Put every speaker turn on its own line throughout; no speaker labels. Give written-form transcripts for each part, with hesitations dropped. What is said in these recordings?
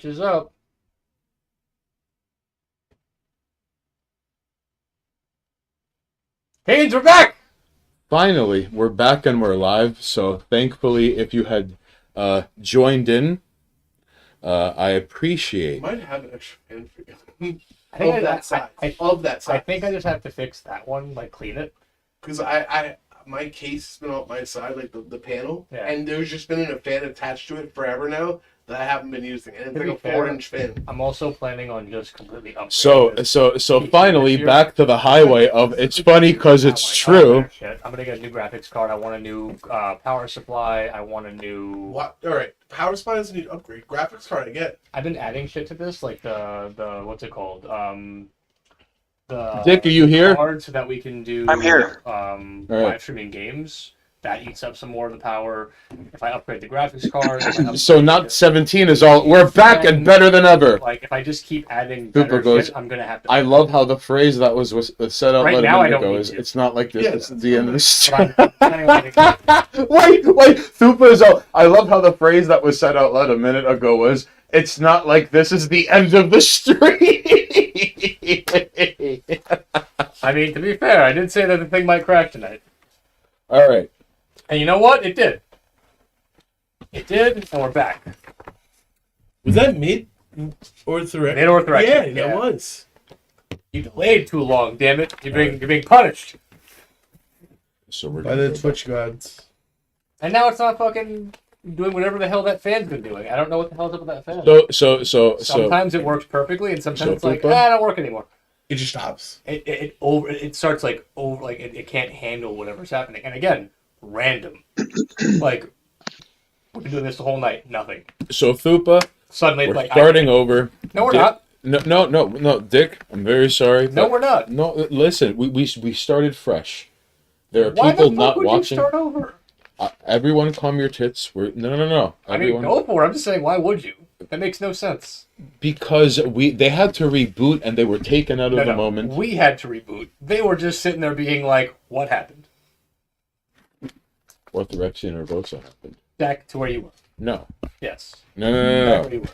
Is up. Haynes, we're back!
Finally, we're back and we're live. So thankfully, if you had joined in, I appreciate.
Might have an extra fan for you.
I think
Of that size. Of that
I
size.
think I just have to fix that one, like clean it.
Because my case has been on my side, like the panel,
Yeah.
and there's just been a fan attached to it forever now that I haven't been using. And it's
To
like
be
a
fair,
4-inch fan.
I'm also planning on just completely upgrading
So
this.
finally back to the highway of. It's funny because it's true.
Shit. I'm gonna get a new graphics card. I want a new power supply. I want a new.
What? All right, power supply doesn't need to upgrade. Graphics card, I get.
I've been adding shit to this, like the what's it called? The
Dick, are you here?
card so that we can do.
I'm here.
right.
Live streaming games. That eats up some more of the power. If I upgrade the graphics card, if I upgrade
So not 17 is all. We're back and better than ever.
like if I just keep adding
Super
better
goes,
shit, I'm gonna have to.
I love how the phrase that was said out
Right
loud
now,
a
I
minute
don't
ago
need
is,
to.
it's not like this.
Yeah,
It's the end of the story.
But I'm planning on getting-
Wait, Thupa is all. I love how the phrase that was said out loud a minute ago was, it's not like this is the end of the street.
I mean, to be fair, I did say that the thing might crack tonight,
All right.
and you know what? It did. It did, and we're back.
Was that mid orthorexia?
Mid-orthorexia,
Yeah,
yeah.
that was.
You delayed too long, damn it! You're being punished,
So we're
By
gonna
the
go back.
Twitch gods.
and now it's not fucking doing whatever the hell that fan's been doing. I don't know what the hell's up with that fan.
So
Sometimes it works perfectly, and sometimes
So,
it's like,
Fupa?
it don't work anymore.
It just stops.
It starts like it can't handle whatever's happening. And again, random. Like we've been doing this the whole night, nothing.
so Thupa,
Suddenly,
we're
like
starting over.
No, we're
Dick-
not.
No, Dick. I'm very sorry.
No,
but-
we're not.
No, listen. We started fresh. There are
Why
people
the fuck
not
would
watching.
you start over?
Everyone, calm your tits. No.
I mean,
Everyone,
go for it. I'm just saying, why would you? That makes no sense.
because they had to reboot and they were taken out of the moment.
We had to reboot. They were just sitting there being like, what happened?
Orthorexia nervosa happened.
Back to where you were.
No.
Yes.
No.
Back where you were.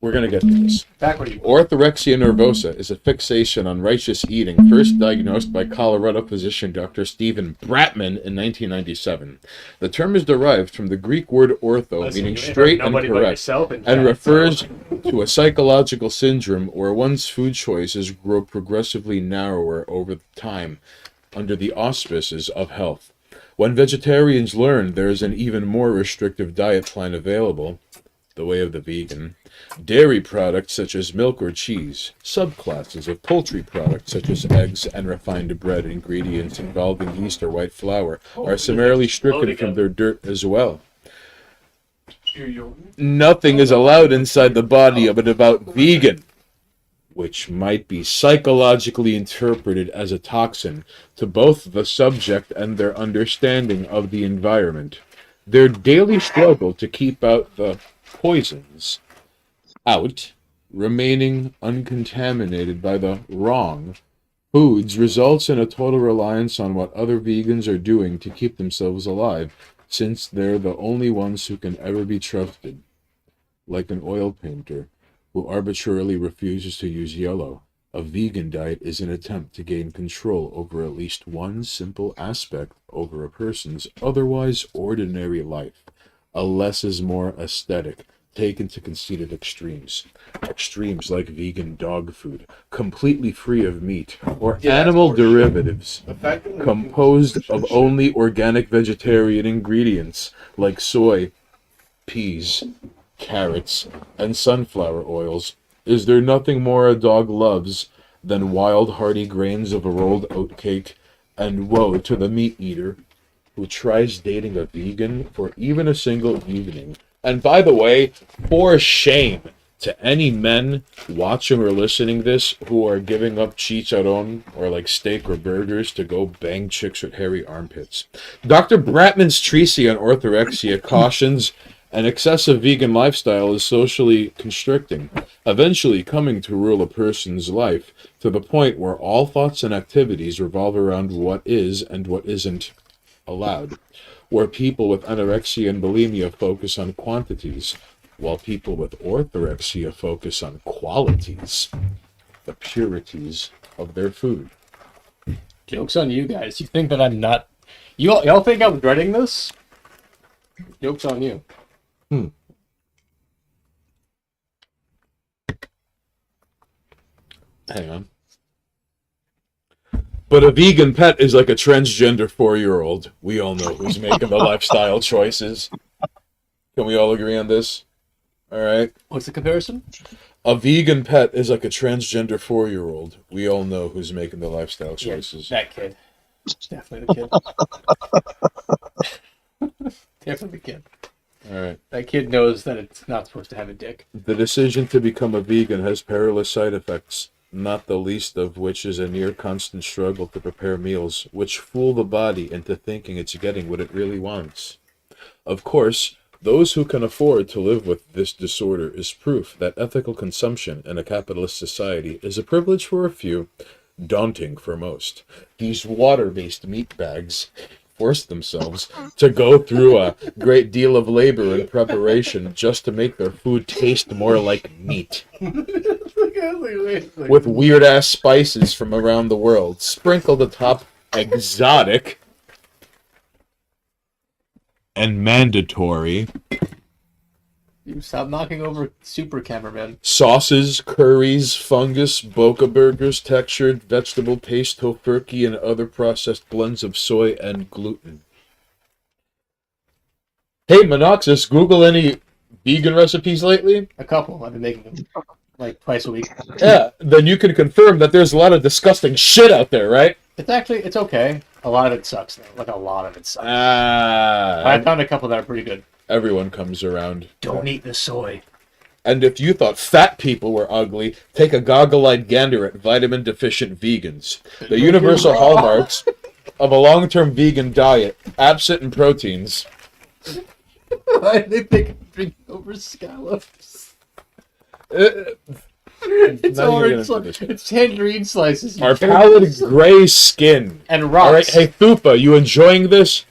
We're gonna get to this.
Back where you were.
Orthorexia nervosa is a fixation on righteous eating, first diagnosed by Colorado physician Dr. Stephen Bratman in 1997. The term is derived from the Greek word ortho,
Listen,
meaning
you ain't
straight
heard
and
nobody but
correct,
yourself in
and
chat,
refers
so-
to a psychological syndrome where one's food choices grow progressively narrower over time under the auspices of health. When vegetarians learn there is an even more restrictive diet plan available, the way of the vegan, dairy products such as milk or cheese, subclasses of poultry products such as eggs and refined bread, ingredients involving yeast or white flour are summarily stricken from their dirt as well. Nothing is allowed inside the body of a devout vegan, which might be psychologically interpreted as a toxin to both the subject and their understanding of the environment. Their daily struggle to keep out the poisons out, remaining uncontaminated by the wrong foods, results in a total reliance on what other vegans are doing to keep themselves alive, since they're the only ones who can ever be trusted. Like an oil painter who arbitrarily refuses to use yellow, a vegan diet is an attempt to gain control over at least one simple aspect over a person's otherwise ordinary life. A less is more aesthetic, taken to conceited extremes. Extremes like vegan dog food, completely free of meat, or animal derivatives, composed of only organic vegetarian ingredients like soy, peas, carrots, and sunflower oils. Is there nothing more a dog loves than wild hearty grains of a rolled oat cake? And woe to the meat eater who tries dating a vegan for even a single evening. And by the way, for shame to any men watching or listening this who are giving up chicharron or like steak or burgers to go bang chicks with hairy armpits. Dr. Bratman's treatise on orthorexia cautions an excessive vegan lifestyle is socially constricting, eventually coming to rule a person's life to the point where all thoughts and activities revolve around what is and what isn't allowed, where people with anorexia and bulimia focus on quantities, while people with orthorexia focus on qualities, the purities of their food.
Joke's on you guys. You think that I'm not... Y'all think I'm dreading this? Joke's on you.
Hang on. But a vegan pet is like a transgender 4-year-old. We all know who's making the lifestyle choices. Can we all agree on this? All right.
What's the comparison?
A vegan pet is like a transgender 4-year-old. We all know who's making the lifestyle choices.
Yeah, that kid. Definitely the kid. Definitely the kid.
All right.
That kid knows that it's not supposed to have a dick.
The decision to become a vegan has perilous side effects, not the least of which is a near constant struggle to prepare meals, which fool the body into thinking it's getting what it really wants. Of course, those who can afford to live with this disorder is proof that ethical consumption in a capitalist society is a privilege for a few, daunting for most. These water-based meat bags force themselves to go through a great deal of labor and preparation just to make their food taste more like meat. With weird-ass spices from around the world, sprinkled atop exotic and mandatory
You stop knocking over super cameraman.
sauces, curries, fungus, boca burgers, textured vegetable paste, tofurkey, and other processed blends of soy and gluten. Hey, Monoxus, Google any vegan recipes lately?
A couple. I've been making them like twice a week.
Yeah, then you can confirm that there's a lot of disgusting shit out there, right?
It's okay. A lot of it sucks though. Like a lot of it sucks. I found a couple that are pretty good.
Everyone comes around.
Don't eat the soy.
And if you thought fat people were ugly, take a goggle-eyed gander at vitamin-deficient vegans. The universal hallmarks of a long-term vegan diet, absent in proteins.
Why do they pick drink over scallops? It's
Not even
orange.
gonna do this.
It's tangerine slices.
Our pallid gray skin.
and rocks.
All right, hey Thupa, you enjoying this?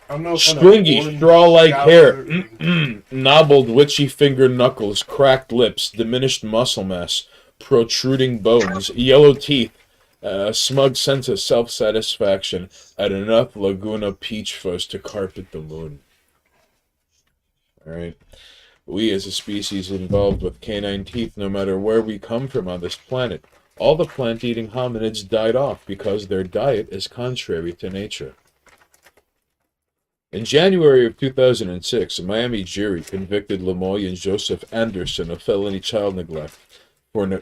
I don't know if
Stringy,
orange
straw-like hair,
scallop-
knobbled, witchy finger knuckles, cracked lips, diminished muscle mass, protruding bones, yellow teeth, a smug sense of self-satisfaction, and enough Laguna peach fuzz to carpet the moon. All right. We as a species involved with canine teeth, no matter where we come from on this planet, all the plant-eating hominids died off because their diet is contrary to nature. In January of 2006, a Miami jury convicted Lamoy and Joseph Anderson of felony child neglect for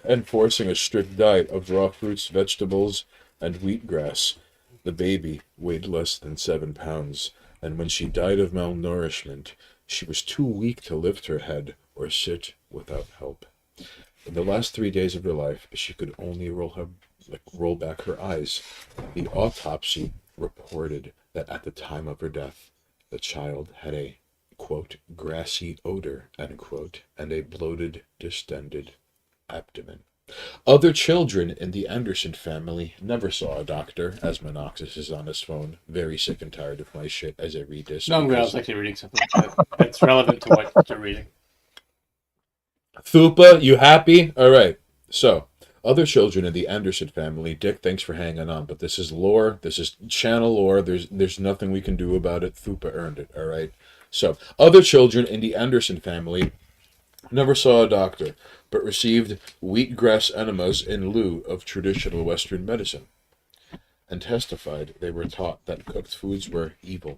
enforcing a strict diet of raw fruits, vegetables, and wheatgrass. The baby weighed less than 7 pounds, and when she died of malnourishment, she was too weak to lift her head or sit without help. In the last 3 days of her life, she could only roll back her eyes. The autopsy reported that at the time of her death, the child had a, quote, grassy odor, end quote, and a bloated, distended abdomen. Other children in the Anderson family never saw a doctor, as Monoxus is on his phone, very sick and tired of my shit as I read this.
No, I was actually reading something that's relevant to what you're reading.
Thupa, you happy? All right. So, other children in the Anderson family, Dick, thanks for hanging on, but this is lore. This is channel lore. There's nothing we can do about it. Thupa earned it, all right? So, other children in the Anderson family never saw a doctor, but received wheatgrass enemas in lieu of traditional Western medicine, and testified they were taught that cooked foods were evil.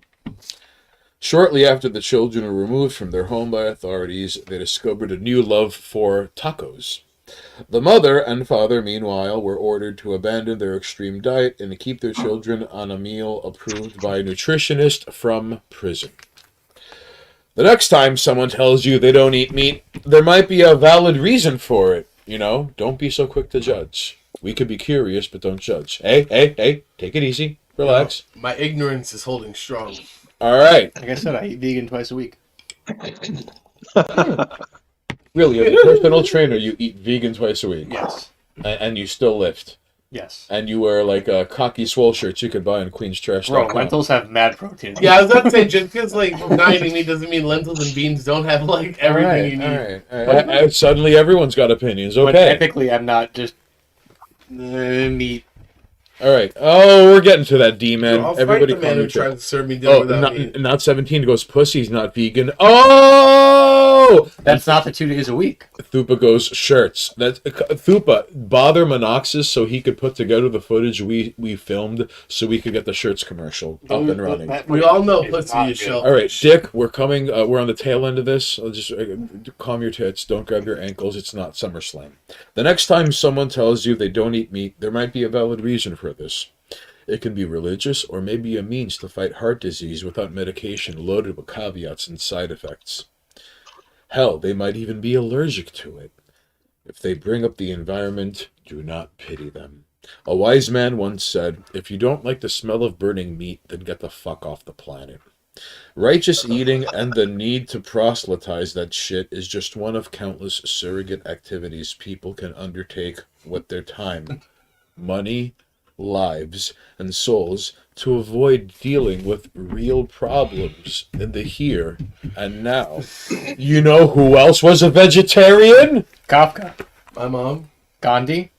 Shortly after the children were removed from their home by authorities, they discovered a new love for tacos. The mother and father, meanwhile, were ordered to abandon their extreme diet and to keep their children on a meal approved by a nutritionist from prison. The next time someone tells you they don't eat meat, there might be a valid reason for it. You know, don't be so quick to judge. We could be curious, but don't judge. Hey, take it easy. Relax.
My ignorance is holding strong.
All right.
Like I said, I eat vegan twice a week.
Really, as a personal trainer, you eat vegan twice a week.
Yes.
And you still lift.
Yes.
And you wear like cocky swole shirts you could buy on queenstrash.com.
Bro, lentils have mad protein.
Yeah, I was about to say, just because like not eating meat doesn't mean lentils and beans don't have like everything you need.
All right. Suddenly everyone's got opinions.
But
Okay.
technically, I'm not just meat.
All right. Oh, we're getting to that, D-man.
I'll
Everybody
fight the man
calm
who
your
tried to serve me dinner without me.
not 17 goes, pussy's not vegan. Oh!
That's not the 2 days a week.
Thupa goes, shirts. That's Thupa, bother Monoxus so he could put together the footage we filmed so we could get the shirts commercial up and running.
We all know
It's
pussy
not
is
good.
shelf.
All right, Dick, we're coming. We're on the tail end of this. I'll just calm your tits. Don't grab your ankles. It's not SummerSlam. The next time someone tells you they don't eat meat, there might be a valid reason for this. It can be religious or maybe a means to fight heart disease without medication loaded with caveats and side effects. Hell, they might even be allergic to it. If they bring up the environment, do not pity them. A wise man once said, if you don't like the smell of burning meat, then get the fuck off the planet. Righteous eating and the need to proselytize that shit is just one of countless surrogate activities people can undertake with their time, money, lives, and souls to avoid dealing with real problems in the here and now. You know who else was a vegetarian?
Kafka.
My mom.
Gandhi.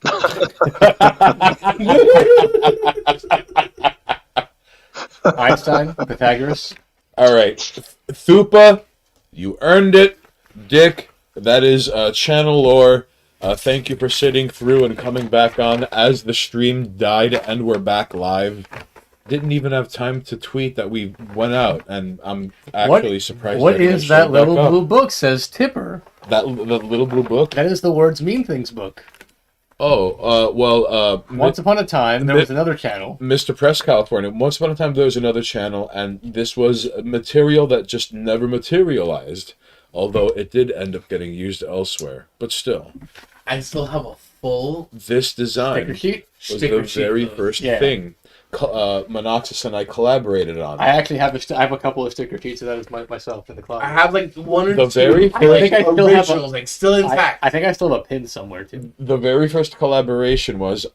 Einstein. Pythagoras.
All right, Thupa, you earned it. Dick, that is channel lore. Thank you for sitting through and coming back on as the stream died and we're back live. Didn't even have time to tweet that we went out, and I'm actually surprised.
What is that little blue book? Says Tipper.
The little blue book?
That is the Words Mean Things book.
Oh,
Once upon a time, there was another channel.
Mr. Press California. Once upon a time, there was another channel, and this was material that just never materialized. Although it did end up getting used elsewhere, but still,
I still have a full
this design
Sticker sheet.
was the very first thing Monoxus and I collaborated on.
I actually have I have a couple of sticker sheets of that as myself in the closet.
I have like one or
The
two
very
I think I still have
originals, like still intact.
I think I still have a pin somewhere too.
The very first collaboration was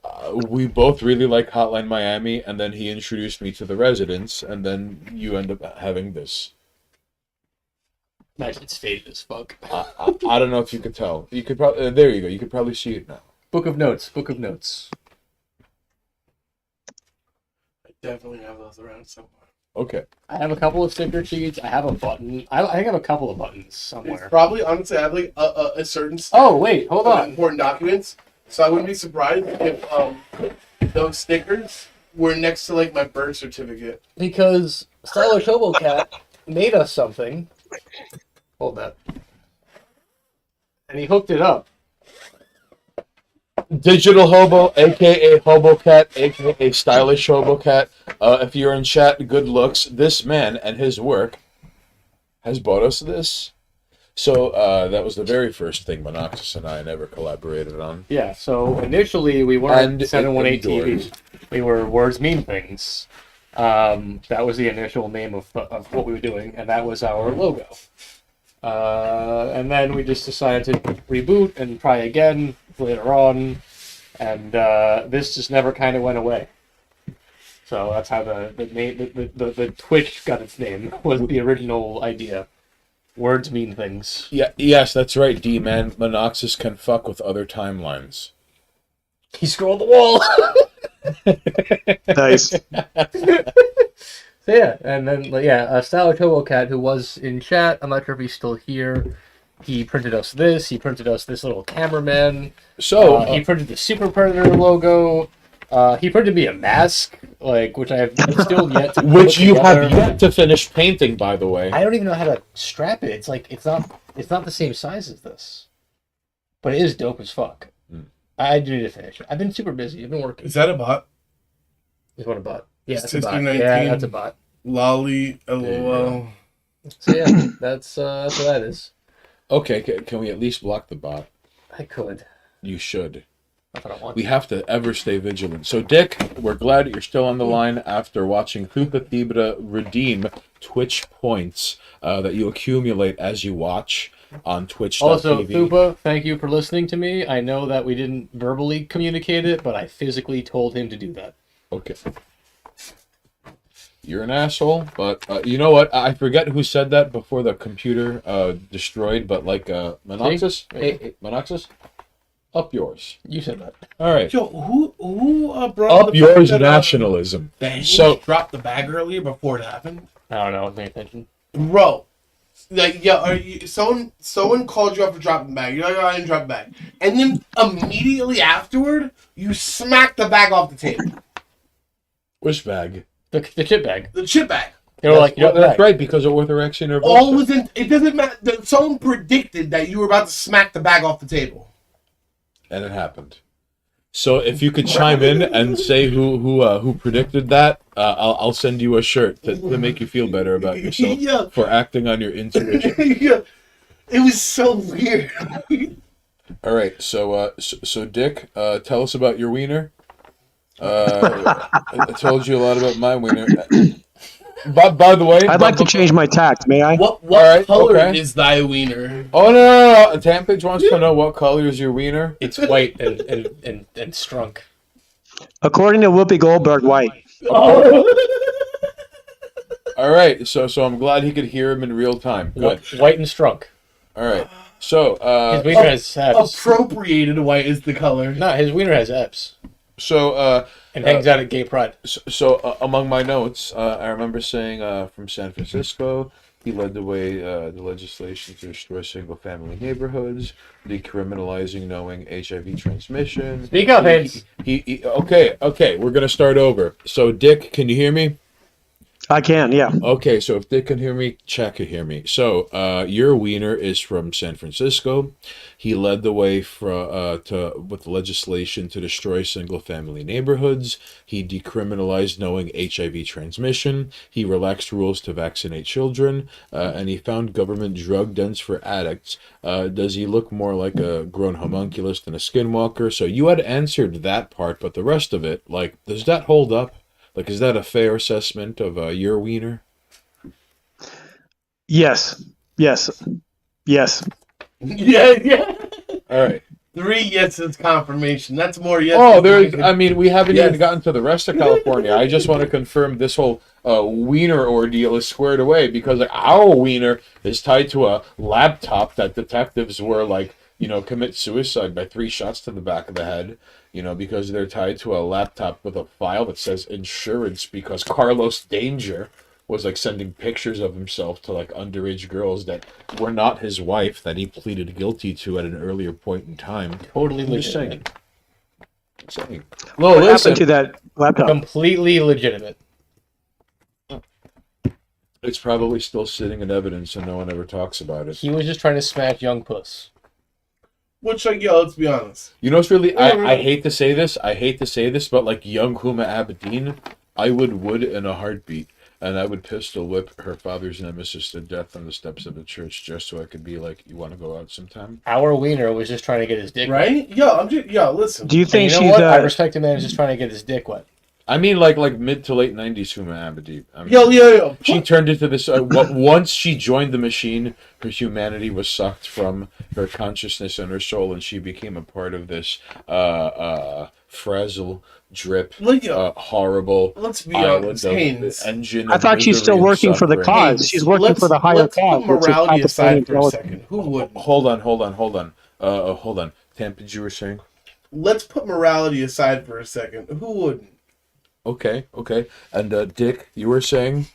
we both really like Hotline Miami, and then he introduced me to The Residents, and then you end up having this.
Imagine it's faded as fuck.
I don't know if you could tell. You could probably there you go. You could probably see it now.
Book of notes. Book of notes.
I definitely have those around somewhere.
Okay.
I have a couple of sticker sheets. I have a button. I think I have a couple of buttons
It's
somewhere.
probably honestly I have like a certain
Oh wait, hold
of
on.
important documents. So I wouldn't be surprised if those stickers were next to like my birth certificate.
Because Stylish Hobo Cat made us something. Hold that. And he hooked it up.
Digital Hobo, aka Hobocat, aka Stylish Hobocat. If you're in chat, good looks. This man and his work has bought us this. So that was the very first thing Monoxus and I ever collaborated on.
Yeah, so initially we weren't
And
718
it
TV. We were Words Mean Things. That was the initial name of what we were doing, and that was our logo. And then we just decided to reboot and try again later on, and this just never kind of went away. So that's how the name, the Twitch got its name, was the original idea. Words mean things.
Yeah, yes, that's right, D-Man. Monoxus can fuck with other timelines.
He scrolled the wall.
Nice.
So yeah, and then Stylish Hobo Cat, who was in chat, I'm not sure if he's still here. He printed us this. He printed us this little cameraman.
So
He printed the Super Predator logo. He printed me a mask, which I have still yet to
which
put
you
together.
have yet to finish painting, by the way.
I don't even know how to strap it. It's not the same size as this, but it is dope as fuck. I do need to finish it. I've been super busy. I've been working.
Is that a bot?
Is what a bot? Yeah, that's a
Sister
bot.
19.
Yeah, that's a bot.
Lolly, LOL.
So yeah, that's what that is.
Okay, can we at least block the bot?
I could.
You should.
Not that I want
We
to.
have to ever stay vigilant. So, Dick, we're glad you're still on the line after watching Thupa Thibra redeem Twitch points that you accumulate as you watch. on Twitch.tv.
Also, Thupa, thank you for listening to me. I know that we didn't verbally communicate it, but I physically told him to do that.
Okay. You're an asshole, but you know what? I forget who said that before the computer destroyed, but like Monoxus? Hey, Monoxus? Up yours.
You said that.
All right.
Yo, who brought
Up
the
yours
fact that,
nationalism.
that
So-
dropped the bag earlier before it happened?
I don't know. I wasn't paying attention.
Bro, like, yeah, someone called you up for dropping the bag. You're like, oh, I didn't drop the bag. And then immediately afterward, you smack the bag off the table.
Which bag?
The chip bag.
The chip bag.
They were like, you know,
That's right, because of orthorexia nervosa.
All was in, it doesn't matter. Someone predicted that you were about to smack the bag off the table.
And it happened. So if you could chime in and say who predicted that, I'll send you a shirt to make you feel better about yourself
Yeah.
for acting on your intuition.
Yeah. It was so weird.
All right, so Dick, tell us about your wiener. I told you a lot about my wiener. By the way,
I'd like to change my tact, may I?
What
All right,
color
okay.
is thy wiener?
Oh no! Tampage wants to know what color is your wiener.
It's white and strunk.
According to Whoopi Goldberg, white.
All right, so I'm glad he could hear him in real time. Good.
White and strunk.
All right, so
His wiener has F's.
Appropriated white is the color.
No, his wiener has F's.
And
hangs out at Gay Pride.
So among my notes, I remember saying from San Francisco, he led the way the legislation to destroy single-family neighborhoods, decriminalizing knowing HIV transmission.
Speak up, Haynes.
Okay, we're gonna start over. So, Dick, can you hear me?
I can, yeah.
Okay, so if Dick can hear me, Chad can hear me. So, your wiener is from San Francisco. He led the way with legislation to destroy single-family neighborhoods. He decriminalized knowing HIV transmission. He relaxed rules to vaccinate children, and he found government drug dens for addicts. Does he look more like a grown homunculus than a skinwalker? So you had answered that part, but the rest of it, like, does that hold up? Like, is that a fair assessment of your wiener?
Yes. Yes. Yes.
Yeah.
All right.
3 yeses confirmation. That's more yeses.
Oh, we haven't
Yes.
even gotten to the rest of California. I just want to confirm this whole wiener ordeal is squared away because like, our wiener is tied to a laptop that detectives were like, commit suicide by 3 shots to the back of the head. Because they're tied to a laptop with a file that says insurance because Carlos Danger was like sending pictures of himself to like underage girls that were not his wife that he pleaded guilty to at an earlier point in time.
Totally
I'm just
legitimate.
saying.
What happened to that laptop?
Completely legitimate.
It's probably still sitting in evidence and no one ever talks about it.
He was just trying to smash young puss.
Which, like, yo, let's be honest.
What's really, I hate to say this, but like young Huma Abedin, I would in a heartbeat. And I would pistol whip her father's nemesis to death on the steps of the church just so I could be like, you want to go out sometime?
Our wiener was just trying to get his dick wet.
Right? Yo, listen.
Do you think
And you know
she's
what? I respect a man who's just trying to get his dick wet.
I mean, like mid to late 90s Huma Abedin. I mean,
Yo.
She turned into this. Once she joined the machine, her humanity was sucked from her consciousness and her soul, and she became a part of this frazzle, drip, horrible.
Let's be
island
honest,
of
Haynes.
Engine.
I
of
thought she's still
misery and
working for the
suffering.
cause.
Haynes,
She's working for the higher
let's
cause.
Put morality
which is
aside for a
Pakistani
second. Who wouldn't?
Hold on. Hold on. Tampage, you were saying?
Let's put morality aside for a second. Who wouldn't?
Okay. And Dick, you were saying?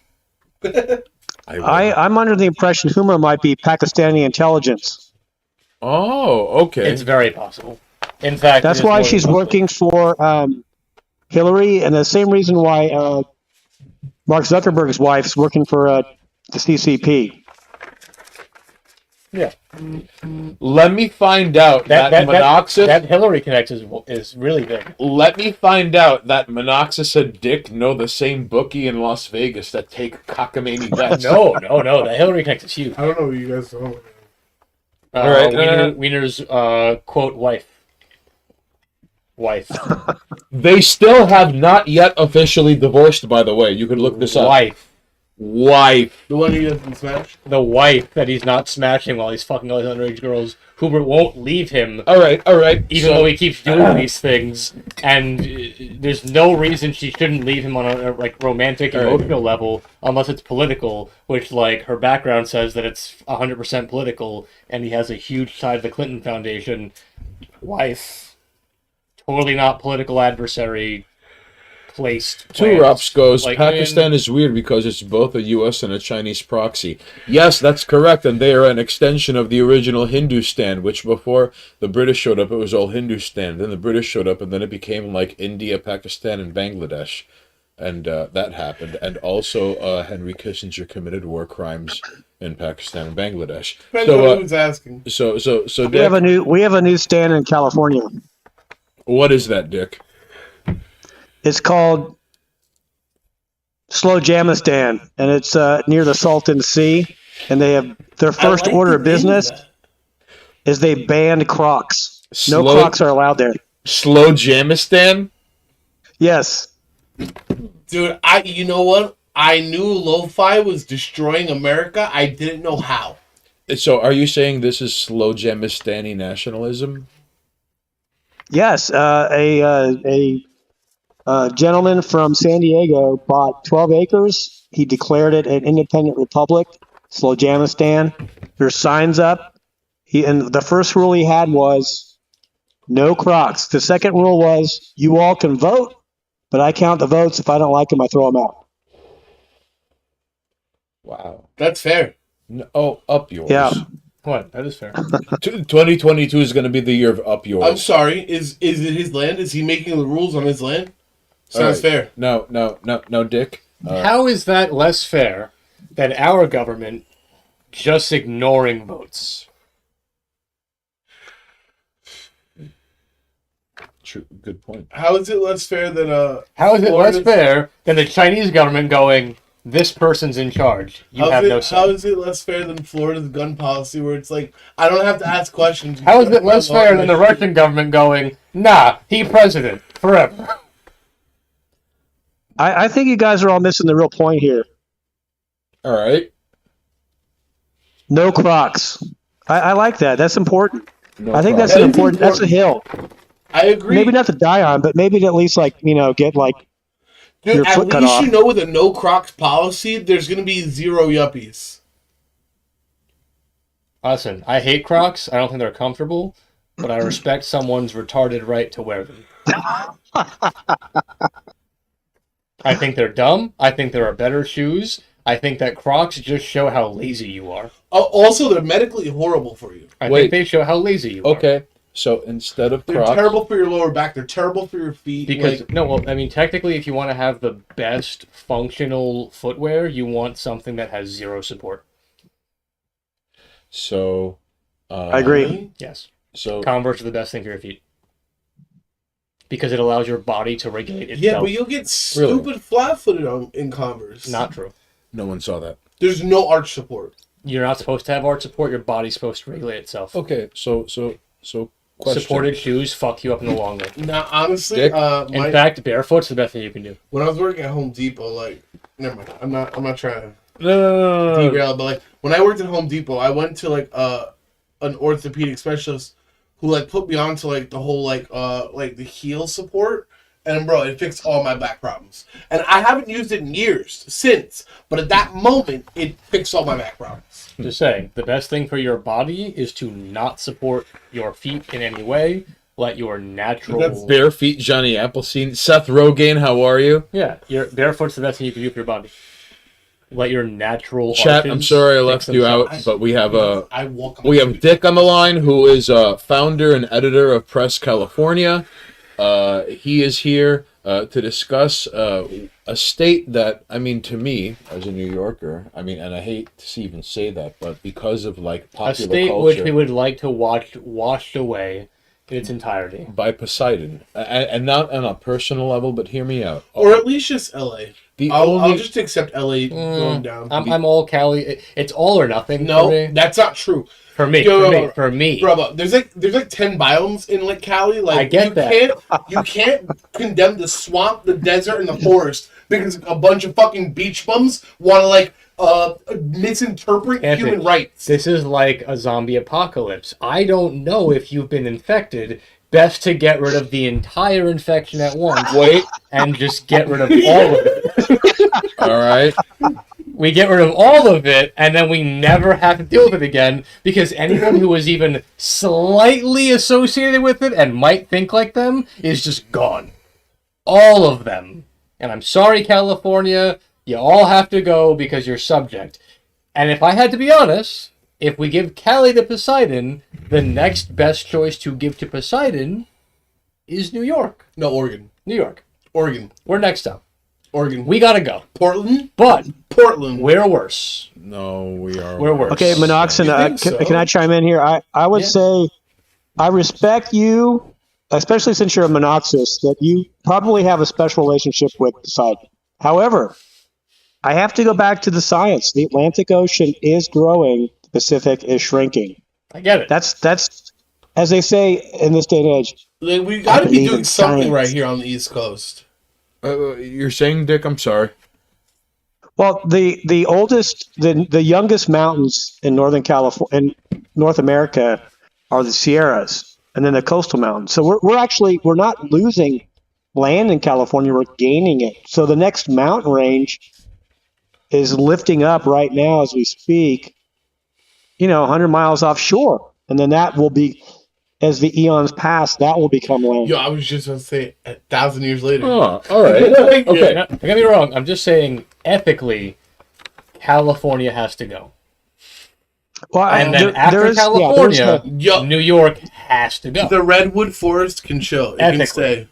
I'm under the impression Huma might be Pakistani intelligence.
Oh, okay.
It's very possible. In fact,
That's
it is
why
more
she's
than
working for Hillary, and the same reason why Mark Zuckerberg's wife's working for the CCP.
Yeah.
Let me find out that Monoxus.
That Hillary Connect is really big.
Let me find out that Monoxus and Dick know the same bookie in Las Vegas that take cockamamie bets.
No. The Hillary Connect is huge.
I don't know what you guys know.
All right,
Wiener's quote wife.
They still have not yet officially divorced, by the way. You can look this up.
Wife.
wife.
The one he doesn't smash.
The wife that he's not smashing while he's fucking all these underage girls. Hubert won't leave him,
All right.
even though he keeps doing these things. And there's no reason she shouldn't leave him on a like romantic,
All right.
emotional level, unless it's political. Which, like, her background says that it's 100% political, and he has a huge side of the Clinton Foundation. Wife, totally not political adversary. Placed
Two
plans.
Rops
Like,
Pakistan is weird because it's both a U.S. and a Chinese proxy. Yes, that's correct, and they are an extension of the original Hindustan, which before the British showed up, it was all Hindustan. Then the British showed up, and then it became like India, Pakistan, and Bangladesh. And that happened. And also, Henry Kissinger committed war crimes in Pakistan and Bangladesh.
Depends on who's asking.
So,
We
Dick,
have a new stand in California.
what is that, Dick?
It's called Slow Jamistan, and it's near the Salton Sea. And they have their first
like
order
the
of business
name of
is they banned Crocs. No
Slow-
Crocs are allowed there.
Slow Jamistan?
Yes.
Dude, you know what? I knew lo-fi was destroying America. I didn't know how.
So, are you saying this is slow Jamistani nationalism?
Yes. A gentleman from San Diego bought 12 acres. He declared it an independent republic, Slowjamistan. There's signs up. And the first rule he had was no Crocs. The second rule was you all can vote, but I count the votes. If I don't like them, I throw them out.
Wow.
That's fair.
No, up yours.
Yeah.
What? That is fair.
2022 is going to be the year of up yours.
I'm sorry. Is it his land? Is he making the rules on his land? Sounds
All right.
fair.
No, Dick.
How is that less fair than our government just ignoring votes?
True, good point.
How is it less fair than
How is it less
Florida's-
fair than the Chinese government going, this person's in charge? You have no
How
say.
is it less fair than Florida's gun policy, where it's like I don't have to ask questions?
How is it less fair than the Russian government going, nah, he president forever?
I think you guys are all missing the real point here.
All right.
No Crocs. I like that. That's important.
No
I think
problem.
that's
That
an
is
important. That's a hill.
I agree.
Maybe not to die on, but maybe to at least get like
Dude,
your
at
foot cut
least
off.
you know with a no Crocs policy, there's going to be zero yuppies.
Listen, I hate Crocs. I don't think they're comfortable, but I respect someone's retarded right to wear them. I think they're dumb. I think there are better shoes. I think that Crocs just show how lazy you are.
Also, they're medically horrible for you.
I
Wait.
think they show how lazy you are.
Okay. So instead of
They're
Crocs,
terrible for your lower back. They're terrible for your feet.
Because,
like,
no, well, I mean, technically, if you want to have the best functional footwear, you want something that has zero support.
so
I agree.
Yes.
So
Converse are the best thing for your feet. Because it allows your body to regulate itself.
Yeah, but you'll get stupid flat-footed in Converse.
Not true.
no one saw that.
There's no arch support.
You're not supposed to have arch support. Your body's supposed to regulate itself.
Okay. So question.
Supported shoes fuck you up in the long run.
Now, honestly,
Dick?
In fact, barefoot's the best thing you can do.
when I was working at Home Depot, never mind. I'm not trying to
No.
derail, but when I worked at Home Depot, I went to an orthopedic specialist who put me onto the whole the heel support, and bro, it fixed all my back problems. And I haven't used it in years since, but at that moment, it fixed all my back problems.
Just saying, the best thing for your body is to not support your feet in any way. Let your natural...
That's
Bare feet, Johnny Appleseed. Seth Rogaine, how are you?
Yeah, your barefoot's the best thing you can do for your body. Let your natural
Chat,
arches
I'm sorry I
fix
left you out,
themselves.
but we have
I walk on my
we have
feet.
Dick on the line, who is founder and editor of Press California. He is here to discuss a state that, I mean, to me as a New Yorker, I mean, and I hate to even say that, but because of popular
A state
culture,
which we would like to watch washed away in its entirety.
by Poseidon, and not on a personal level, but hear me out.
Or at least just LA.
The
I'll
only
just accept LA going down.
I'm all Cali. It's all or nothing
No,
for me.
that's not true.
For me,
Yo,
for
yo,
me,
yo.
for me.
Bro, there's 10 biomes in Cali.
I get
you
that.
You can't condemn the swamp, the desert, and the forest because a bunch of fucking beach bums want to like misinterpret
Anthony,
human rights.
This is like a zombie apocalypse. I don't know if you've been infected. Best to get rid of the entire infection at once.
Wait.
And just get rid of all of it.
All right.
We get rid of all of it, and then we never have to deal with it again, because anyone who is even slightly associated with it and might think like them is just gone. All of them. And I'm sorry, California, you all have to go because you're subject. And if I had to be honest, if we give Cali to Poseidon, the next best choice to give to Poseidon is New York.
No, Oregon.
New York.
Oregon.
We're next up.
Oregon.
We gotta go.
Portland?
But
Portland.
we're worse.
No, we are.
We're worse.
Okay, Monoxen,
You think so?
can I chime in here? I would say I respect you, especially since you're a Monoxus, that you probably have a special relationship with Poseidon. However, I have to go back to the science. The Atlantic Ocean is growing. The Pacific is shrinking.
I get it.
That's as they say in this day and age.
Like, we got to be
believe
doing
in
something
science.
right here on the East Coast.
You're saying, Dick? I'm sorry.
Well, the oldest, the youngest mountains in Northern California, in North America, are the Sierras, and then the coastal mountains. So we're not losing land in California; we're gaining it. So the next mountain range is lifting up right now as we speak. 100 miles offshore, and then that will be, as the eons pass, that will become land.
Yo, I was just going to say 1,000 years later.
Oh, all right. Okay.
Don't get me wrong. I'm just saying, ethically, California has to go.
Well,
And then
there
after
is- yeah,
California,
Yo,
New York has to go.
the redwood forest can chill. It can
Ethically.
stay.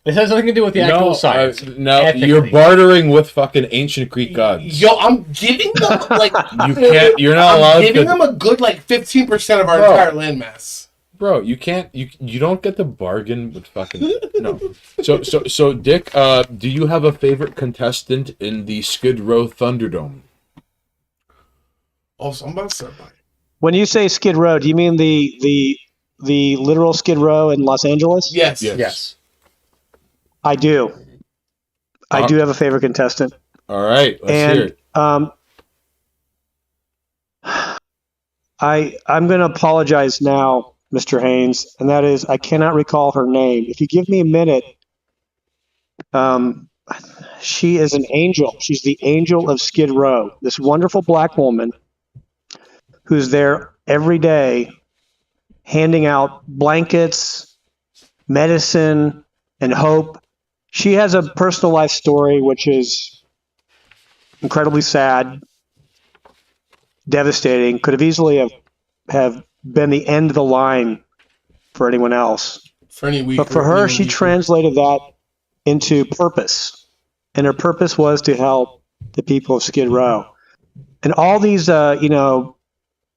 This has nothing to do with the actual science.
No,
Ethically.
you're bartering with fucking ancient Greek gods.
Yo, I'm giving them like
You can't. You're not
I'm
allowed
giving
to.
them a good like 15% of our
Bro.
entire landmass.
Bro, you can't. You don't get to bargain with fucking. No. So, Dick, do you have a favorite contestant in the Skid Row Thunderdome?
Also, I'm about to start buying.
When you say Skid Row, do you mean the literal Skid Row in Los Angeles?
Yes.
Yes.
I do. I do have a favorite contestant.
All right, let's hear it.
I'm going to apologize now, Mr. Haynes, and that is I cannot recall her name. If you give me a minute, she is an angel. She's the angel of Skid Row. This wonderful black woman who's there every day handing out blankets, medicine, and hope. She has a personal life story which is incredibly sad, devastating, could have easily have been the end of the line for anyone else.
For any week.
But for her, she translated that into purpose. And her purpose was to help the people of Skid Row. And all these,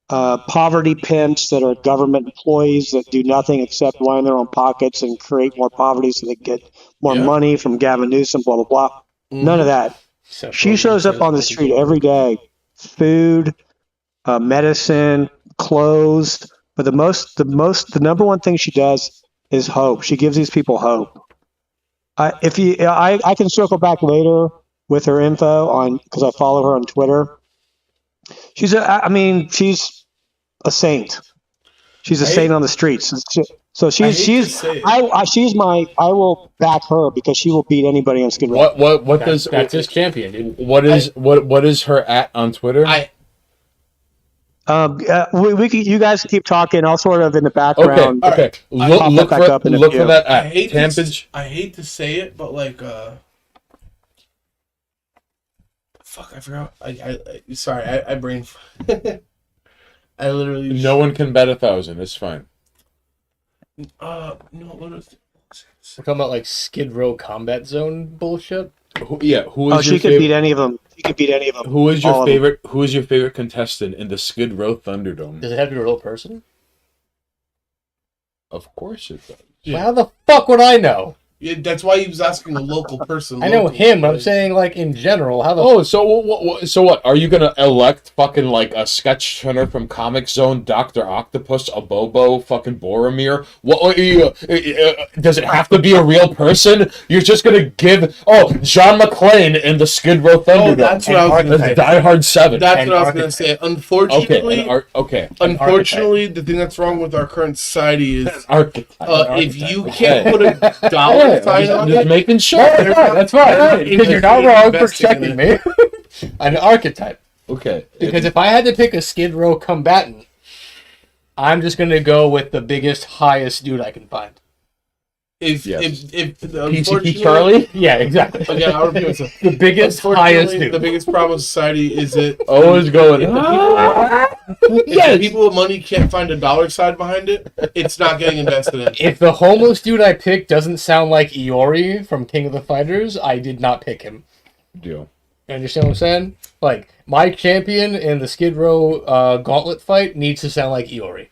poverty pimps that are government employees that do nothing except line their own pockets and create more poverty so they get more money from Gavin Newsom, blah, blah, blah.
Mm-hmm.
None of that. She shows up on the street every day. Food, medicine, clothes. But the number one thing she does is hope. She gives these people hope. I can circle back later with her info because I follow her on Twitter. She's a saint. She's a saint on the streets. So I will back her because she will beat anybody on Skid Row.
That's his champion, dude.
What is her at on Twitter?
You guys keep talking. I'll sort of in the background.
Okay. Look for that at.
I hate to say it, but like, fuck, I forgot. Sorry, I brain. I literally.
No one can bet 1,000. It's fine.
No, what is?
We're talking about like Skid Row Combat Zone bullshit.
Who is
she
your
could beat any of them. She could beat any of them.
Who is
All
your
of them.
favorite? Who is your favorite contestant in the Skid Row Thunderdome?
Does it have to be a real person?
Of course it does.
Well, how the fuck would I know?
Yeah, that's why he was asking a local person.
I know
locally,
him. I'm
like-
saying like in general. How the
Oh, so what? Are you gonna elect fucking like a sketch turner from Comic Zone, Doctor Octopus, a Bobo, fucking Boromir? What? Does it have to be a real person? You're just gonna give John McClane in the Skid Row Thunderdome.
that's what I was gonna say.
Die Hard 7.
That's
And
what I was gonna
archetype.
say. Unfortunately,
Okay.
unfortunately, the thing that's wrong with our current society is
Archetype.
if you can't put a dollar
Yeah,
sign on
just
it,
making sure.
That's fine. Because you're not wrong for
Investing
checking
in
me. An archetype.
Okay.
Because if I had to pick a Skid Row combatant, I'm just gonna go with the biggest, highest dude I can find.
if
PCP
unfortunately,
Charlie.
Yeah, exactly.
Again, I'll repeat myself.
The biggest, highest
Unfortunately,
dude.
the biggest problem with society is it.
Always going.
If the people with money can't find a dollar sign behind it, it's not getting invested in.
If the homeless dude I picked doesn't sound like Iori from King of the Fighters, I did not pick him.
Deal.
You understand what I'm saying? Like, my champion in the Skid Row gauntlet fight needs to sound like Iori.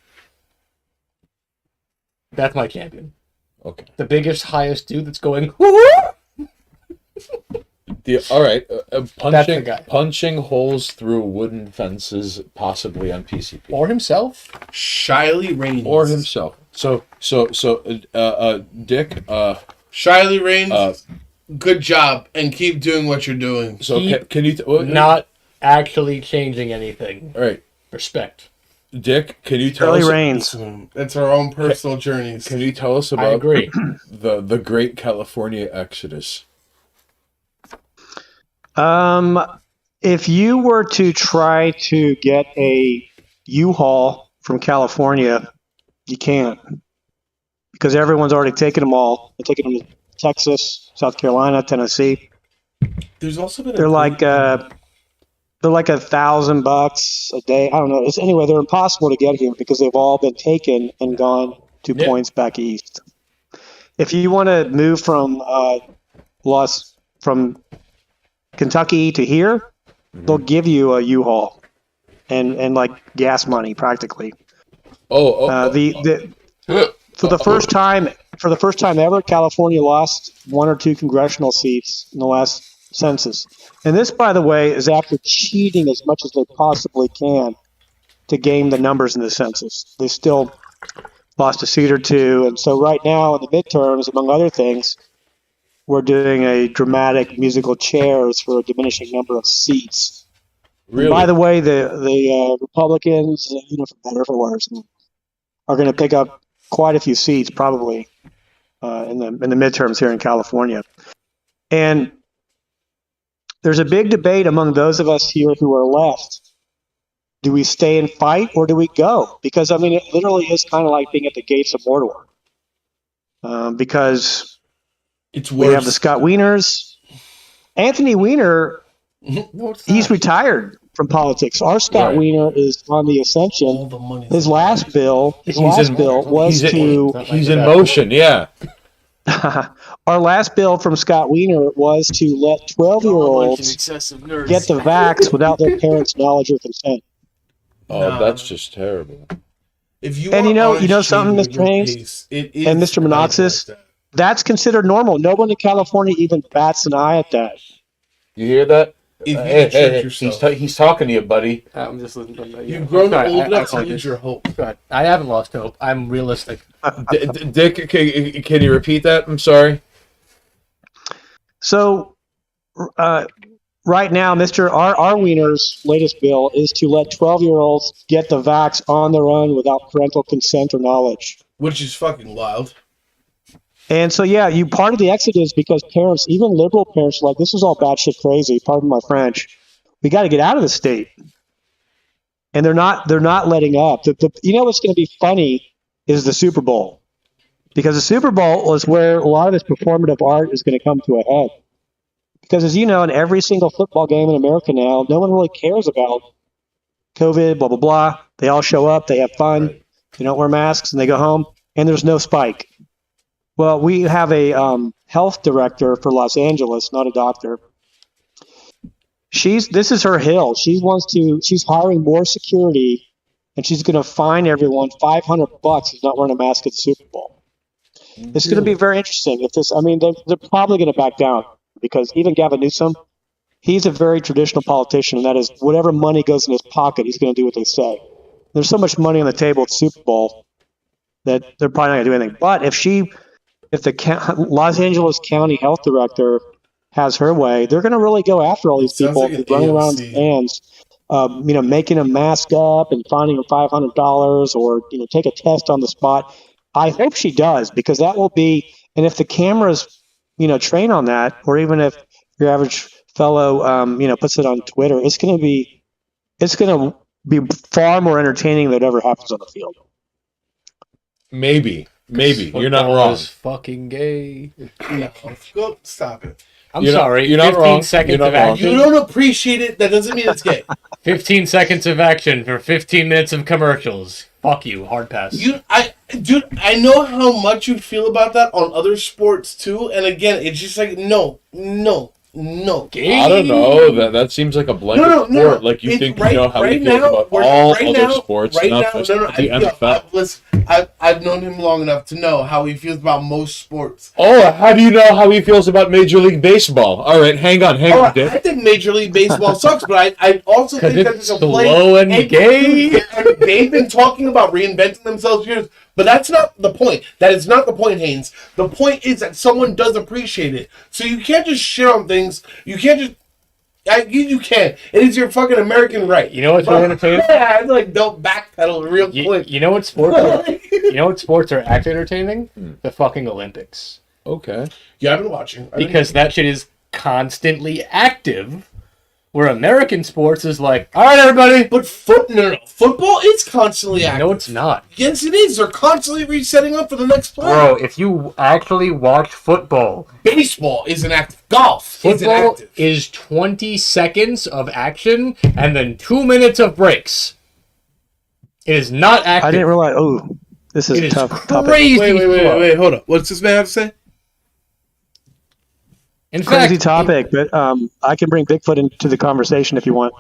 That's my champion.
Okay.
The biggest, highest dude that's going,
All right.
That's the guy.
Punching holes through wooden fences, possibly on PCP.
or himself.
Shyly Reigns.
Or himself. So, Dick.
Shyly Reigns. Good job, and keep doing what you're doing.
So
Keep
can you
Not actually changing anything.
All right,
Respect.
Dick. Can you tell
Early
us?
Reigns.
It's our own personal journeys.
Can you tell us
I
about
agree.
the Great California Exodus?
If you were to try to get a U-Haul from California, you can't, because everyone's already taken them all. They're taking them to Texas, South Carolina, Tennessee.
There's also been
They're like $1,000 a day. I don't know. Anyway, they're impossible to get here because they've all been taken and gone 2
Yeah.
points back east. If you want to move from from Kentucky to here, they'll give you a U-Haul and like gas money practically. For the first time ever, California lost 1 or 2 congressional seats in the last census. And this, by the way, is after cheating as much as they possibly can to game the numbers in the census. They still lost a seat or 2. And so right now in the midterms, among other things, we're doing a dramatic musical chairs for a diminishing number of seats.
Really?
By the way, the Republicans, for better or for worse, are going to pick up quite a few seats probably in the midterms here in California. And there's a big debate among those of us here who are left. Do we stay and fight or do we go? Because, I mean, it literally is kind of like being at the gates of Mordor. Because
It's
we have the Scott Wieners. Anthony Weiner,
No, it's
he's
not.
retired from politics. Our Scott
Right.
Wiener is on the ascension.
all the money.
His last bill was
He's in motion. Yeah.
our last bill from Scott Wiener was to let 12-year-olds
excessive nerds.
get the vax without their parents' knowledge or consent.
Oh,
No.
that's just terrible.
If you
And
want honest
you know something,
change
Mr.
at your
Haynes
pace, it is
and Mr. Monoxis?
like that.
That's considered normal. No one in California even bats an eye at that.
You hear that?
If you
Hey,
trick yourself,
he's talking to you, buddy.
I'm just listening to
you've grown
Sorry,
old
I
enough to
apologize.
lose your hope.
God, I haven't lost hope. I'm realistic.
Dick, can you repeat that? I'm sorry.
So, right now, our Wiener's latest bill is to let 12-year-olds get the vax on their own without parental consent or knowledge.
Which is fucking wild.
And so, yeah, you part of the exodus because parents, even liberal parents, are like, this is all batshit crazy. Pardon my French. We got to get out of the state. And they're not letting up. You know what's going to be funny is the Super Bowl, because the Super Bowl is where a lot of this performative art is going to come to a head. Because as you know, in every single football game in America now, no one really cares about COVID, blah, blah, blah. They all show up, they have fun, they don't wear masks, and they go home, and there's no spike. Well, we have a health director for Los Angeles, not a doctor. This is her hill. She's hiring more security, and she's going to fine everyone $500 who's not wearing a mask at the Super Bowl. It's going to be very interesting. If this, I mean, they're probably going to back down because even Gavin Newsom, he's a very traditional politician, and that is whatever money goes in his pocket, he's going to do what they say. There's so much money on the table at Super Bowl that they're probably not going to do anything. But if the Los Angeles County Health Director has her way, they're going to really go after all these people running around stands, making them mask up and finding them $500 or take a test on the spot. I hope she does, because that will be, and if the cameras, train on that, or even if your average fellow, puts it on Twitter, it's going to be far more entertaining than whatever happens on the field.
Maybe you're not wrong.
Is fucking gay.
Go stop it.
I'm sorry.
You're not
15
wrong.
seconds
You're
of
not wrong.
action.
You don't appreciate it. That doesn't mean it's gay.
15 seconds of action for 15 minutes of commercials. Fuck you. Hard pass.
I know how much you feel about that on other sports too. And again, it's just like no.
Gay?
I don't know. That seems like a blanket sport. Like you think you know how he feels about all other sports, not just the NFL.
Listen, I've known him long enough to know how he feels about most sports.
Oh, how do you know how he feels about Major League Baseball? All right, hang on, Dick.
I think Major League Baseball sucks, but I also think that
it's slow and gay.
And they've been talking about reinventing themselves for years. But that's not the point. That is not the point, Haynes. The point is that someone does appreciate it. So you can't just shit on things. You can't just... You can. It is your fucking American right.
You know what's really entertaining?
Yeah, don't backpedal real quick.
You know what sports are? You know what sports are actually entertaining? The fucking Olympics.
Okay.
Yeah, I've been watching.
Because that shit is constantly active. Where American sports is like, all right, everybody.
But football is constantly active.
No, it's not.
Yes, it is. They're constantly resetting up for the next play.
Bro, if you actually watch football,
baseball isn't active. Golf isn't
football
active.
is 20 seconds of action and then 2 minutes of breaks. It is not active.
I didn't realize. Oh, this is
It
a
is
tough topic.
crazy.
Wait, hold up. What's this man have to say?
In
Crazy
fact,
topic, but I can bring Bigfoot into the conversation if you want.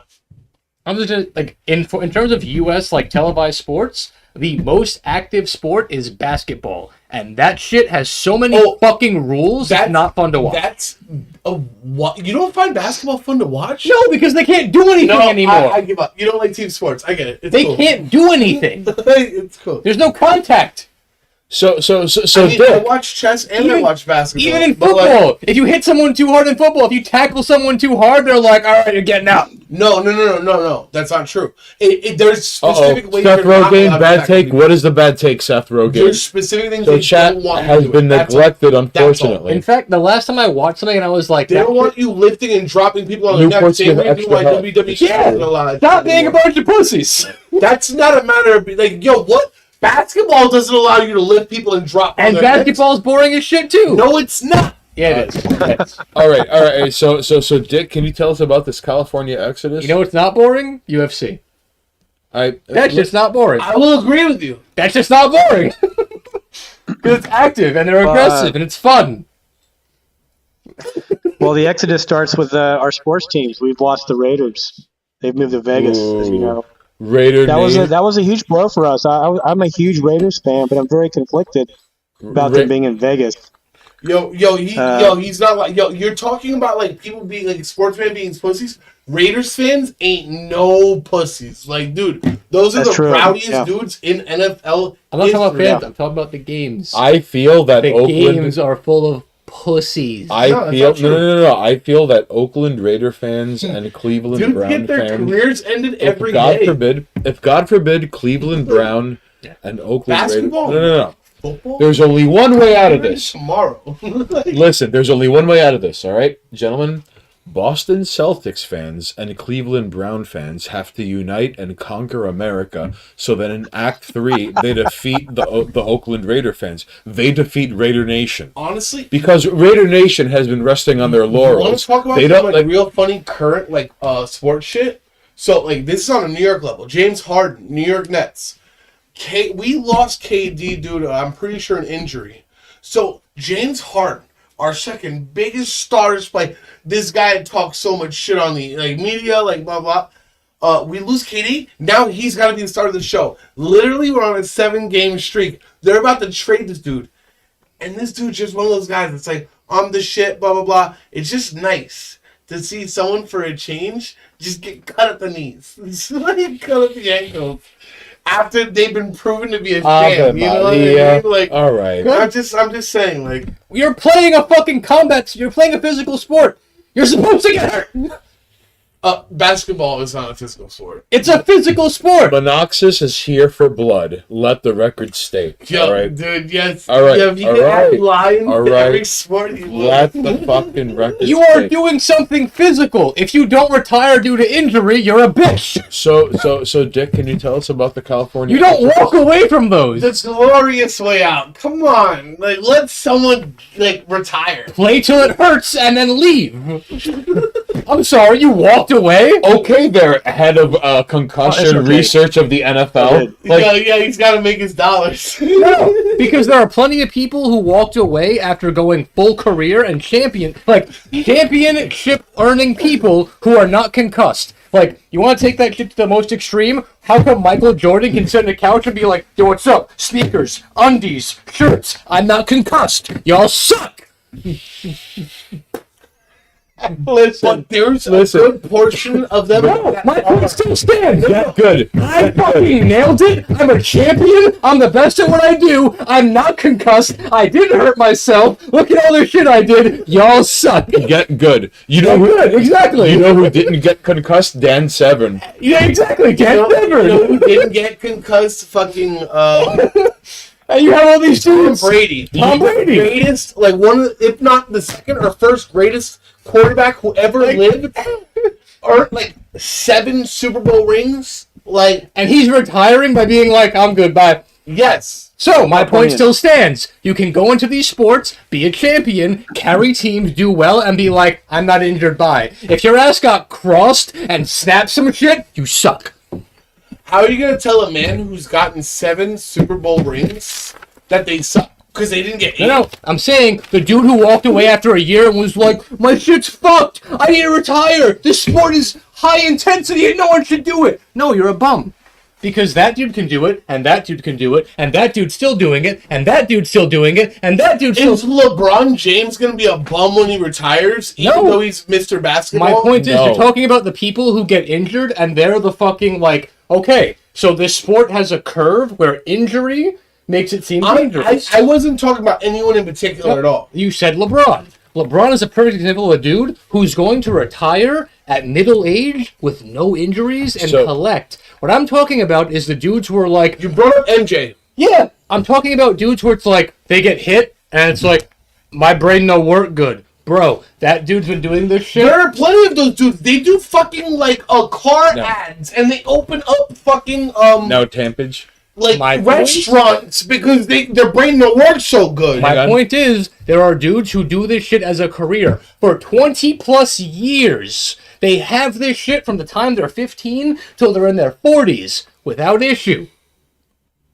I'm just like in terms of U.S. like televised sports, the most active sport is basketball, and that shit has so many fucking rules. That's not fun to watch.
That's what you don't find basketball fun to watch?
No, because they can't do anything anymore.
I give up. You don't like team sports. I get it. It's
they
cool.
can't do anything.
It's cool.
There's no contact.
So
I watch chess and I watch basketball.
Even in football, if you hit someone too hard in football, if you tackle someone too hard, they're like, all right, you're getting out.
No. That's not true. There's specific ways.
Seth Rogen, bad take. What is the bad take, Seth Rogen?
There's specific things
so
they
chat
don't want
has
you
been
doing.
neglected, unfortunately.
In fact, the last time I watched something and I was like,
they don't want you lifting and dropping people on the neck. Same way you like WWE.
Yeah, stop being a bunch of pussies.
That's not a matter of like, yo, what? Basketball doesn't allow you to lift people and drop.
And basketball's boring as shit too.
No, it's not.
Yeah, it is.
All right. So, Dick, can you tell us about this California Exodus?
You know what's not boring? UFC. That's just not boring.
I will agree with you.
That's just not boring. Because it's active and they're aggressive and it's fun.
Well, the Exodus starts with our sports teams. We've lost the Raiders. They've moved to Vegas, as you know. That was a huge blow for us. I'm a huge Raiders fan, but I'm very conflicted about them being in Vegas.
He's not like you're talking about like people being like sportsmen being pussies. Raiders fans ain't no pussies. Like, dude, those are the rowdiest dudes in NFL.
I'm not talking about fans. I'm talking about the games.
I feel that
the
Oakland
games are full of pussies.
No. I feel that Oakland Raider fans and Cleveland Brown
get their
fans.
careers ended every day.
If God forbid, Cleveland Brown and Oakland
basketball.
Raiders. No.
Football?
There's only one way out of this.
Tomorrow.
Listen, there's only one way out of this. All right, gentlemen. Boston Celtics fans and Cleveland Brown fans have to unite and conquer America so that in Act 3, they defeat the Oakland Raider fans. They defeat Raider Nation.
Honestly?
Because Raider Nation has been resting on their laurels.
Want to talk about some real funny current sports shit? So, like, this is on a New York level. James Harden, New York Nets. We lost KD due to, I'm pretty sure, an injury. So, James Harden, our second biggest starters play. This guy talks so much shit on the media, blah blah. We lose KD. Now he's got to be the star of the show. Literally, we're on a 7-game streak. They're about to trade this dude. And this dude's just one of those guys that's like, I'm the shit, blah, blah, blah. It's just nice to see someone for a change just get cut at the knees. Like, cut at the ankles. After they've been proven to be a sham. You know what I mean? Like,
all right.
I'm just saying, like...
You're playing a fucking combat. You're playing a physical sport. You're supposed to get hurt.
Basketball is not a physical sport.
It's a physical sport.
Monoxis is here for blood. Let the record state.
Yo,
all right.
dude, yes.
All right.
Yo, if you
all
can
right.
add line
all
to
right.
every sport you
Let the fucking record
You are
state.
doing something physical. If you don't retire due to injury, you're a bitch.
So, Dick, can you tell us about the California?
You don't walk away from those.
The glorious way out. Come on. Like, let someone, like, retire.
Play till it hurts and then leave. I'm sorry, you walked away?
Okay, there, head of concussion
okay.
research of the NFL.
Yeah, he's got to make his dollars.
No, because there are plenty of people who walked away after going full career and championship earning people who are not concussed. Like, you want to take that shit to the most extreme? How come Michael Jordan can sit on a couch and be like, yo, what's up? Sneakers, undies, shirts. I'm not concussed. Y'all suck.
But there's a good portion of them.
No, my point still stands.
Get good.
I fucking nailed it. I'm a champion. I'm the best at what I do. I'm not concussed. I didn't hurt myself. Look at all the shit I did. Y'all suck.
Get good. You know who?
Good, exactly.
You know who didn't get concussed? Dan Severn.
Yeah, exactly. Dan Severn.
You know who didn't get concussed? Fucking
And you have all these
Tom
dudes.
Brady.
Tom Brady.
Greatest, like one of the, if not the second or first greatest quarterback who ever lived, or like 7 Super Bowl rings. Like,
And he's retiring by being like, I'm good, bye.
yes.
So, my point still stands. You can go into these sports, be a champion, carry teams, do well, and be like, I'm not injured, bye. If your ass got crossed and snapped some shit, you suck.
How are you gonna tell a man who's gotten 7 Super Bowl rings that they suck because they didn't get 8?
No, I'm saying the dude who walked away after a year and was like, my shit's fucked. I need to retire. This sport is high intensity and no one should do it. No, you're a bum. Because that dude can do it, and that dude can do it, and that dude's still doing it, and that dude's still doing it, and that dude's still...
Is LeBron James gonna be a bum when he retires, even
No.
though he's Mr. Basketball?
My point is,
No.
you're talking about the people who get injured, and they're the fucking, like, okay, so this sport has a curve where injury makes it seem dangerous.
I wasn't talking about anyone in particular at all.
You said LeBron. LeBron is a perfect example of a dude who's going to retire at middle age with no injuries and collect. What I'm talking about is the dudes who are like...
You brought up MJ.
Yeah, I'm talking about dudes where it's like, they get hit, and it's like, my brain no work good. Bro, that dude's been doing this shit.
There are plenty of those dudes. They do fucking like car ads, and they open up fucking
No tampage.
like
My point?
restaurants because their brain don't work so good.
My point is, there are dudes who do this shit as a career. For 20 plus years, they have this shit from the time they're 15 till they're in their 40s without issue.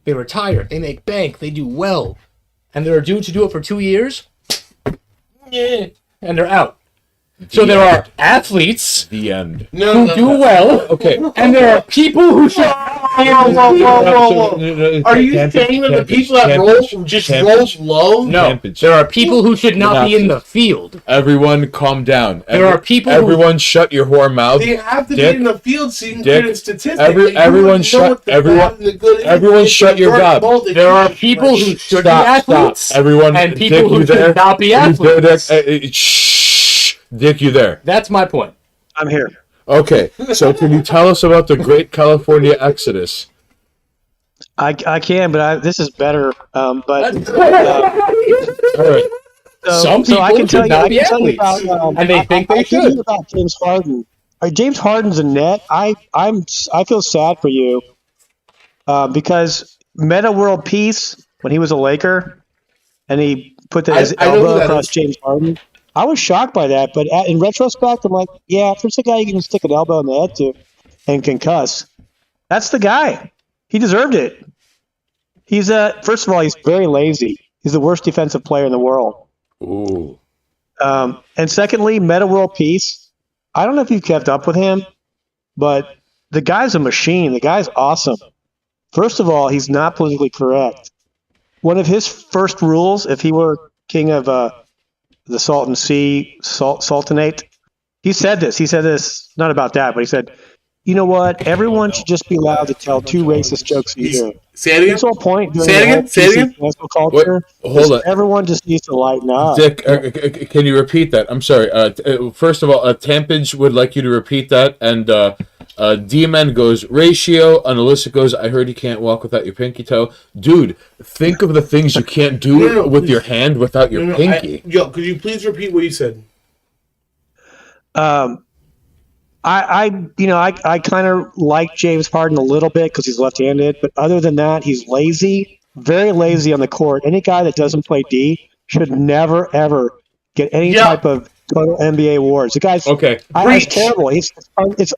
They retire, they make bank, they do well. And there are dudes who do it for 2 years, and they're out. So there are athletes
The end.
No,
who do well,
Okay.
and there are people who should...
Whoa. Are you saying that the people that roll just roll low?
No,
Tampage.
there are people who should not be in the field.
Everyone, calm down.
There are people who-
Everyone, shut your whore mouth.
They have to
Dick,
be in the field so you can
Dick,
create a statistic.
everyone shut your gob.
There are people who should be athletes,
Stop. Everyone,
and people
Dick,
who
you there?
should not be
You there,
athletes.
Dick? Shh. Dick, you there?
That's my point.
I'm here.
Okay, so can you tell us about the Great California Exodus?
I can, but this is better. But
All right.
Some people
I can tell
should
you,
not
I
be
can tell you
athletes,
about,
and they think they
I can tell
should.
you about James Harden. James Harden's a net. I feel sad for you because Meta World Peace when he was a Laker, and he put his
I know who
elbow
that
across
is.
James Harden. I was shocked by that, but in retrospect, I'm like, yeah, if there's a guy you can stick an elbow in the head to and concuss, that's the guy. He deserved it. He's first of all, he's very lazy. He's the worst defensive player in the world.
Ooh.
And secondly, Meta World Peace. I don't know if you've kept up with him, but the guy's a machine. The guy's awesome. First of all, he's not politically correct. one of his first rules, if he were king of the Salton Sea Sultanate, he said this. He said this not about that, but he said, "You know what? Everyone should just be allowed to tell two racist jokes a year."
Say it again.
His whole point during
Say it
the whole
again? Say it
PC
again?
cancel culture
Hold
is
on.
everyone just needs to lighten up.
Dick, can you repeat that? I'm sorry. First of all, Tampage would like you to repeat that, and D-Man goes ratio, and Alyssa goes, I heard you can't walk without your pinky toe. Dude, think of the things you can't do
No,
with
please.
your hand without your pinky.
Could you please repeat what you said?
I kind of like James Harden a little bit because he's left-handed, but other than that, he's lazy, very lazy on the court. Any guy that doesn't play D should never ever get any type of total NBA awards. The guy's
Okay.
it's terrible. It's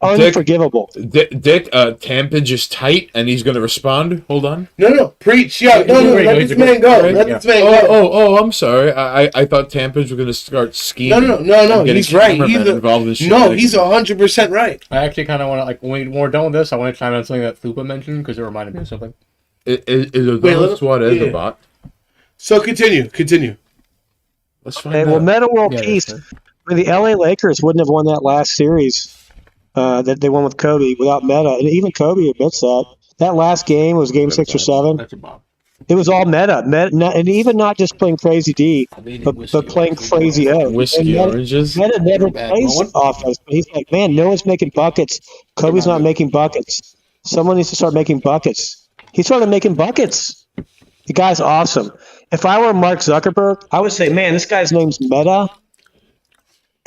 unforgivable.
Dick, Tampage is tight, and he's going to respond. Hold on.
No, preach. Yeah, no, let this man go. Let this man go.
Oh, I'm sorry. I thought Tampage were going to start scheming.
No, he's right.
Involved in shit.
No, he's 100% right.
I actually kind of want to, like, when we're done with this, I want to chime on something that Thupa mentioned because it reminded me of something.
Is what is
yeah.
about?
So continue.
Let's find
Hey,
out.
well, Meta World
Yeah,
Peace.
that's
I mean, the LA Lakers wouldn't have won that last series that they won with Kobe without Meta, and even Kobe admits that. That last game was Game 6 or 7.
That's a bomb.
It was all meta, and even not just playing crazy D, but playing crazy O.
Whiskey
and
oranges.
Meta never
Bad
plays
going.
offense, but he's like, man, no one's making buckets. Kobe's not making buckets. Someone needs to start making buckets. He started making buckets. The guy's awesome. If I were Mark Zuckerberg, I would say, man, this guy's name's Meta.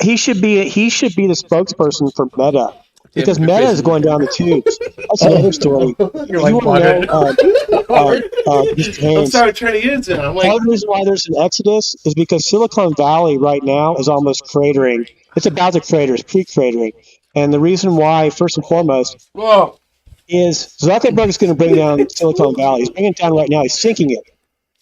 He should be the spokesperson for Meta. Because Meta is going down the tubes. That's another story.
You're like
You wanna know, Mr.
I'm
Haynes,
sorry, turning it into. I'm like,
part of the reason why there's an exodus is because Silicon Valley right now is almost cratering. It's about to crater, it's pre-cratering. And the reason why, first and foremost,
whoa.
is Zuckerberg is going to bring down Silicon Valley. He's bringing it down right now. He's sinking it.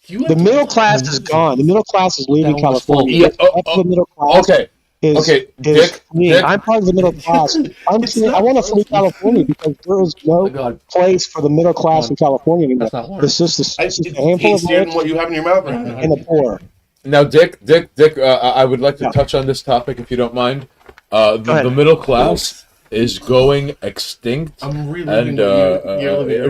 The middle class is gone. The middle class is leaving
That was
California.
Yeah,
The middle class
Okay. Okay, Dick,
me.
Dick.
I'm part of the middle class. I want to free California because there is no place for the middle class in California anymore.
That's not water.
It's just a handful of
Tastier than
rich
what you have in your mouth right now.
and the poor.
Now, Dick, I would like to touch on this topic if you don't mind. The middle class is going extinct,
I'm really
and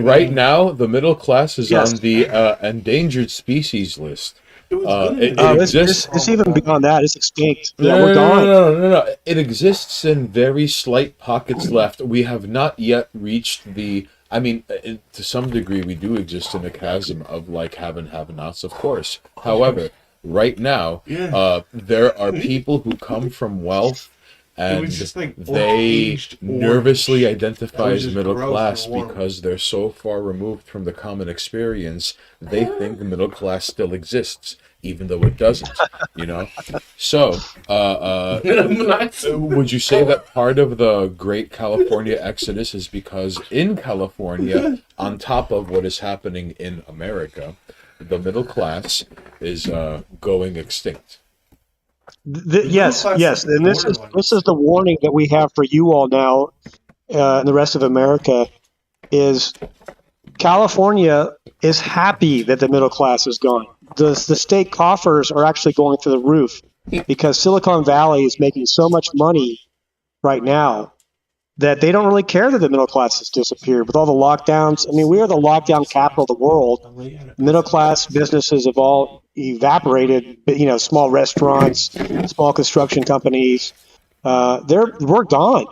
right now the middle class is on the endangered species list. It exists.
It's even beyond that. It's extinct.
No,
We're gone.
No. It exists in very slight pockets left. We have not yet reached the. I mean, to some degree, we do exist in a chasm of like have and have-nots, of course. However, right now, there are people who come from wealth, and they nervously identify as middle class because they're so far removed from the common experience. They think the middle class still exists, even though it doesn't. So, would you say that part of the Great California Exodus is because in California, on top of what is happening in America, the middle class is going extinct?
Yes, and this is the warning that we have for you all now, and the rest of America, is California is happy that the middle class is gone. The state coffers are actually going through the roof because Silicon Valley is making so much money right now that they don't really care that the middle class has disappeared with all the lockdowns. I mean, we are the lockdown capital of the world. Middle class businesses have all evaporated. Small restaurants, small construction companies, we're gone.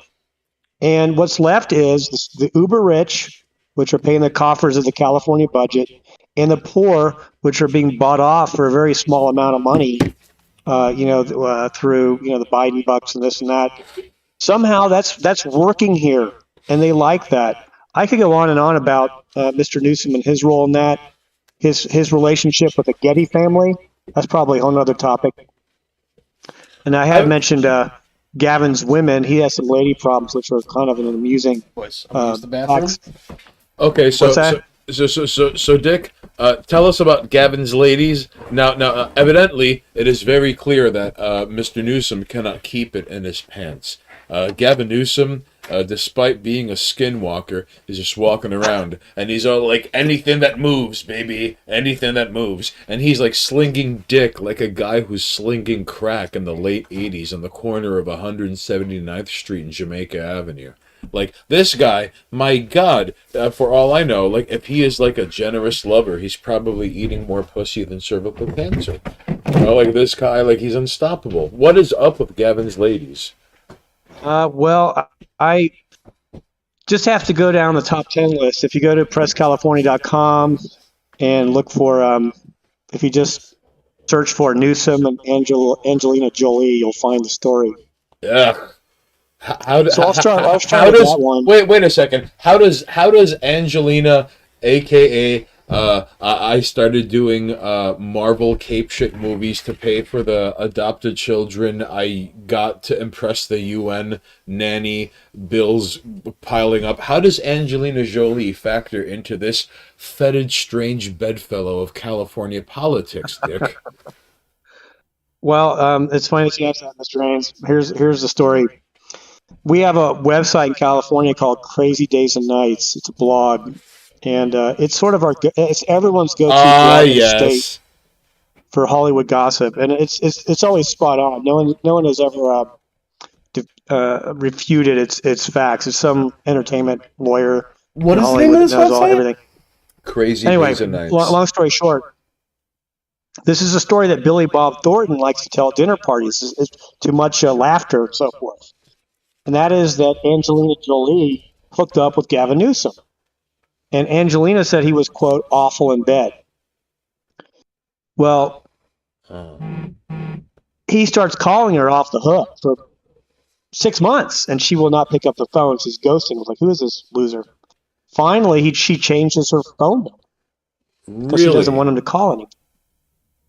And what's left is the uber rich, which are paying the coffers of the California budget, and the poor, which are being bought off for a very small amount of money, through the Biden bucks and this and that. Somehow that's working here, and they like that. I could go on and on about Mr. Newsom and his role in that, his relationship with the Getty family. That's probably a whole other topic. And I had mentioned Gavin's women. He has some lady problems, which are kind of an amusing.
Boys, I'm gonna use the bathroom.
Okay,
What's that?
So Dick, tell us about Gavin's ladies. Now, evidently, it is very clear that Mr. Newsom cannot keep it in his pants. Gavin Newsom despite being a skinwalker, is just walking around, and he's all like, anything that moves, baby, anything that moves. And he's like slinging dick like a guy who's slinging crack in the late 80s on the corner of 179th Street and Jamaica Avenue. Like, this guy, my God, for all I know, like, if he is like a generous lover, he's probably eating more pussy than cervical cancer. You know, like, this guy, like, he's unstoppable. What is up with Gavin's ladies?
Well, I just have to go down the top 10 list. If you go to PressCalifornia.com and look for, if you just search for Newsom and Angelina Jolie, you'll find the story.
Ugh.
I'll start with that one.
Wait a second. How does Angelina, aka I started doing Marvel cape shit movies to pay for the adopted children I got to impress the UN nanny bills piling up? How does Angelina Jolie factor into this fetid, strange bedfellow of California politics, Dick?
Well, it's funny that you asked that, Mr. Haynes. Here's the story. We have a website in California called Crazy Days and Nights. It's a blog, and it's sort of it's everyone's go-to blog in the state for Hollywood gossip, and it's always spot on. No one has ever refuted its facts. It's some entertainment lawyer.
What is the
Hollywood
name of this
knows
website?
everything.
Crazy
Anyway,
Days and Nights.
long story short, this is a story that Billy Bob Thornton likes to tell at dinner parties. It's too much laughter and so forth. And that is that Angelina Jolie hooked up with Gavin Newsom. And Angelina said he was, quote, awful in bed. Well, he starts calling her off the hook for 6 months, and she will not pick up the phone. She's ghosting. I was like, who is this loser? Finally, she changes her phone number because she doesn't want him to call anymore.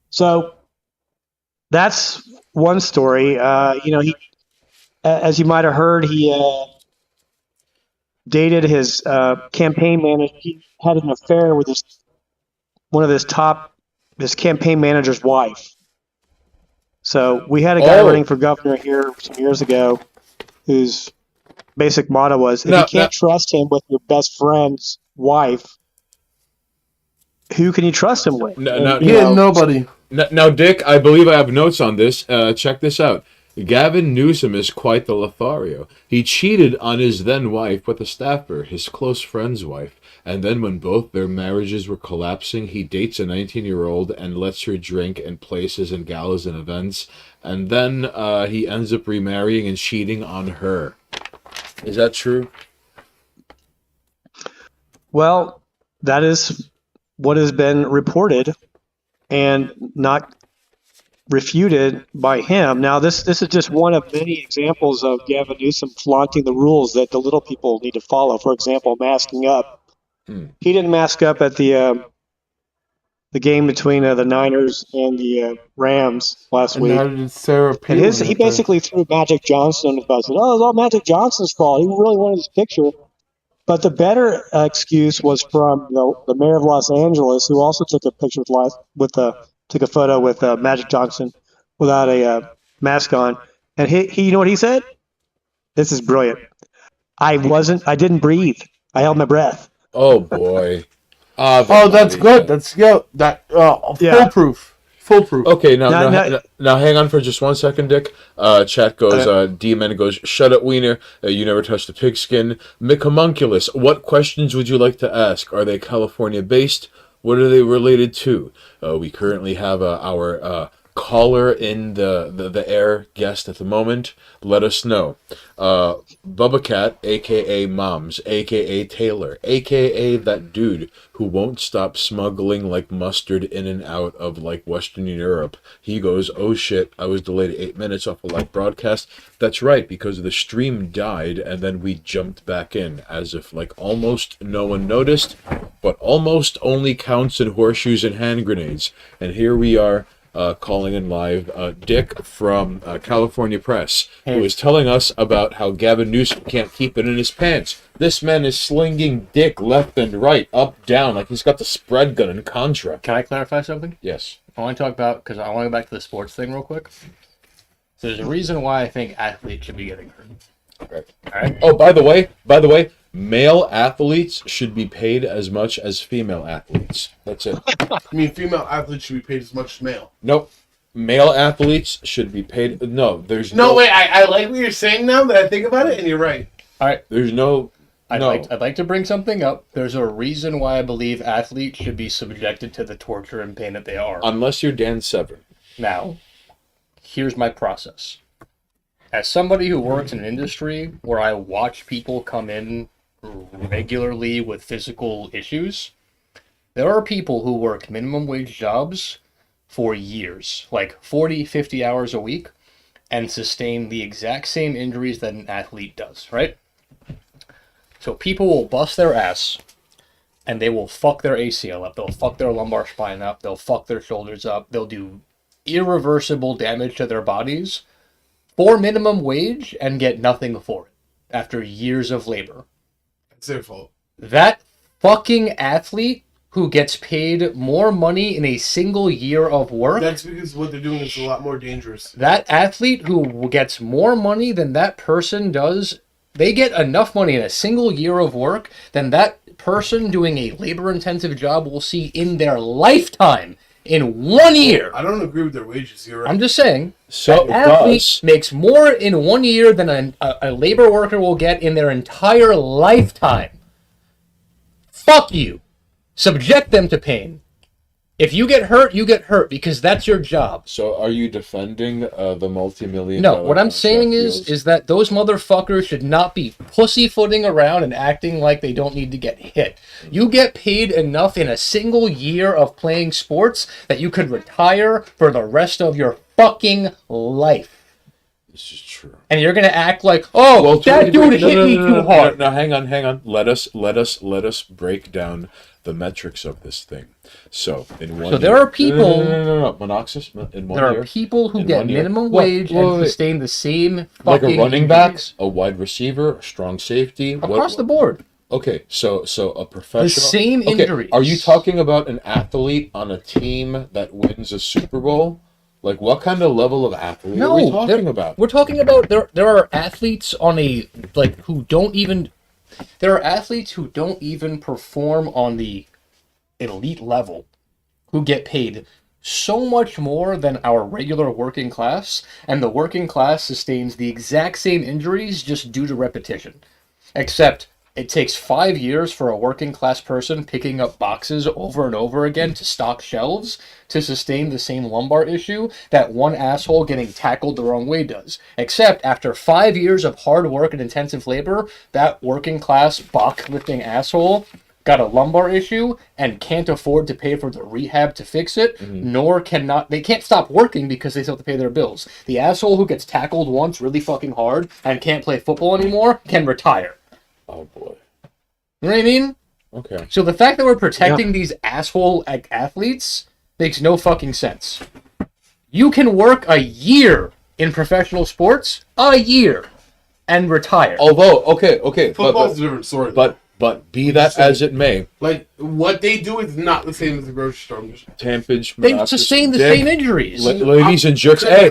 So that's one story. He, as you might have heard, he dated his campaign manager. He had an affair with one of his campaign manager's wife. So we had a guy running for governor here some years ago whose basic motto was, if you can't trust him with your best friend's wife, who can you trust him with?
Nobody.
Now, Dick, I believe I have notes on this. Check this out. Gavin Newsom is quite the Lothario. He cheated on his then-wife with a staffer, his close friend's wife, and then when both their marriages were collapsing, he dates a 19-year-old and lets her drink in places and galas and events, and then he ends up remarrying and cheating on her. Is that true?
Well, that is what has been reported and not refuted by him. Now, this is just one of many examples of Gavin Newsom flaunting the rules that the little people need to follow. For example, masking up. He didn't mask up at the game between the Niners and the Rams last week.
And
he basically threw Magic Johnson under the bus. Said, "Oh, it's all Magic Johnson's fault. He really wanted his picture." But the better excuse was from the mayor of Los Angeles, who also took a picture took a photo with Magic Johnson without a mask on. And he, you know what he said? This is brilliant. I didn't breathe. I held my breath.
Oh, boy.
That's good. That's good. Foolproof. Foolproof.
Okay, now hang on for just 1 second, Dick. Chat goes, D-Man goes, shut up, Wiener. You never touched a pigskin. Mick Homunculus, what questions would you like to ask? Are they California-based? What are they related to? We currently have our caller in the air guest at the moment. Let us know. Bubba Cat, a.k.a. Moms, a.k.a. Taylor, a.k.a. that dude who won't stop smuggling like mustard in and out of like Western Europe. He goes, oh shit, I was delayed 8 minutes off a live broadcast. That's right, because the stream died and then we jumped back in as if like almost no one noticed, but almost only counts in horseshoes and hand grenades. And here we are, calling in live, Dick from California Press, who is telling us about how Gavin Newsom can't keep it in his pants. This man is slinging dick left and right, up, down, like he's got the spread gun in Contra.
Can I clarify something?
Yes.
I want to talk about, because I want to go back to the sports thing real quick. So there's a reason why I think athletes should be getting hurt.
Right.
Alright?
Oh, by the way, male athletes should be paid as much as female athletes. That's it.
I mean, female athletes should be paid as much as male.
Nope. Male athletes should be paid. No, there's
No, wait, I like what you're saying now that I think about it, and you're right.
Alright.
There's no.
I'd
No.
like to bring something up. There's a reason why I believe athletes should be subjected to the torture and pain that they are.
Unless you're Dan Severn.
Now, here's my process. As somebody who works in an industry where I watch people come in regularly with physical issues, there are people who work minimum wage jobs for years, like 40, 50 hours a week, and sustain the exact same injuries that an athlete does, right? So people will bust their ass, and they will fuck their ACL up. They'll fuck their lumbar spine up. They'll fuck their shoulders up. They'll do irreversible damage to their bodies for minimum wage and get nothing for it after years of labor.
It's their fault.
That fucking athlete who gets paid more money in a single year of work,
That's because what they're doing is a lot more dangerous.
that athlete who gets more money than that person does, they get enough money in a single year of work than that person doing a labor-intensive job will see in their lifetime in 1 year.
I don't agree with their wages. You're right.
I'm just saying,
So
an athlete makes more in 1 year than a labor worker will get in their entire lifetime. Fuck you. Subject them to pain. If you get hurt because that's your job.
So are you defending the multi-million?
No, what I'm saying is that those motherfuckers should not be pussyfooting around and acting like they don't need to get hit. You get paid enough in a single year of playing sports that you could retire for the rest of your fucking life.
This is true.
And you're gonna act like, oh,
Well,
that dude hit me too hard.
No, hang on. Let us break down the metrics of this thing. So in one.
So there are people.
No. Monoxys in one
There
year.
are people who
In
get
1 year?
minimum
What?
wage
Wait,
and
wait.
sustain the same
Like
fucking
a running back,
injuries
a wide receiver, a strong safety.
across the board.
Okay, so a professional.
same
Okay,
injuries.
Are you talking about an athlete on a team that wins a Super Bowl? Like, what kind of level of athlete are we talking about?
We're talking about there are athletes on a who don't even. There are athletes who don't even perform on the elite level, who get paid so much more than our regular working class, and the working class sustains the exact same injuries just due to repetition. Except it takes 5 years for a working class person picking up boxes over and over again to stock shelves to sustain the same lumbar issue that one asshole getting tackled the wrong way does. Except after 5 years of hard work and intensive labor, that working class box lifting asshole got a lumbar issue and can't afford to pay for the rehab to fix it, they can't stop working because they still have to pay their bills. The asshole who gets tackled once really fucking hard and can't play football anymore can retire.
Oh boy.
You know what I mean?
Okay.
So the fact that we're protecting these asshole athletes makes no fucking sense. You can work a year in professional sports, a year, and retire.
Although, okay,
Football's a different story.
but be that as it may,
like what they do is not the same as the grocery store.
tampage,
They
monoxys,
sustain the
dick,
same injuries.
ladies and jerks. Hey,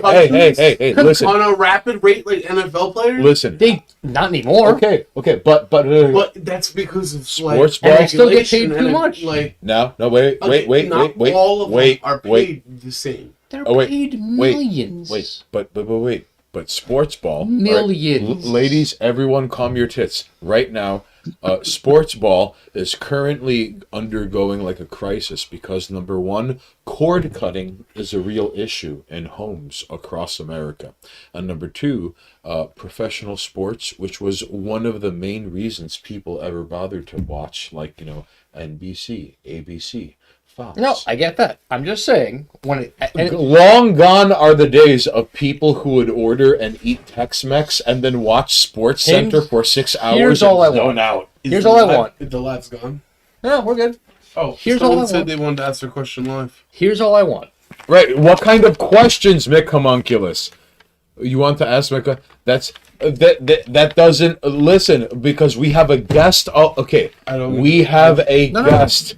listen,
On a rapid rate like NFL players.
listen.
They not anymore.
Okay, but
But that's because of
Sports
like,
ball-
And they still get paid
regulation
too
and,
much.
Like
no, wait,
not all of them are paid the same.
They're
Oh, wait,
paid
wait,
millions.
but sports ball, all right,
Millions.
ladies, everyone, calm your tits right now. Sports ball is currently undergoing like a crisis because number one, cord cutting is a real issue in homes across America, and number two, professional sports, which was one of the main reasons people ever bothered to watch, like NBC, ABC. Fox.
No, I get that. I'm just saying
Long gone are the days of people who would order and eat Tex-Mex and then watch Sports Center for 6 hours.
Here's all
and
I
zone
want.
out.
Here's all I want.
The live's gone.
No, we're good.
Oh,
Here's
someone
all I
said
want.
they wanted to ask their question live.
Here's all I want.
Right. What kind of questions, Mick Homunculus? You want to ask Mick? That doesn't listen because we have a guest. Oh, okay. We have a guest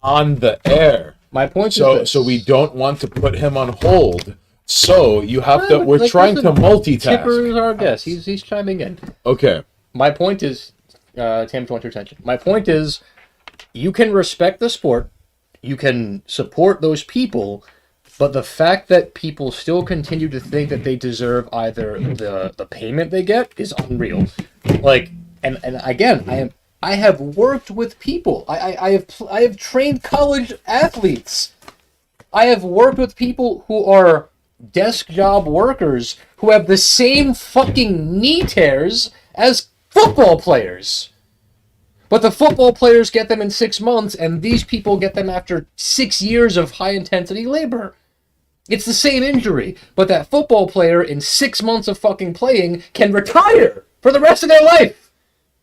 on the air.
My point is
So
this.
we don't want to put him on hold So you have to. We're
Like,
trying to
listen,
multitask.
Tipper is our guest. He's chiming in.
Okay.
My point is, Tim, to want your attention. My point is, you can respect the sport, you can support those people, but the fact that people still continue to think that they deserve either the payment they get is unreal. Like, and again, I have worked with people. I have trained college athletes. I have worked with people who are desk job workers who have the same fucking knee tears as football players. But the football players get them in 6 months, and these people get them after 6 years of high-intensity labor. It's the same injury, but that football player in 6 months of fucking playing can retire for the rest of their life.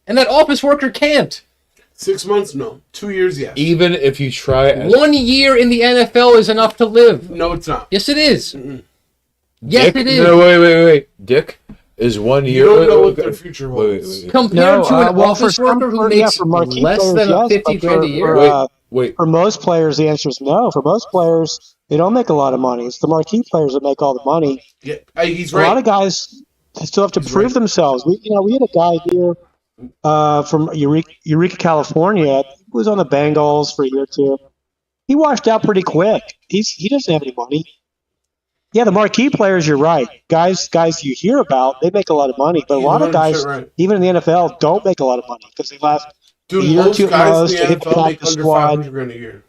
And that office worker can't.
6 months, no. 2 years, yes.
Even if you try.
1 year in the NFL is enough to live.
No, it's not.
Yes, it is.
Mm-mm.
Yes,
Dick?
it is.
No, wait. Dick is 1 year.
You don't know what their future holds.
Compared to an office worker who makes
for marquee
less
players,
than
yes,
50
but
grand a year.
Wait.
For most players, the answer is no. For most players, they don't make a lot of money. It's the marquee players that make all the money.
Yeah, he's
A
right.
lot of guys still have to prove themselves. We had a guy here from Eureka, California. He was on the Bengals for a year or two. He washed out pretty quick. He doesn't have any money. Yeah, the marquee players, you're right. Guys you hear about, they make a lot of money. But a lot of guys,
right.
even in the NFL, don't make a lot of money because they last
Dude,
a year or
most
two at
guys
most
in
to
the
hit the
NFL make
practice
under
squad.
500 grand a year.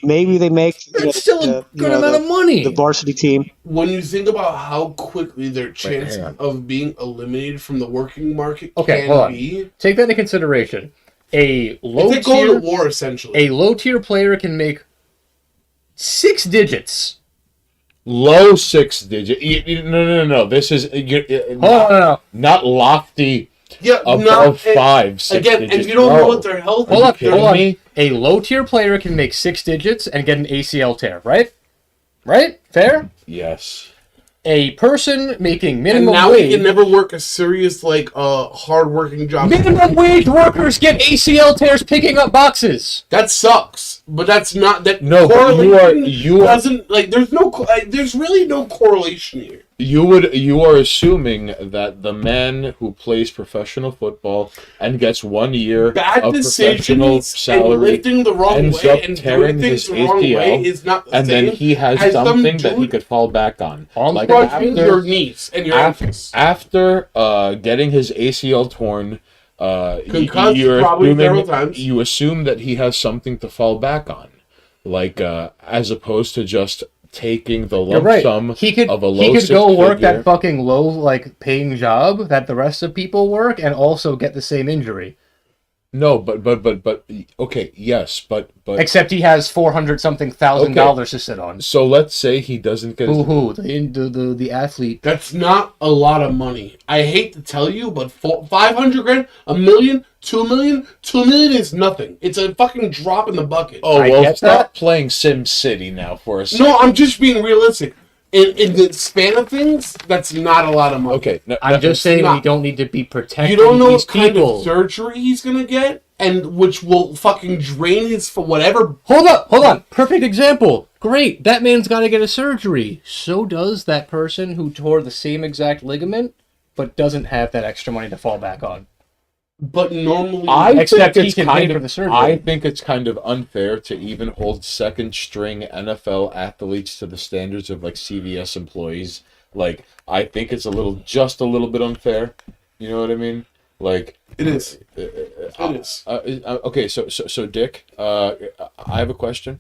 Maybe they make
That's still a good amount of money.
the varsity team.
When you think about how quickly their chance
hang on.
of being eliminated from the working market
Okay,
can
hold on.
be,
Take that into consideration. A low
it's like going to
tier,
war, essentially.
a low tier player can make 6 digits.
Low 6 digit. No. This is
No.
not lofty
Yeah,
above 5. 6
again,
digits.
and you don't know
No.
what their health
Hold
is.
on,
kidding
hold on.
me?
A low tier player can make 6 digits and get an ACL tear, right? Right? Fair?
Yes.
A person making
And
minimum
now he
wage.
can never work a serious, hard-working job.
Minimum wage workers get ACL tears picking up boxes.
That sucks, but that's not that.
No, but
correlation
you are-
doesn't like. There's really no correlation here.
You are assuming that the man who plays professional football and gets 1 year
Bad
of professional
decisions and
salary
lifting the wrong
ends
way
up
and
tearing
doing
his
things the wrong way
ACL,
is not the
and
same
then he has
as some
something that he
dude
could fall back on. Like
crushing your knees and your ankles.
after getting his ACL torn,
Concussed
you're
probably
assuming,
several times.
you assume that he has something to fall back on, like as opposed to just taking the
You're
lump
right.
sum
He could
of a low
go work
six-figure-
that fucking low paying job that the rest of people work and also get the same injury.
No, but okay, yes, but
Except he has $400,000 to sit on.
so let's say he doesn't get
Who? The athlete.
That's not a lot of money. I hate to tell you, but 500 grand, a million, 2 million, 2 million is nothing. It's a fucking drop in the bucket.
Oh,
I
well,
get
stop
that.
playing Sim City now for a second.
No, I'm just being realistic. In the span of things, that's not a lot of money.
Okay,
I'm just saying
not.
we don't need to be protecting
You don't know
these
what kind
people.
of surgery he's gonna get, and which will fucking drain his for whatever.
Hold on. Perfect example. Great. That man's got to get a surgery. So does that person who tore the same exact ligament, but doesn't have that extra money to fall back on.
But normally,
Except he
it's
can pay
kind
for
of,
the surgery.
I think it's kind of unfair to even hold second string NFL athletes to the standards of like CVS employees. Like, I think it's just a little bit unfair. You know what I mean? Like,
it is.
it
is.
Okay, so Dick, I have a question.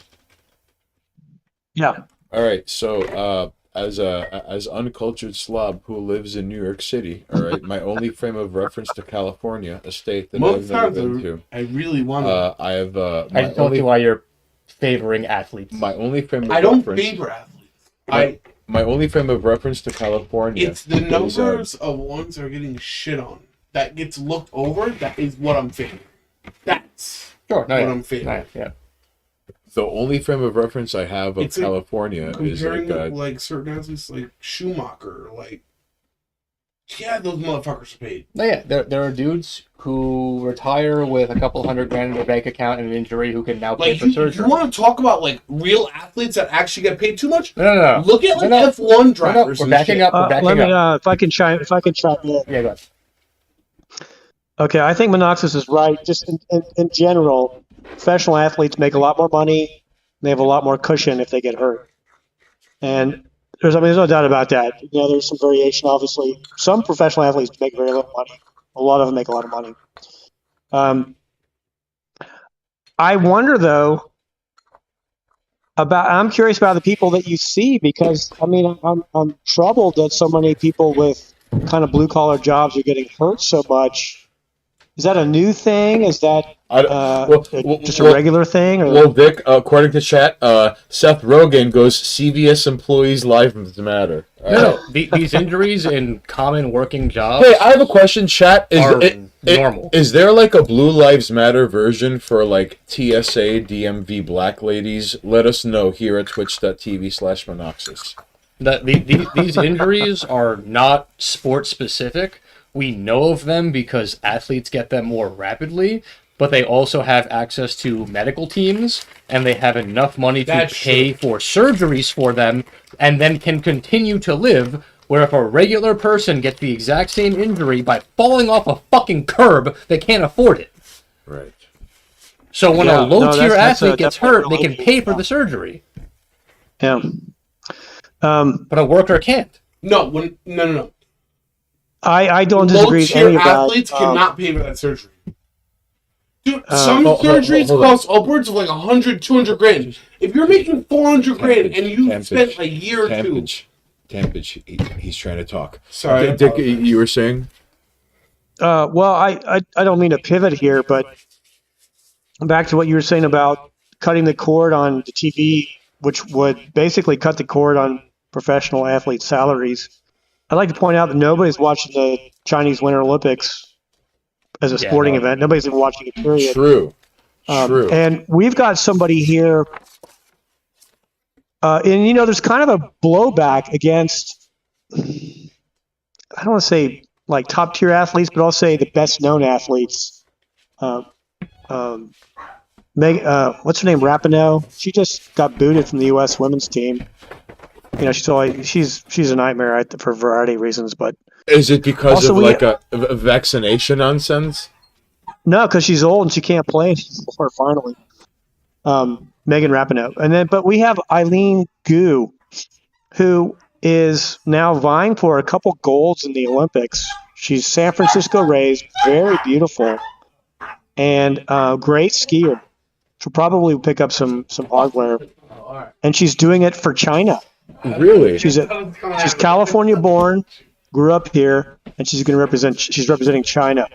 Yeah.
All right, so as uncultured slob who lives in New York City, all right, my only frame of reference to California, a state that
Most
I've never
times,
been to.
I really want to.
I have
I
my
just don't see why you're favoring athletes.
my only frame of
I don't
reference.
favor athletes.
My only frame of reference to California.
It's the
is,
numbers of ones that are getting shit on that gets looked over. That is what I'm favoring. That's
Sure.
what I'm favoring.
Yeah.
the only frame of reference I have of
It's like
California is
Comparing
like,
like certain athletes like Schumacher, like Yeah, those motherfuckers are paid.
Yeah, there are dudes who retire with a couple $100,000 in their bank account and an injury who can now pay
Like
for
you
surgery.
want to talk about like real athletes that actually get paid too much?
No.
Look at like
No.
F1 drivers.
We're
and
backing
shit.
up. We're backing
Let me,
up.
if I can chime in.
Yeah, go ahead.
Okay, I think Monoxis is right. Just in general, professional athletes make a lot more money. They have a lot more cushion if they get hurt. And there's no doubt about that. You know, there's some variation, obviously. Some professional athletes make very little money. A lot of them make a lot of money. I wonder, though, I'm curious about the people that you see, because, I mean, I'm troubled that so many people with kind of blue-collar jobs are getting hurt so much. Is that a new thing? Is that just a regular thing? Or?
Well, Vic, according to chat, Seth Rogen goes, CVS employees' lives matter.
No. These injuries in common working jobs.
Hey, I have a question, chat.
Are normal.
Is there like a Blue Lives Matter version for like TSA, DMV black ladies? Let us know here at twitch.tv/Monoxis.
These injuries are not sport specific. We know of them because athletes get them more rapidly, but they also have access to medical teams, and they have enough money to pay for surgeries for them, and then can continue to live, where if a regular person gets the exact same injury by falling off a fucking curb, they can't afford it.
Right.
So when a low-tier athlete gets hurt, they can pay for
the
the surgery.
Yeah.
But a worker can't.
No.
I don't disagree with any of that.
Athletes cannot pay for that surgery. Dude, some
hold
surgeries
on.
cost upwards of like 100, 200 grand. If you're making 400 grand and you spent a year or two.
Tampage, he's trying to talk.
Sorry.
Dick, you were saying?
Well, I don't mean to pivot here, but back to what you were saying about cutting the cord on the TV, which would basically cut the cord on professional athletes' salaries. I'd like to point out that nobody's watching the Chinese Winter Olympics as a sporting event. Nobody's even watching it, period.
True.
And we've got somebody here, and you know, there's kind of a blowback against, I don't want to say like top tier athletes, but I'll say the best known athletes. What's her name? Rapinoe. She just got booted from the U.S. women's team. You know, she's a nightmare for a variety of reasons, but
is it because
also
of a vaccination nonsense?
No, because she's old and she can't play anymore. Finally, Megan Rapinoe, but we have Eileen Gu, who is now vying for a couple golds in the Olympics. She's San Francisco raised, very beautiful, and great skier. She'll probably pick up some hardware, and she's doing it for China.
Really?
She's California born, grew up here, and she's representing China.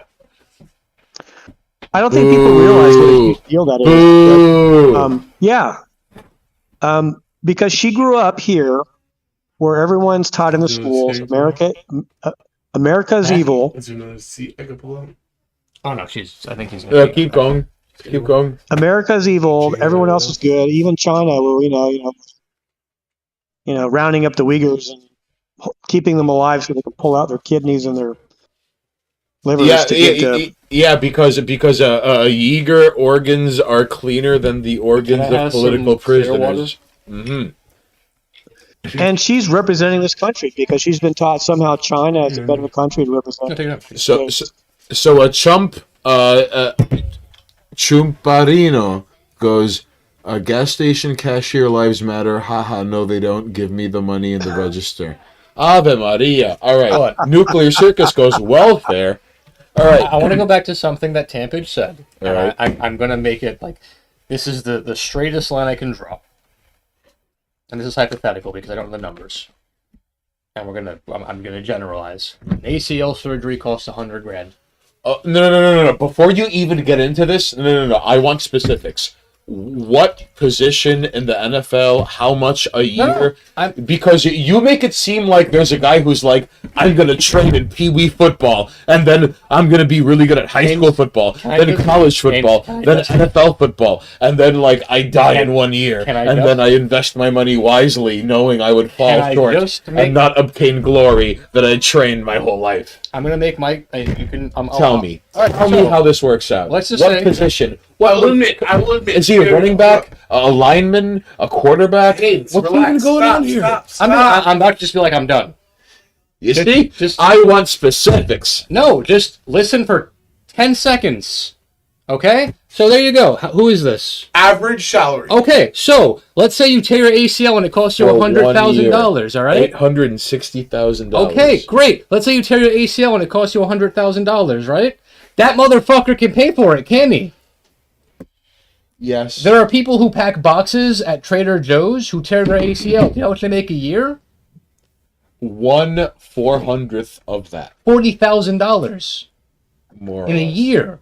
I don't think people realize what a huge deal that is. But, because she grew up here, where everyone's taught in the schools, America's evil.
Is there another seat I could pull out?
Oh no, I think he's.
Keep going. Keep going.
America's evil. Everyone else is good. Even China, where we rounding up the Uyghurs and keeping them alive so they can pull out their kidneys and their livers
because Uyghur organs are cleaner than the organs of political prisoners. Mm-hmm.
And she's representing this country because she's been taught somehow China is a better country to represent.
So a Chumparino goes, a gas station cashier lives matter. Haha, no they don't. Give me the money in the register. Ave Maria. All right. Nuclear Circus goes welfare. All right.
I want to go back to something that Tampage said.
All right.
I'm going to make it like, this is the straightest line I can draw. And this is hypothetical because I don't know the numbers. And I'm going to generalize. An ACL surgery costs $100,000.
No. Before you even get into this, no. I want specifics. what position in the NFL, how much a year?
I'm-
Because you make it seem like there's a guy who's like, I'm going to train in Pee Wee football, and then I'm going to be really good at high
James,
school football,
can I
then
just-
college football,
James, can I
then
just-
NFL football, and then like I die in 1 year,
Can I
and
just-
then I invest my money wisely, knowing I would fall
Can I
short
just make-
and not obtain glory that I trained my whole life.
I'm gonna make my. You can
Tell me.
All right,
Tell me
so-
how this works out.
Let's just
what
say-
position?
I will admit.
Is he a running back, a lineman, a quarterback?
Haynes,
What's
relax.
even going
Stop,
on here?
Stop.
I'm about to just be like I'm done.
You
Just-
see?
just-
I want specifics.
No, just listen for 10 seconds. Okay? So there you go. Who is this?
Average salary.
Okay, so let's say you tear your ACL and it costs you
For 1
$100,000, all right?
$860,000.
Okay, great. Let's say you tear your ACL and it costs you $100,000, right? That motherfucker can pay for it, can he?
Yes.
There are people who pack boxes at Trader Joe's who tear their ACL. Do you know what they make a year?
1/400th of that,
$40,000
more or
in a
less.
year.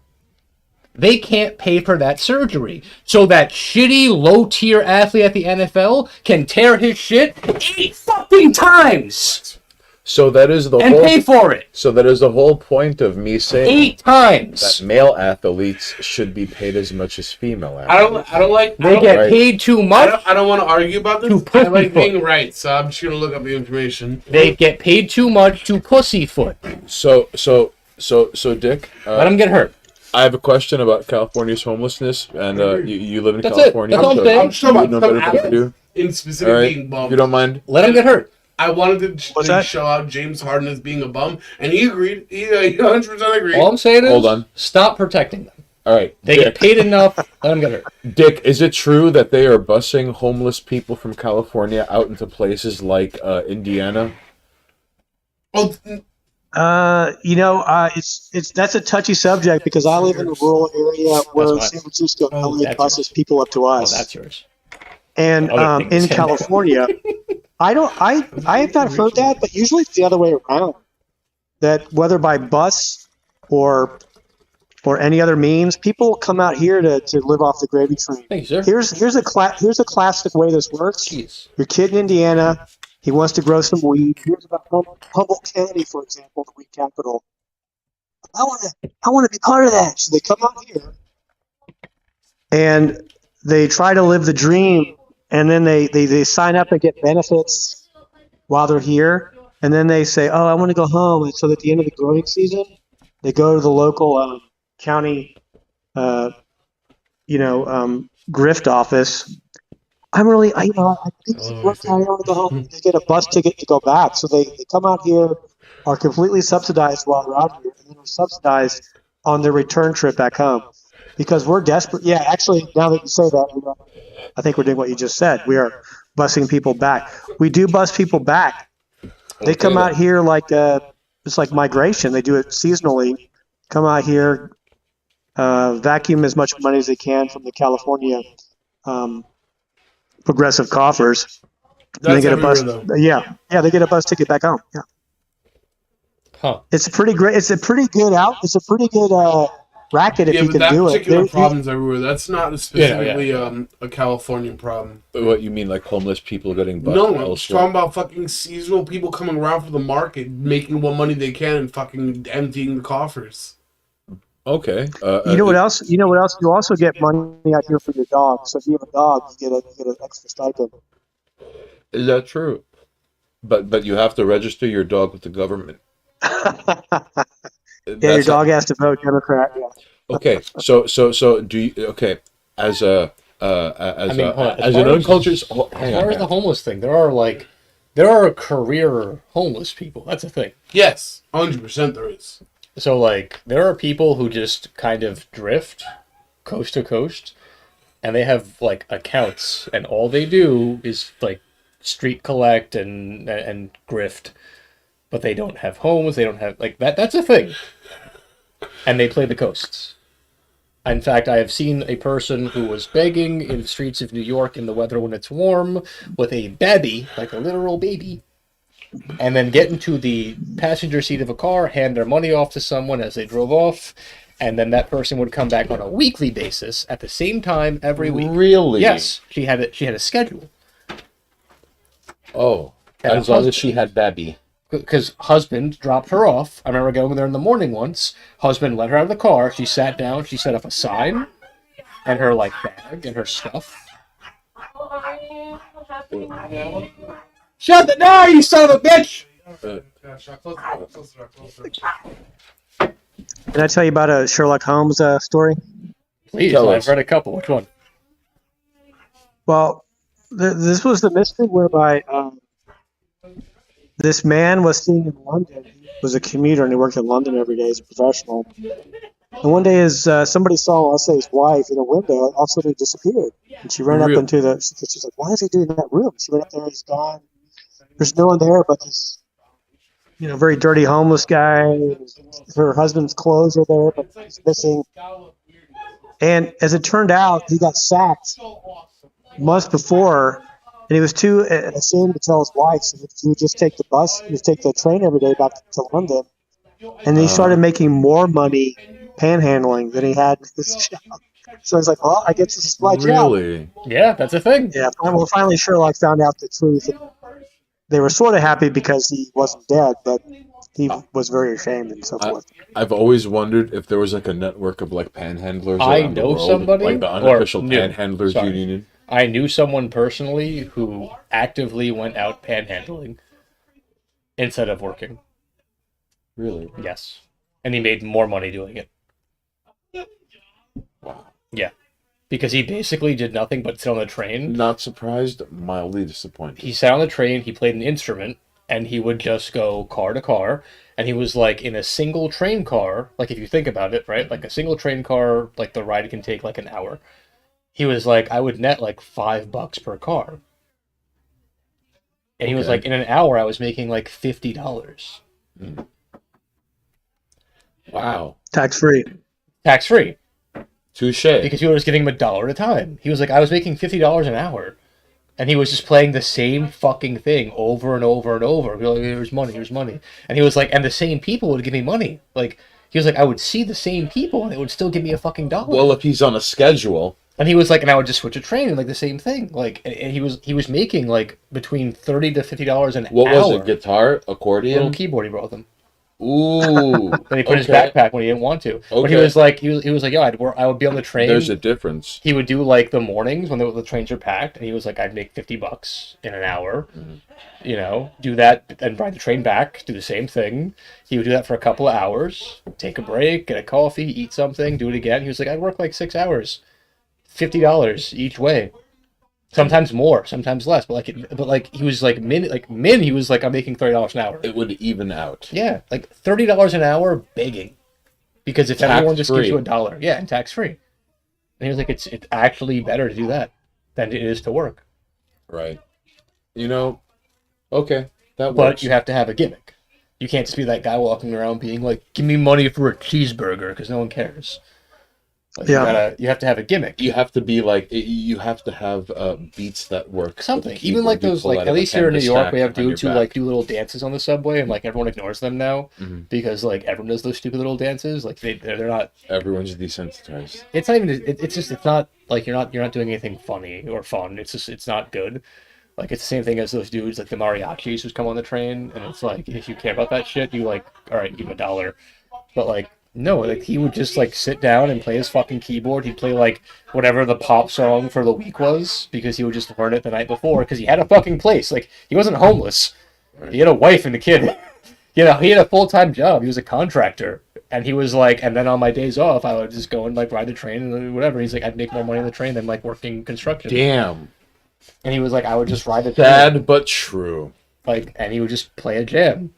They can't pay for that surgery. So that shitty low-tier athlete at the NFL can tear his shit 8 fucking times
So that is the
and
whole.
pay for it.
So that is the whole point of me saying
8
that
times.
male athletes should be paid as much as female
I
athletes.
don't like. I
They
don't,
get
Right.
paid too much.
I don't want to argue about this.
To
I like
pussyfoot.
being right, so I'm just gonna look up the information.
They get paid too much to pussyfoot.
So Dick,
Let them get hurt.
I have a question about California's homelessness, and you live in
That's it.
California.
That's all I'm
so
saying.
I'm just talking
you
about
know
some
better than I do.
in specific
All right,
being
if
bums.
you don't mind.
Let them get hurt.
I wanted to
What's that?
show out James Harden as being a bum, and he agreed. He 100% agreed.
All I'm saying is,
Hold on.
stop protecting them.
All right,
They
Dick,
get paid enough. Let them get hurt.
Dick, is it true that they are busing homeless people from California out into places like Indiana?
Oh,
It's that's a touchy subject because I live in a rural area where
That's mine.
San Francisco
Oh,
only
that's
buses people up to
Oh,
us.
that's yours.
And
Other things.
in California, I have not heard that, but usually it's the other way around. That whether by bus or any other means, people come out here to live off the gravy train.
Thank you, sir.
Here's a classic way this works.
Jeez.
Your kid in Indiana, he wants to grow some weed. Here's about Humboldt County, for example, the weed capital. I want to be part of that. So they come out here and they try to live the dream, and then they sign up and get benefits while they're here, and then they say, "Oh, I want to go home." And so at the end of the growing season, they go to the local county, grift office. I think it's worth I want to go home. They get a bus ticket to go back, so they come out here, are completely subsidized while they're out here, and then are subsidized on their return trip back home. Because we're desperate. Yeah, actually, now that you say that, I think we're doing what you just said. We are busing people back. We do bus people back. They come out here like it's like migration. They do it seasonally. Come out here, vacuum as much money as they can from the California progressive coffers. And they get a bus.
everywhere, though.
Yeah, they get a bus ticket back home. Yeah,
Huh.
it's pretty great. It's a pretty good racket if
Yeah,
you
but
can
that
do it.
particular problem's everywhere. That's not specifically
Yeah.
a California problem.
What you mean, like homeless people getting bused
No, I'm just
elsewhere?
talking about fucking seasonal people coming around for the market, making what money they can, and fucking emptying the coffers.
Okay.
You know what else? You also get money out here for your dog. So if you have a dog, you get an extra stipend.
Is that true? But you have to register your dog with the government.
Yeah, your dog has to vote Democrat. Yeah.
Okay. So do you? Okay. As an uncultured.
As far as the homeless thing, there are career homeless people. That's a thing.
Yes, 100% there is.
So there are people who just kind of drift coast to coast, and they have accounts, and all they do is street collect and grift, but they don't have homes. They don't have that. That's a thing, and they play the coasts. In fact, I have seen a person who was begging in the streets of New York in the weather when it's warm with a baby, like a literal baby, and then get into the passenger seat of a car, hand their money off to someone as they drove off, and then that person would come back on a weekly basis at the same time every week.
Really?
Yes, she had a schedule.
Oh,
And
as long as she had baby.
Because husband dropped her off. I remember going there in the morning once. Husband let her out of the car. She sat down. She set up a sign and her like bag and her stuff. Shut the door, you son of a bitch!
Can I tell you about a Sherlock Holmes story?
Please,
Tell
I've
us.
read a couple. Which one?
Well, this was the mystery whereby this man was seen in London. He was a commuter and he worked in London every day as a professional. And one day, somebody saw, I'll say, his wife in a window. All of a sudden, he disappeared. And she ran up into the. She's like, "Why is he doing in that room?" She went up there. He's gone. There's no one there but this, very dirty homeless guy. Her husband's clothes are there, but he's missing. And as it turned out, he got sacked months before, and he was too ashamed to tell his wife. So he would just take the bus, he would take the train every day back to London. And he started making more money panhandling than he had in his job. So he's like, "Well, I guess this is my job."
Really?
Yeah, that's a thing.
Yeah. Well, finally, Sherlock found out the truth. They were sort of happy because he wasn't dead, but he was very ashamed and so forth.
I've always wondered if there was like a network of like panhandlers
I
around the
know
world,
somebody,
like the
or
unofficial
knew.
panhandlers
Sorry.
union.
I knew someone personally who actively went out panhandling instead of working.
Really?
Yes. And he made more money doing it.
Wow.
Yeah. Because he basically did nothing but sit on the train.
Not surprised, mildly disappointed.
He sat on the train, he played an instrument, and he would just go car to car. And he was like in a single train car, like if you think about it, right? Like a single train car, like the ride can take like an hour. He was like, I would net like $5 per car. And he was
Okay.
like, in an hour, I was making like $50.
Wow.
Tax free.
Tax free.
Touche.
Because he was giving him $1 at a time. He was like, I was making $50 an hour. And he was just playing the same fucking thing over and over and over. He'd be like, here's money, here's money. And he was like, and the same people would give me money. Like, he was like, I would see the same people and they would still give me a fucking dollar.
Well, if he's on a schedule.
And he was like, and I would just switch a train and like the same thing. Like, and he was making like between $30 to $50 an
What
hour.
was it? Guitar? Accordion?
Little keyboard he brought with him.
Ooh.
Then he put his
okay.
backpack when he didn't want to. But he
Okay.
was like, he was like, yo, I would be on the train.
There's a difference.
He would do like the mornings when the trains are packed, and he was like, I'd make $50 in an hour, do that and ride the train back, do the same thing. He would do that for a couple of hours, take a break, get a coffee, eat something, do it again. He was like, I'd work like 6 hours, $50 each way. Sometimes more, sometimes less, but he was like min. He was like, I'm making $30 an hour.
It would even out.
Yeah, like $30 an hour begging, because if everyone just gives you $1, yeah, and tax free. And he was like, it's actually better to do that than it is to work.
Right. Okay, that works.
But you have to have a gimmick. You can't just be that guy walking around being like, give me money for a cheeseburger, because no one cares. Like,
Yeah.
you have to have a gimmick.
You have to be like, you have to have beats that work.
Something.
with
Even like
keyboard. You
those,
pull
like
out
at
of a
least here in New
canvas
York, we
stack
have
on your
dudes who
back.
like do little dances on the subway, and like everyone ignores them now
Mhm.
because like everyone does those stupid little dances. Like they're not.
Everyone's desensitized.
It's not even. It's not like you're not doing anything funny or fun. It's not good. Like it's the same thing as those dudes like the mariachis who come on the train, and it's like if you care about that shit, you like all right, give him $1. But like no, like he would just like sit down and play his fucking keyboard. He'd play like whatever the pop song for the week was because he would just learn it the night before because he had a fucking place. Like he wasn't homeless. He had a wife and a kid. He had a full-time job. He was a contractor. And he was like, and then on my days off, I would just go and like ride the train and whatever. He's like, I'd make more money on the train than like working construction.
Damn.
And he was like, I would just ride the train.
Sad but true.
Like, and he would just play a jam.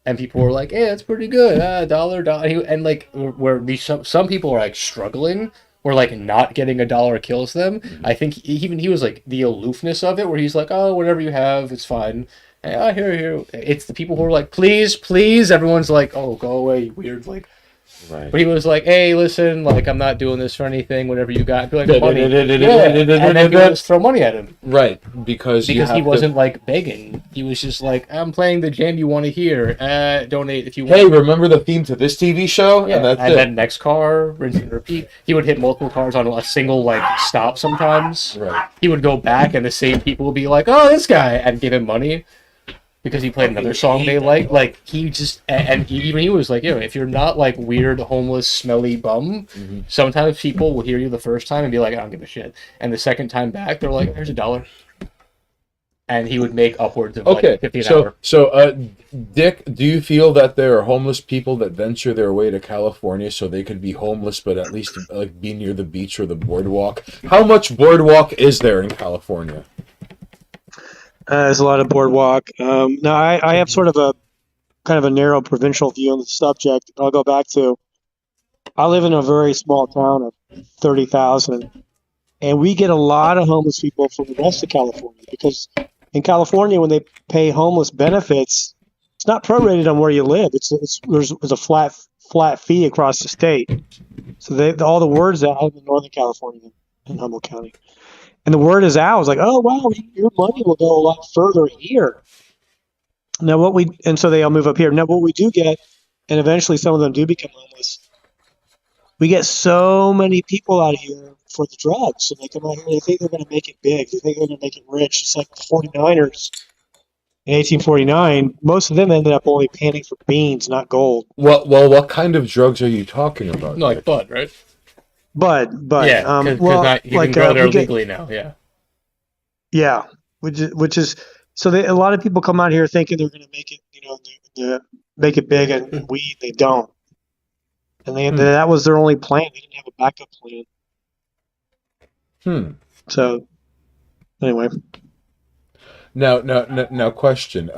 And people were like, "Yeah, it's pretty good. $1. And like, where some people are like struggling, or like not getting $1 kills them.
Mm-hmm.
I think even he was like the aloofness of it, where he's like, "Oh, whatever you have, it's fine." And, here. It's the people who are like, "Please, please." Everyone's like, "Oh, go away, you weird like
Right.
But he was like, "Hey, listen, like I'm not doing this for anything. Whatever you got, be like money." And then people just throw money at him
Right, because
he wasn't like begging. He was just like, "I'm playing the jam you want to hear. Donate if you want."
Hey, remember the theme to this TV show?
Yeah,
And that's
and
it.
then next car, rinse and repeat. He would hit multiple cars on a single like stop. Sometimes
Right.
he would go back, and the same people would be like, "Oh, this guy," and give him money. Because he played another song they liked. Like, he just... And even he was like, if you're not, like, weird, homeless, smelly bum, sometimes people will hear you the first time and be like, I don't give a shit. And the second time back, they're like, here's $1. And he would make upwards of, like, 50 an hour.
So, Dick, do you feel that there are homeless people that venture their way to California so they could be homeless but at least, like, be near the beach or the boardwalk? How much boardwalk is there in California?
There's a lot of boardwalk. No, I have sort of a kind of a narrow provincial view on the subject. I'll go back to, I live in a very small town of 30,000, and we get a lot of homeless people from the rest of California because in California, when they pay homeless benefits, it's not prorated on where you live. There's a flat fee across the state. So all the words out in Northern California in Humboldt County. And the word is out. It's like, oh wow, your money will go a lot further here. Now so they all move up here. Now what we do get, and eventually some of them do become homeless. We get so many people out of here for the drugs. So they come out here, they think they're going to make it big. They think they're going to make it rich. It's like the 49ers in 1849. Most of them ended up only panning for beans, not gold.
Well, what kind of drugs are you talking about?
No, like bud, right?
But
Yeah, because you can go there legally now, yeah.
Yeah, which is so a lot of people come out here thinking they're going to make it, they make it big, and weed they don't, and that was their only plan. They didn't have a backup plan. So anyway,
now, question.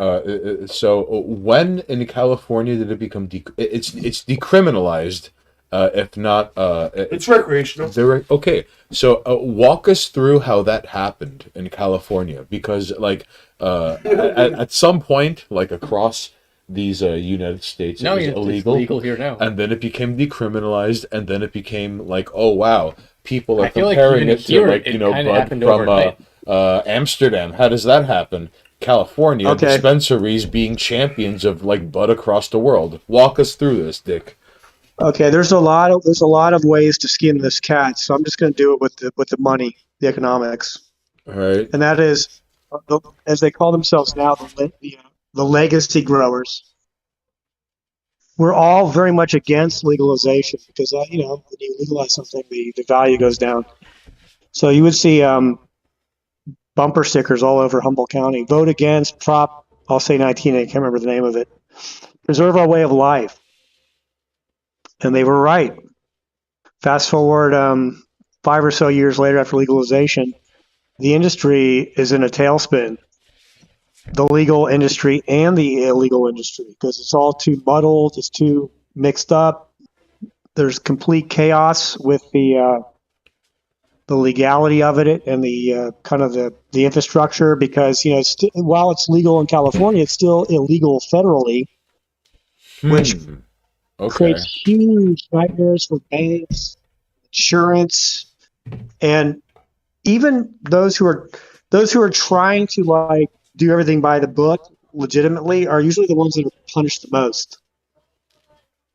So when in California did it become it's decriminalized? If not,
it's recreational.
Okay, so walk us through how that happened in California, because like at some point, like across these United States, it was illegal.
It's legal here now,
and then it became decriminalized, and then it became like, oh wow, people are
comparing
it to like bud from Amsterdam. How does that happen? California dispensaries being champions of like bud across the world. Walk us through this, Dick.
Okay, there's a lot of ways to skin this cat, so I'm just going to do it with the money, the economics.
All right.
And that is, as they call themselves now, the legacy growers. We're all very much against legalization because when you legalize something, the value goes down. So you would see bumper stickers all over Humboldt County. Vote against Prop, I'll say 19. I can't remember the name of it. Preserve our way of life. And they were right. Fast forward 5 or so years later after legalization, the industry is in a tailspin. The legal industry and the illegal industry, because it's all too muddled, it's too mixed up. There's complete chaos with the legality of it and the kind of the infrastructure, because while it's legal in California, it's still illegal federally, which creates huge nightmares for banks, insurance, and even those who are trying to like do everything by the book legitimately are usually the ones that are punished the most.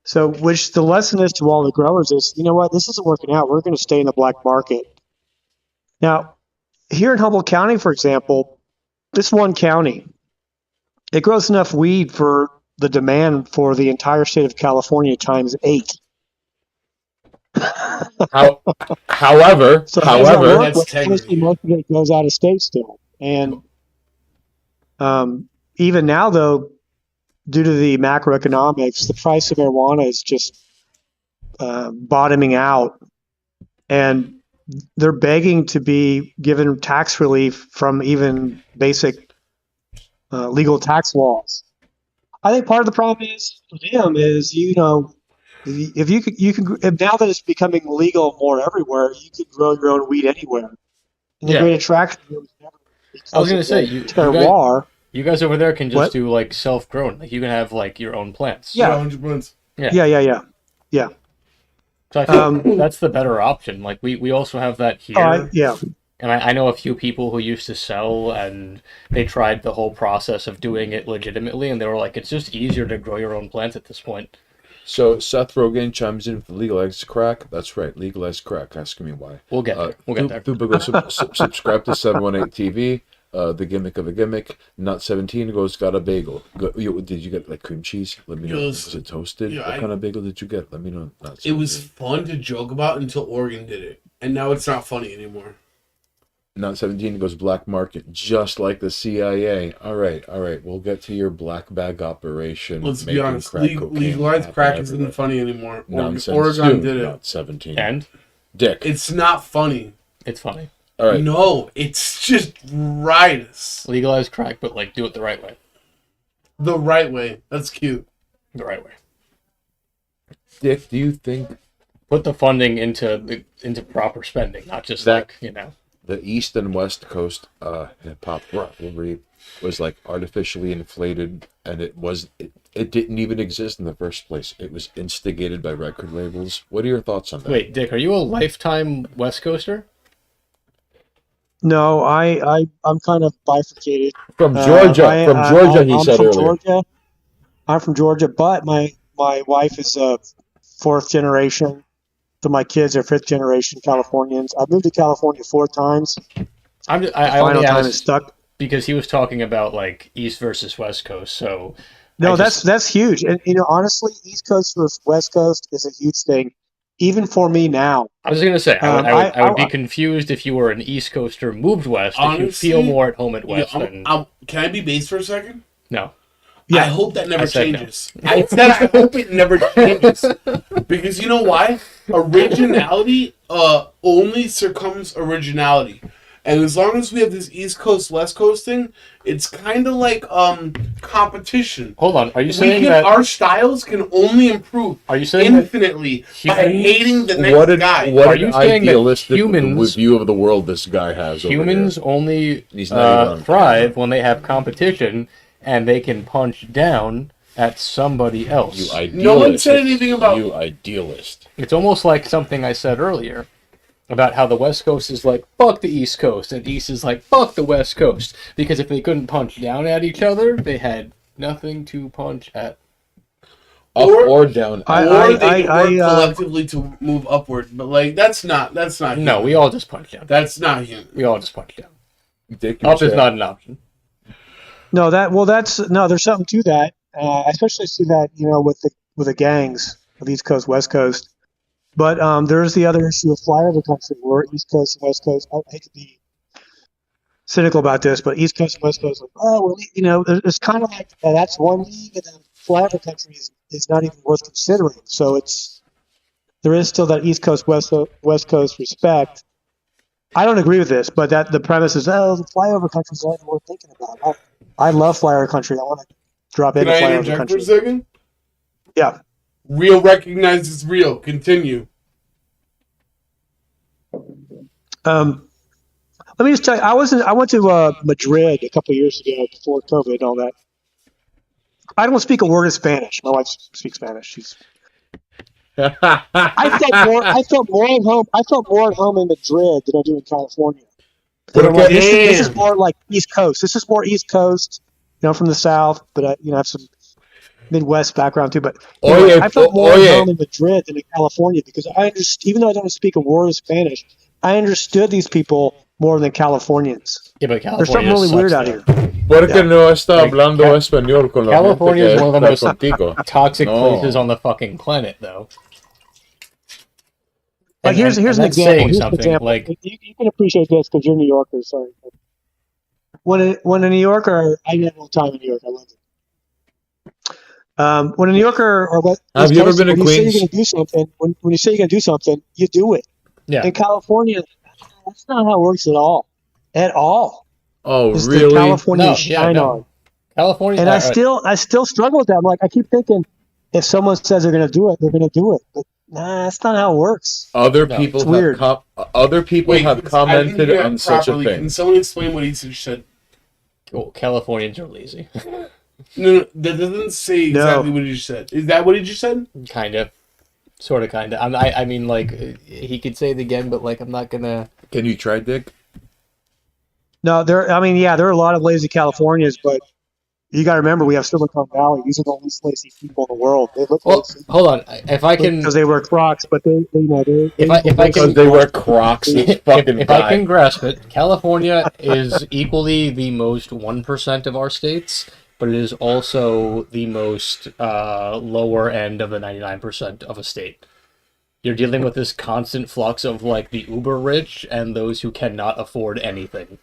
So, which the lesson is to all the growers is, you know what, this isn't working out. We're going to stay in the black market. Now, here in Humboldt County, for example, this one county, it grows enough weed for the demand for the entire state of California times 8.
However,
honestly, most of it goes out of state still. And even now, though, due to the macroeconomics, the price of marijuana is just bottoming out. And they're begging to be given tax relief from even basic legal tax laws. I think part of the problem is for them is, if now that it's becoming legal more everywhere, you could grow your own weed anywhere. And the great attraction here was never.
I was going to say, you guys over there can just do like self-grown. Like you can have like your own plants.
Yeah.
100 plants.
Yeah. Yeah.
So I think that's the better option. Like we also have that here.
Yeah.
And I know a few people who used to sell, and they tried the whole process of doing it legitimately, and they were like, it's just easier to grow your own plants at this point.
So Seth Rogen chimes in for legalized crack. That's right, legalized crack. Asking me why.
We'll get there. We'll get there.
Thuba goes, subscribe to 718 TV. The gimmick of a gimmick. Not 17 goes, got a bagel. Did you get like cream cheese? Let me know. Was it toasted?
Yeah,
what kind of bagel did you get? Let me know. Not
it was fun to joke about until Oregon did it. And now it's not funny anymore.
Not 17 goes black market, just like the CIA. All right. We'll get to your black bag operation.
Let's be honest. Legalized crack isn't funny anymore.
Nonsense.
Oregon did it.
Not 17.
And?
Dick.
It's not funny.
It's funny.
All right.
No, it's just riotous.
Legalize crack, but like do it the right way.
The right way. That's cute.
The right way.
Dick, do you think
put the funding into proper spending, not just
that,
the
East and West Coast hip hop rivalry was like artificially inflated, and it didn't even exist in the first place. It was instigated by record labels. What are your thoughts on that?
Wait, Dick, are you a lifetime West Coaster?
No, I'm kind of bifurcated.
From Georgia. He said earlier.
Georgia. I'm from Georgia, but my wife is a fourth generation. So my kids are fifth generation Californians. I've moved to California 4 times.
I
final time is stuck
because he was talking about like East versus West Coast. So
no, that's huge. And honestly, East Coast versus West Coast is a huge thing, even for me now.
I was gonna say I would be confused if you were an East Coaster moved west. Honestly, if you feel more at home at West.
Can I be base for a second?
No.
Yeah. I hope that never changes. No. I said I hope it never changes. Because you know why? Originality only succumbs originality. And as long as we have this East Coast, West Coast thing, it's kind of like competition.
Hold on. Are you saying that
our styles can only improve infinitely by hating the next guy?
What are you saying idealistic view of the world this guy has?
Humans only thrive when they have competition and they can punch down at somebody else.
You idealist.
No one said anything about
you idealist.
It's almost like something I said earlier about how the West Coast is like, fuck the East Coast, and East is like, fuck the West Coast. Because if they couldn't punch down at each other, they had nothing to punch at.
Up or down.
Or they could work collectively to move upward. But like, that's not human.
No, we all just punch down.
That's not human.
We all just punch down.
Up
is not an option.
No, there's something to that. I especially see that, with the gangs of East Coast, West Coast. But there's the other issue of flyover country, where East Coast and West Coast. I hate to be cynical about this, but East Coast and West Coast, it's kind of like that's one league, and then flyover country is not even worth considering. So there is still that East Coast, West Coast respect. I don't agree with this, but that the premise is, the flyover country is not even worth thinking about. I love flyover country. I want to drop into flyover country.
For a second?
Yeah.
Real recognizes real. Continue.
Let me just tell you, I went to Madrid a couple of years ago before COVID and all that. I don't speak a word of Spanish. My wife speaks Spanish. I felt more at home. I felt more at home in Madrid than I do in California. This is more like East Coast. This is more East Coast. From the South, but I have some Midwest background too. But I felt more at home in Madrid than in California because I understood, even though I don't speak a word of Spanish, I understood these people more than Californians.
Yeah, but California
there's something really weird out here.
¿Por qué no está hablando español con la
California is one of the most
contigo?
Toxic places on the fucking planet, though.
Like here's an example. Like you can appreciate this because you're New Yorkers. Sorry. When a New Yorker, I had a little time in New York. I loved it. When a New Yorker or what?
Have you ever been to Queens?
You're going to do something. When you say you're going to do something, you do it.
Yeah.
In California, that's not how it works at all. At all.
Oh,
it's
really?
The California shine on.
California.
And I still struggle with that. I'm like, I keep thinking, if someone says they're going to do it, they're going to do it. But nah, that's not how it works.
Other people have commented on such a thing.
Can someone explain what he just said?
Well, Californians are lazy.
No, that doesn't say exactly what he just said. Is that what he just said?
Kind of. Sort of, kind of. I mean, like, he could say it again, but like, I'm not gonna.
Can you try, Dick?
No, there are a lot of lazy Californians, but you got to remember we have Silicon Valley. These are the least lazy people in the world. They look
Well,
lazy
hold on. If I can,
because they wear Crocs, but they
if I can,
Because they wear Crocs. This fucking
if
guy.
I can grasp it, California is equally the most 1% of our states, but it is also the most lower end of the 99% of a state. You're dealing with this constant flux of like the uber rich and those who cannot afford anything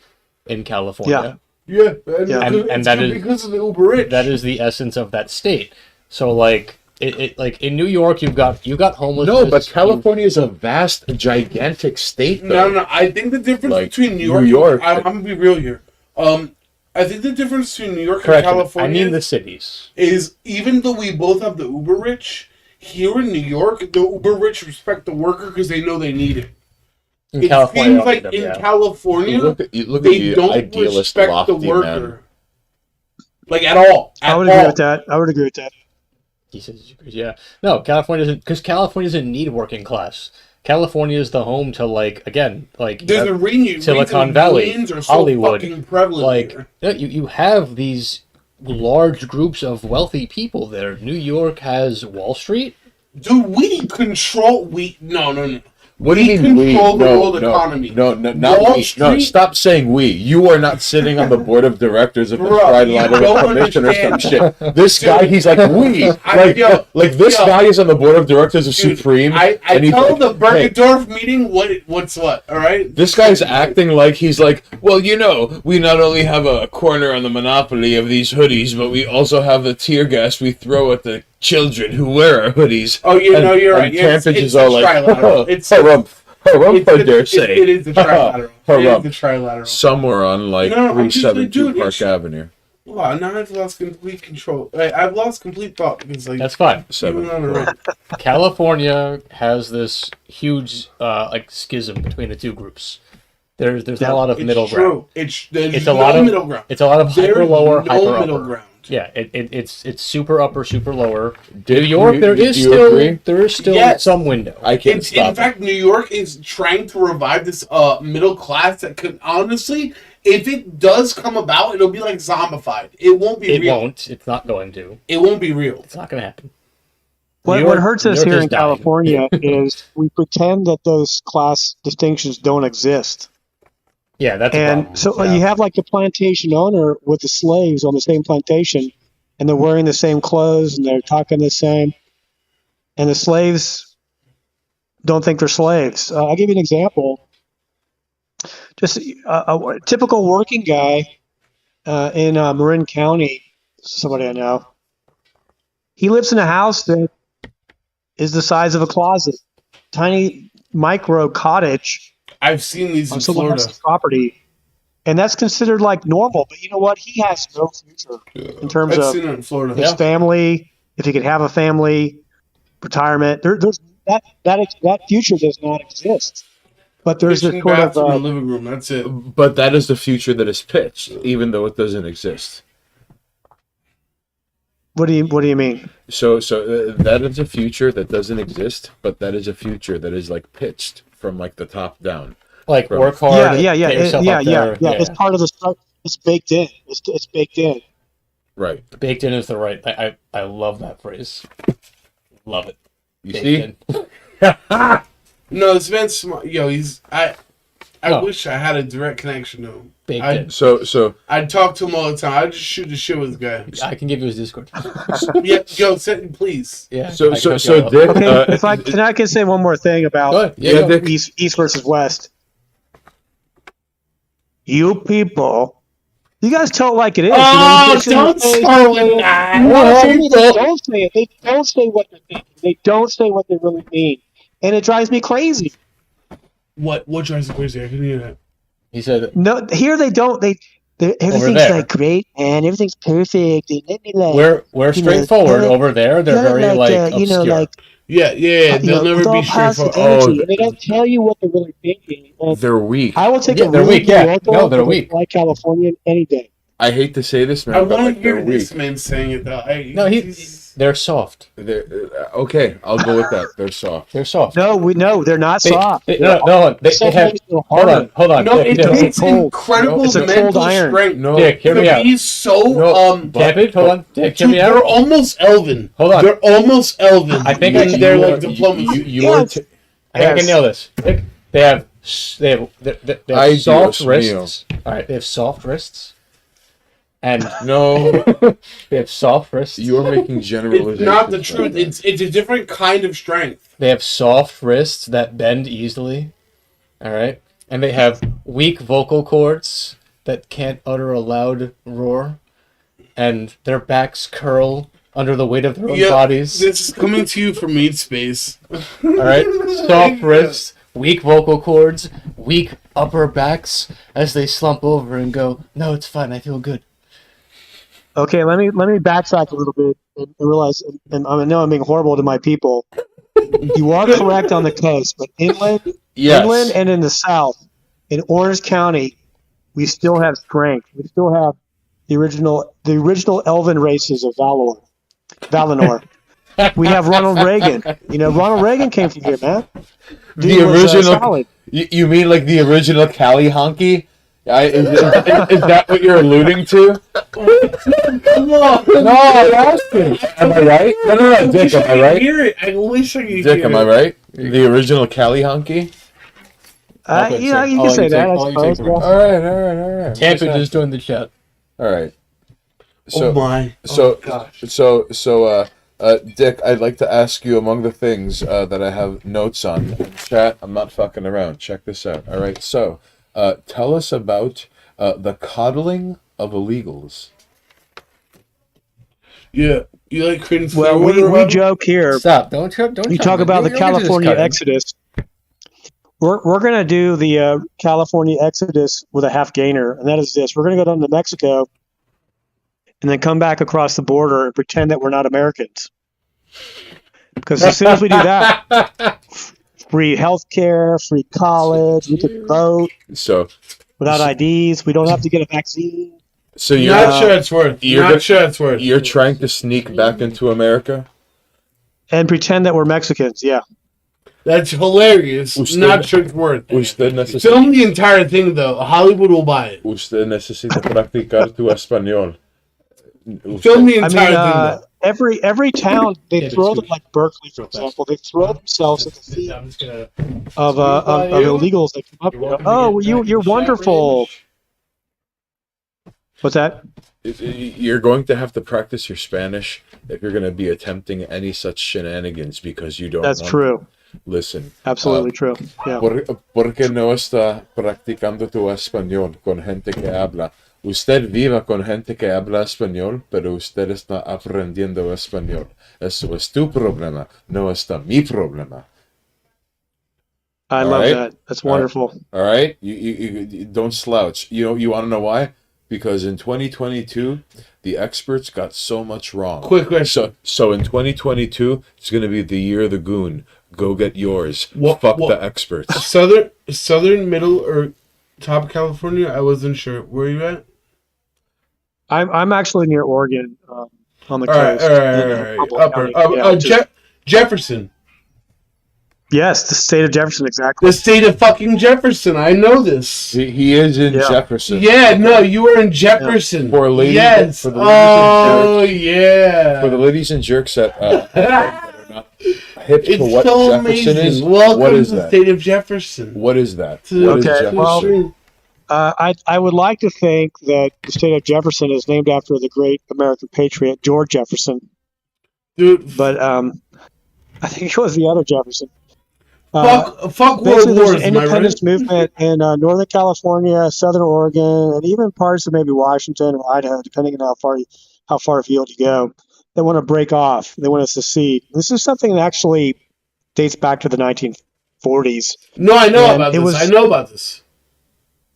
in California.
Yeah,
And that is
because of the uber rich.
That is the essence of that state. So like it like in New York you got homelessness.
No, but California is a vast, gigantic state, though.
No. I think the difference
Like,
between
New
New
York-
York, I'm gonna be real here. I think the difference between New York
Correct.
and California
I mean the cities.
is even though we both have the uber rich, here in New York, the uber rich respect the worker because they know they need it.
In
It
California,
seems like
I'll
in
give them,
California,
You look at
they
the
don't
idealist
respect
lofty
the worker.
man.
Like at all.
I would agree with that. I would agree with that.
He says, yeah. No, California doesn't, because California doesn't need working class. California is the home to like
There's a reason
Silicon Valley,
millions are so
Hollywood,
fucking prevalent
like
here.
yeah, you have these large groups of wealthy people there. New York has Wall Street.
Do we control no.
What do you mean we?
control the
No,
world
no,
economy.
no, not
Wall
we. No,
Street-
stop saying we. You are not sitting on the board of directors of the
Bro,
Pride
you
Line of a
don't
commission or some
understand.
shit. This guy, he's like we. Like this guy is on the board of directors of
Dude,
Supreme.
I
and he's
tell
like,
the
hey,
Bergedorf meeting what's what, all right?
this guy's acting like he's like, well, you know, we not only have a corner on the monopoly of these hoodies, but we also have the tear gas we throw at the children who wear our hoodies.
Oh, you know, you're right.
And
Yeah,
Campage
it's
is all
the
like,
trilateral. It's
harumph, I dare say.
It is the trilateral. It
Harumph.
is the trilateral.
Somewhere on like
No, I'm just like,
372
dude,
Park
it's-
Avenue.
Wow, now I've lost complete control. I've lost complete thought because like
That's fine.
even on the right.
California has this huge like schism between the two groups. There's not a lot of
It's
middle
true.
ground.
There's
It's
no
a lot of
middle ground.
It's a lot of
There's
hyper lower,
no
hyper
middle
upper.
ground.
Yeah, it's super upper, super lower.
Did
New York,
you-
there
do
is
you
still
agree?
Yes.
some window.
I can't
It's,
stop
in fact, New York is trying to revive this middle class that could honestly, if it does come about, it'll be like zombified. It won't be
It
real.
won't. It's not going to.
It won't be real.
It's not going to happen.
What,
New York-
what hurts
New
us
York
here
is
in
dying.
California is we pretend that those class distinctions don't exist.
Yeah, that's a
And
problem.
so
Yeah.
you have like the plantation owner with the slaves on the same plantation, and they're wearing the same clothes and they're talking the same. And the slaves don't think they're slaves. I'll give you an example. Just a typical working guy in Marin County, somebody I know. He lives in a house that is the size of a closet, tiny micro cottage
I've seen these in
on someone
Florida.
else's property, and that's considered like normal. But you know what? He has no future in terms
I've
of
seen it in Florida.
his family. If he could have a family, retirement, there's that future does not exist. But there's this
Kitchen,
sort
bathroom,
of
and living room. That's it.
But that is the future that is pitched, even though it doesn't exist.
what do you mean?
So that is a future that doesn't exist, but that is a future that is like pitched from like the top down.
Like
Right.
work hard.
Yeah.
get yourself up there.
It's part of the structure. It's baked in. It's baked in.
Right.
Baked in is the right. I love that phrase. Love it.
You
Baked
see?
in.
No, this man's smart. Yo, he's I
Oh.
wish I had a direct connection to him.
Baked
I-
in.
So
I'd talk to him all the time. I'd just shoot the shit with this guy.
I can give you his Discord.
Yeah, yo, send please.
Yeah.
so
I
so
can
so
hook you up.
Dick.
Okay, if I can say one more thing
Go
about
ahead.
Yeah,
go.
Dick.
East versus West. You people, you guys tell it like it is.
Oh,
You
don't start with that.
They don't say it. They don't say what they're thinking. They don't say what they really mean, and it drives me crazy.
What drives you crazy? I can hear that.
He said,
No, here they don't. They everything's
there.
like great and everything's perfect. And let me like
"We're
you know,
straightforward
they're-
over there. They're very like
you know,
obscure."
like
Yeah.
you
They'll
know, with
never
all
be
positive
straightforward.
energy, and they don't tell you what they're really thinking. And
They're weak.
I will take
Yeah,
a
they're
really
weak, yeah.
Yorker
No, they're
over
weak.
Black Californian any day.
I hate to say this, man,
I
but
want
like
to
they're
hear
weak.
this man saying it though.
No,
he's
They're soft.
Okay, I'll go with that. They're soft.
They're soft.
No, they're not soft.
No. They have. Hold on.
No,
Dick,
it
Dick,
takes incredible
It's a cold
mental
iron.
strength.
No,
Dick, hear me
to
out.
be so
Cabbage, hold on. Dick, hear
dude,
me out.
they're almost elven.
Hold on.
They're almost elven.
I think
in their like
you-
diplomacy.
you are
Yes.
t-
I think I can nail this. Dick, they have
Ay,
soft
Dios
wrists. All right, they have soft wrists, and
no.
they have soft wrists.
You're making generalizations.
It's not the
like
truth.
that.
It's a different kind of strength.
They have soft wrists that bend easily. All right, and they have weak vocal cords that can't utter a loud roar, and their backs curl under the weight of their own bodies.
This is coming to you from Meat Space.
All right, soft wrists, weak vocal cords, weak upper backs as they slump over and go, "No, it's fine. I feel good."
Okay, let me backtrack a little bit and realize, and I know I'm being horrible to my people. You are correct on the coast, but inland and in the south, in Orange County, we still have strength. We still have the original elven races of Valinor. We have Ronald Reagan. Ronald Reagan came from here, man.
The original.
Solid.
You mean like the original Cali honky? Is that what you're alluding to?
Come on.
No, I'm asking. Am I right? No, Dick, am I right?
Hear it. I wish I could hear
Dick,
it.
am I right? The original Cali honky?
You can say that, I suppose. Yeah.
All right.
Campage is doing the chat.
All right.
Oh my. Gosh.
So, Dick, I'd like to ask you among the things that I have notes on. Chat, I'm not fucking around. Check this out. All right. So, tell us about the coddling of illegals.
Yeah, you like Creighton's
Well, we joke here.
Stop! Don't
You talk about the California Exodus. We're going to do the California Exodus with a half gainer, and that is this. We're going to go down to Mexico and then come back across the border and pretend that we're not Americans. Because as soon as we do that, free health care, free college, we can vote without IDs. We don't have to get a vaccine.
So you're
not sure it's worth.
You're trying to sneak back into America
and pretend that we're Mexicans. Yeah,
that's hilarious. Not sure it's worth. Film the entire thing though. Hollywood will buy it.
Usted necesita practicar tu español.
Film the entire thing though.
Every town they throw them, like Berkeley, for example. They throw themselves at the feet of illegals that come up. Oh, you're wonderful. What's that?
You're going to have to practice your Spanish if you're going to be attempting any such shenanigans because you don't.
That's true.
Listen.
Absolutely true. Yeah.
¿Por qué no está practicando tu español con gente que habla? Usted viva con gente que habla español, pero usted está aprendiendo español. Eso es tu problema, no está mi problema.
I love that. That's wonderful.
All right? You don't slouch. You want to know why? Because in 2022, the experts got so much wrong.
Quick question.
So in 2022, it's going to be the year of the goon. Go get yours. Fuck the experts.
Southern, middle, or top of California? I wasn't sure. Where are you at?
I'm actually near Oregon, on the coast.
All right. Jefferson.
Yes, the state of Jefferson, exactly.
The state of fucking Jefferson. I know this.
He is in Jefferson.
Yeah, no, you were in Jefferson.
Yeah. For the ladies and jerks that are not hip to what
so
Jefferson
amazing.
is.
Welcome
what is
to
that?
the state of Jefferson.
What is that?
What
is Jefferson?
Well, I would like to think that the state of Jefferson is named after the great American patriot George Jefferson.
Dude,
but I think it was the other Jefferson.
Fuck World
Wars. There's an
am I right?
independence movement in Northern California, Southern Oregon, and even parts of maybe Washington or Idaho, depending on how far afield you go. They want to break off. They want to secede. This is something that actually dates back to the 1940s.
No, I know about this. I know about this.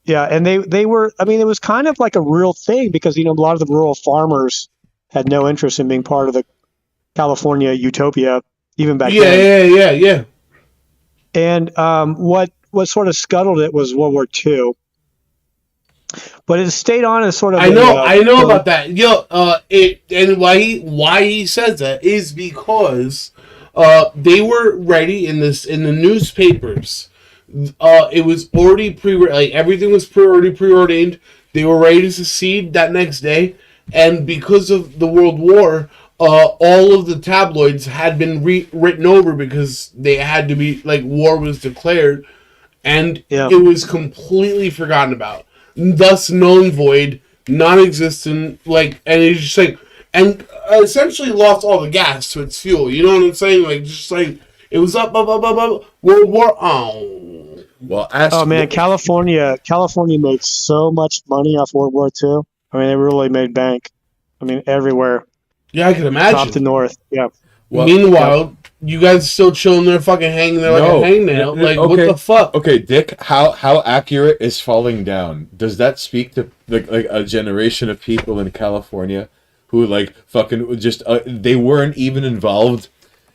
Yeah, and they were. I mean, it was kind of like a real thing because a lot of the rural farmers had no interest in being part of the California utopia even back then.
Yeah.
And what sort of scuttled it was World War II. But it stayed on as sort of.
I know about that. Yo, and why he says that is because they were ready in the newspapers. It was already everything was already preordained. They were ready to secede that next day, and because of the World War, all of the tabloids had been written over because they had to be war was declared, and it was completely forgotten about. Thus, null and void, non-existent. And it's just and essentially lost all the gas to its fuel. You know what I'm saying? It was up, World War. Oh.
Well,
California made so much money off World War II. I mean, they really made bank. I mean, everywhere.
Yeah, I can imagine.
Top to north. Yeah.
Well, meanwhile, you guys still chilling there, fucking hanging there like a hangnail.
Okay.
What the fuck?
Okay, Dick, how accurate is falling down? Does that speak to a generation of people in California who fucking just they weren't even involved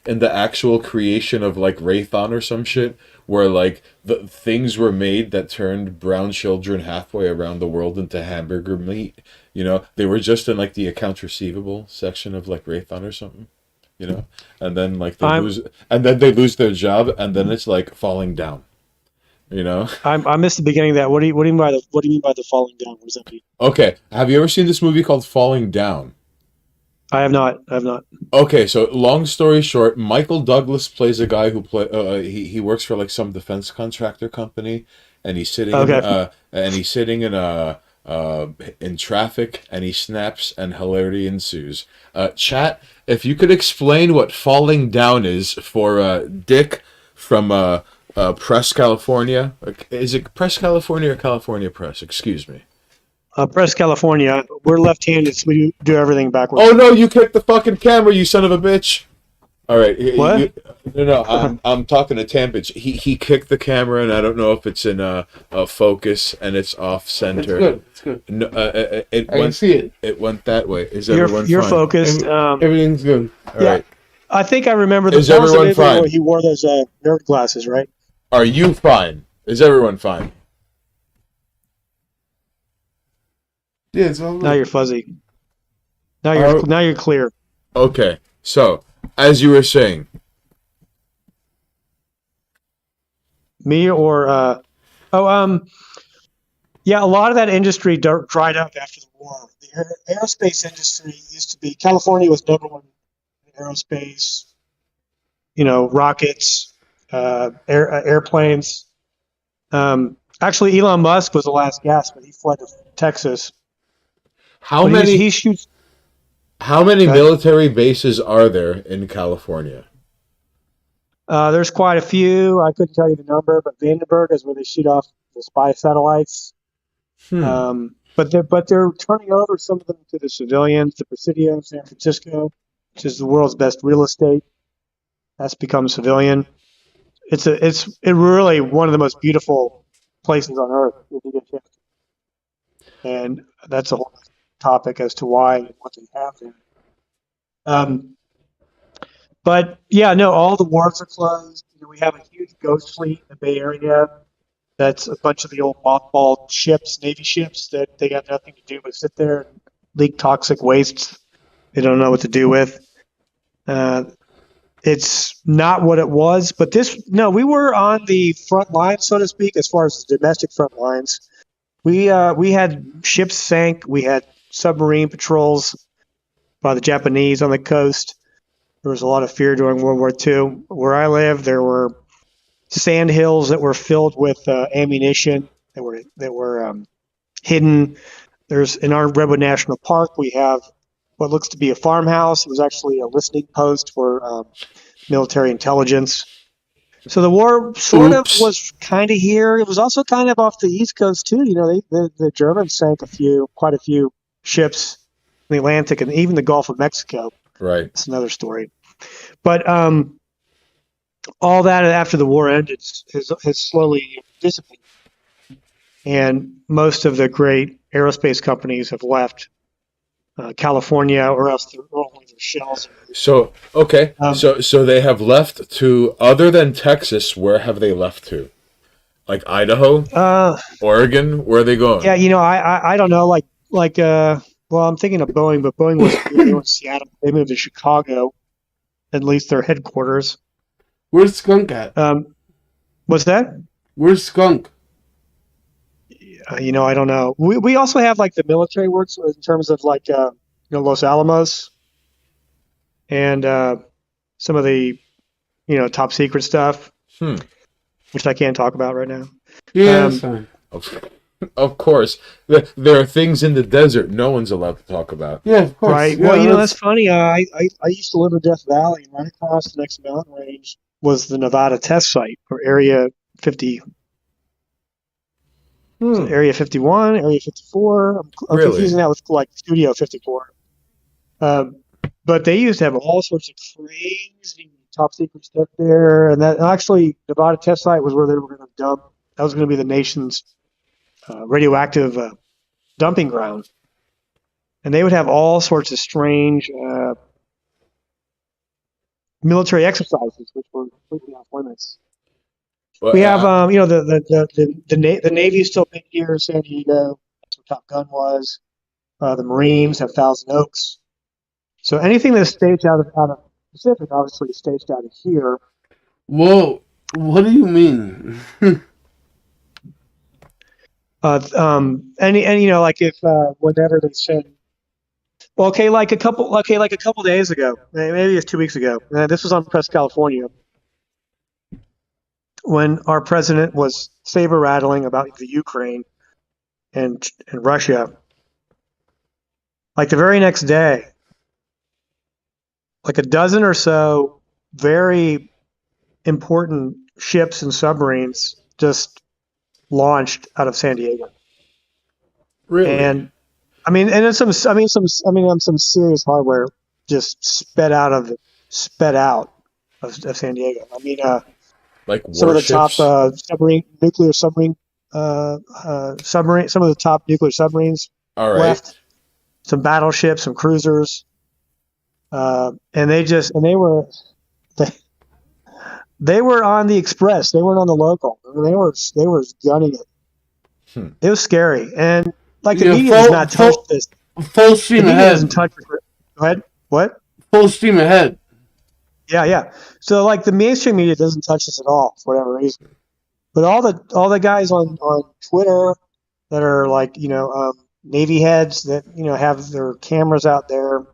in the actual creation of Raython or some shit, where the things were made that turned brown children halfway around the world into hamburger meat? You know, they were just in the accounts receivable section of Raython or something. You know, and then they lose their job, and then it's falling down. You know,
I missed the beginning of that. What do you mean by the falling down? What does that mean?
Okay, have you ever seen this movie called Falling Down?
I have not.
Okay, so long story short, Michael Douglas plays a guy who he works for some defense contractor company, and he's sitting in traffic, and he snaps, and hilarity ensues. Chat, if you could explain what falling down is for Dick from Press California. Is it Press California or California Press? Excuse me.
Press California. We're left-handed, so we do everything backwards.
Oh no! You kicked the fucking camera, you son of a bitch! All right.
What?
I'm talking to Tampage. He kicked the camera, and I don't know if it's in a focus and it's off center.
It's good.
No,
I can see it.
It went that way. Is everyone
You're
fine?
focused.
Everything's good.
All right.
I think I remember the
Is everyone fine?
where he wore those nerd glasses, right?
Are you fine? Is everyone fine?
Yeah, it's all good.
Now you're fuzzy. Now you're clear.
Okay. So, as you were saying,
me or yeah, a lot of that industry dried up after the war. The aerospace industry used to be, California was number one in aerospace. You know, rockets, airplanes. Actually, Elon Musk was the last gasp, but he fled to Texas.
how
But
many
he shoots.
military bases are there in California?
There's quite a few. I couldn't tell you the number, but Vandenberg is where they shoot off the spy satellites. But they're turning over some of them to the civilians. The Presidio, San Francisco, which is the world's best real estate, that's become civilian. It's really one of the most beautiful places on earth if you get a chance. And that's a whole topic as to why and what they have there. But yeah, no, all the wharves are closed. You know, we have a huge ghost fleet in the Bay Area. That's a bunch of the old mothballed ships, Navy ships, that they got nothing to do but sit there and leak toxic wastes they don't know what to do with. It's not what it was, but we were on the front line, so to speak, as far as the domestic front lines. We had ships sank. We had submarine patrols by the Japanese on the coast. There was a lot of fear during World War II. Where I live, there were sand hills that were filled with ammunition that were hidden. There's in our Redwood National Park, we have what looks to be a farmhouse. It was actually a listening post for military intelligence. So the war sort of was kind of here. It was also kind of off the East Coast too. You know, the Germans sank quite a few ships in the Atlantic and even the Gulf of Mexico.
Right.
It's another story. But all that after the war ended has slowly dissipated. And most of the great aerospace companies have left California, or else they're rolling their shells.
So, okay. So they have left to, other than Texas, where have they left to? Like Idaho, Oregon? Where are they going?
Yeah, I don't know, well, I'm thinking of Boeing, but Boeing wasn't here. They were in Seattle. They moved to Chicago, at least their headquarters.
Where's Skunk at?
What's that?
Where's Skunk?
I don't know. We also have like the military works in terms of Los Alamos and some of the top secret stuff,
Hmm.
which I can't talk about right now.
Yeah, that's fine.
Of course, there are things in the desert no one's allowed to talk about.
Yeah, of course.
Right.
Yeah,
Well, that's funny. I used to live in Death Valley, and right across the next mountain range was the Nevada test site for Area 50. Area 51, Area 54. I'm
Really?
confusing that with like Studio 54. But they used to have all sorts of crazy top secret stuff there. And that actually, Nevada test site was where they were going to dump. That was going to be the nation's radioactive dumping ground. And they would have all sorts of strange military exercises, which were completely off limits.
Well,
We have, the Navy is still big here in San Diego. That's where Top Gun was. The Marines have Thousand Oaks. So anything that's staged out of Pacific, obviously, is staged out of here.
Whoa, what do you mean?
Like if whenever they send, well, like a couple days ago, maybe it's 2 weeks ago. This was on Press California when our president was saber rattling about the Ukraine and Russia. Like the very next day, like a dozen or so very important ships and submarines just launched out of San Diego.
Really?
And then some serious hardware just sped out of San Diego.
like
some of the top
warships?
nuclear submarine, some of the top nuclear submarines
All right.
left. Some battleships, some cruisers, and they were on the Express. They weren't on the local. They were gunning it. It was scary, and like the media does not touch this.
Full steam
The media
ahead.
doesn't touch it. Go ahead. What?
Full steam ahead.
Yeah. So like the mainstream media doesn't touch this at all for whatever reason. But all the guys on Twitter that are like Navy heads that have their cameras out there,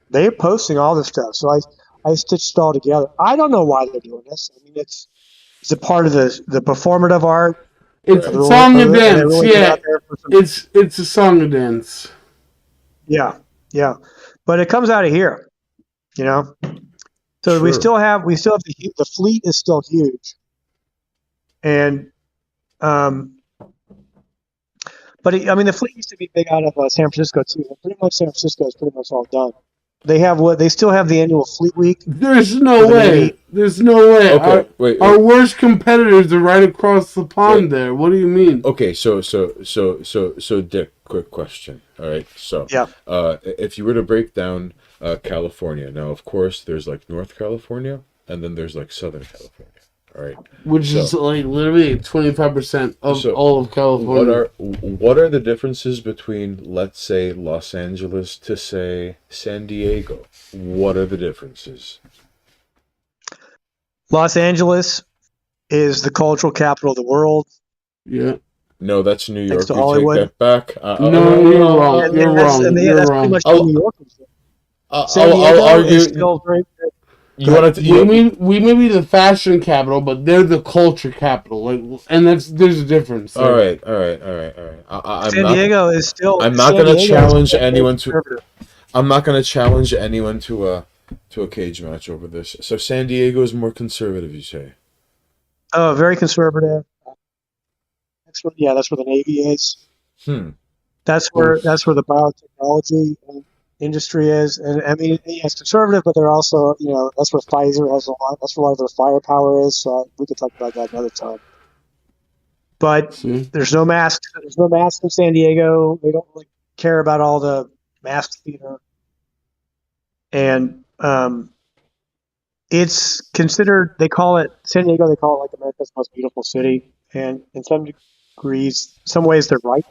they're posting all this stuff. So I stitched it all together. I don't know why they're doing this. It's a part of the performative art.
It's a song and dance. Yeah, it's a song and dance.
Yeah, but it comes out of here, So
Sure.
we still have the fleet is still huge, and but the fleet used to be big out of San Francisco too. Pretty much San Francisco is pretty much all done. They still have the annual Fleet Week.
There's no way. There's no way.
Okay, wait.
Our worst competitors are right across the pond there. What do you mean?
Okay, so Dick, quick question. All right, so
Yeah.
If you were to break down California, now of course there's like North California, and then there's like Southern California. All right,
Which is like literally 25% of all of California.
What are the differences between, let's say, Los Angeles to say San Diego? What are the differences?
Los Angeles is the cultural capital of the world.
Yeah.
No, that's New York.
Next to
You
Hollywood.
take that back.
No, you're wrong. You're wrong. You're
That's
wrong.
pretty much New York. San
I'll
Diego
argue.
is still very.
You want to?
We may be the fashion capital, but they're the culture capital. And there's a difference.
All right.
San Diego is still.
I'm not going to challenge anyone to. I'm not going to challenge anyone to a cage match over this. So San Diego is more conservative, you say?
Oh, very conservative. That's where the Navy is. That's where the biotechnology industry is, and it's conservative, but they're also that's where Pfizer has a lot. That's where a lot of their firepower is. So we could talk about that another time. But there's no masks. There's no masks in San Diego. They don't really care about all the mask theater, and it's considered. They call it San Diego. They call it like America's most beautiful city, and in some degrees, some ways they're right.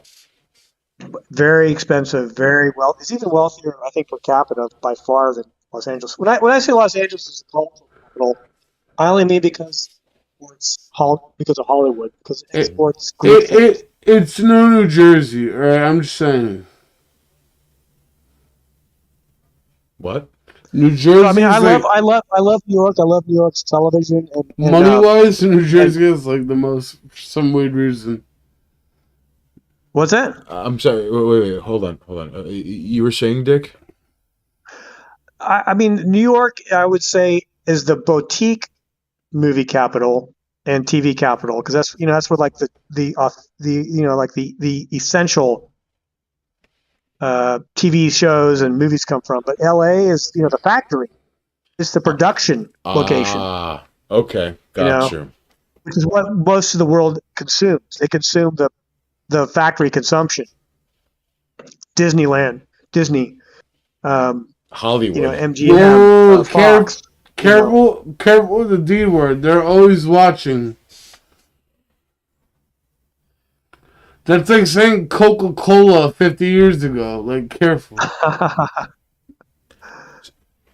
Very expensive, very well. It's even wealthier, I think, per capita by far than Los Angeles. When I say Los Angeles is a cultural capital, I only mean because of Hollywood, because it
It,
exports great things.
it's no New Jersey, all right? I'm just saying.
What?
New
I
Jersey
mean,
is like,
I love New York. I love New York's television,
money wise, New Jersey is like the most, for some weird reason.
what's that?
I'm sorry. Wait. Hold on. You were saying, Dick?
I mean, New York, I would say, is the boutique movie capital and TV capital, because that's where like the essential TV shows and movies come from. But LA is the factory. It's the production location.
Okay.
You
Got
know,
you.
which is what most of the world consumes. They consume the factory consumption. Disneyland, Disney,
Hollywood.
MGM,
Whoa,
Fox.
careful with the D word. They're always watching. That's like saying Coca-Cola 50 years ago. Like, careful.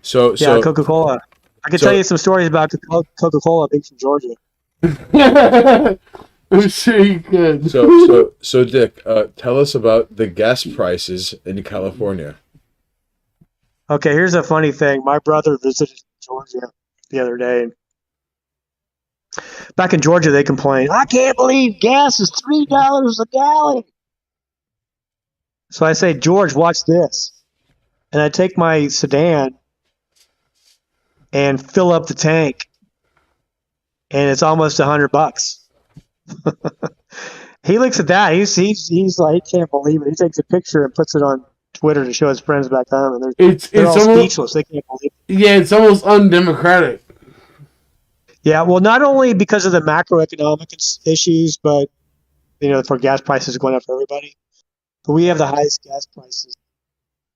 So
Yeah, Coca-Cola. I can tell you some stories about Coca-Cola being from Georgia.
I'm sure you could.
so Dick, tell us about the gas prices in California.
Okay, here's a funny thing. My brother visited Georgia the other day. Back in Georgia, they complained, I can't believe gas is $3 a gallon. So I say, George, watch this. And I take my sedan and fill up the tank, and it's almost $100. He looks at that. He's like, he can't believe it. He takes a picture and puts it on Twitter to show his friends back home, and they're all speechless. They can't believe it.
Yeah, it's almost undemocratic.
Yeah, well, not only because of the macroeconomic issues, but for gas prices going up for everybody. But we have the highest gas prices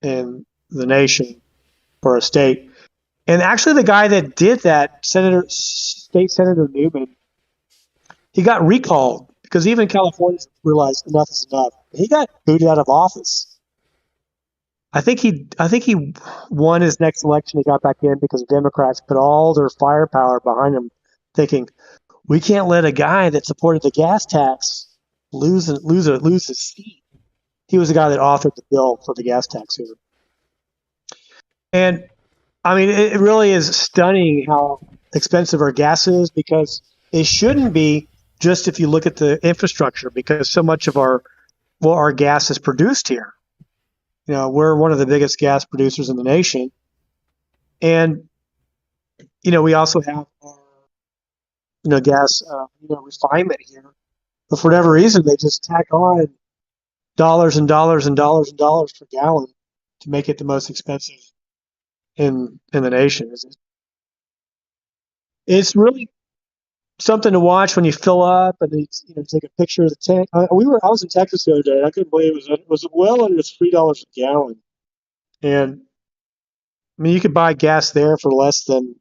in the nation for a state. And actually, the guy that did that, State Senator Newman, he got recalled because even Californians realized enough is enough. He got booted out of office. I think he won his next election. He got back in because Democrats put all their firepower behind him, thinking we can't let a guy that supported the gas tax lose his seat. He was the guy that authored the bill for the gas tax here. And I mean, it really is stunning how expensive our gas is, because it shouldn't be just if you look at the infrastructure, because so much of our gas is produced here. We're one of the biggest gas producers in the nation. And, we also have our, gas, refinement here. But for whatever reason, they just tack on dollars and dollars and dollars and dollars per gallon to make it the most expensive in the nation. It's really something to watch when you fill up and then take a picture of the tank. I was in Texas the other day, and I couldn't believe it was well under $3 a gallon. And I mean, you could buy gas there for less than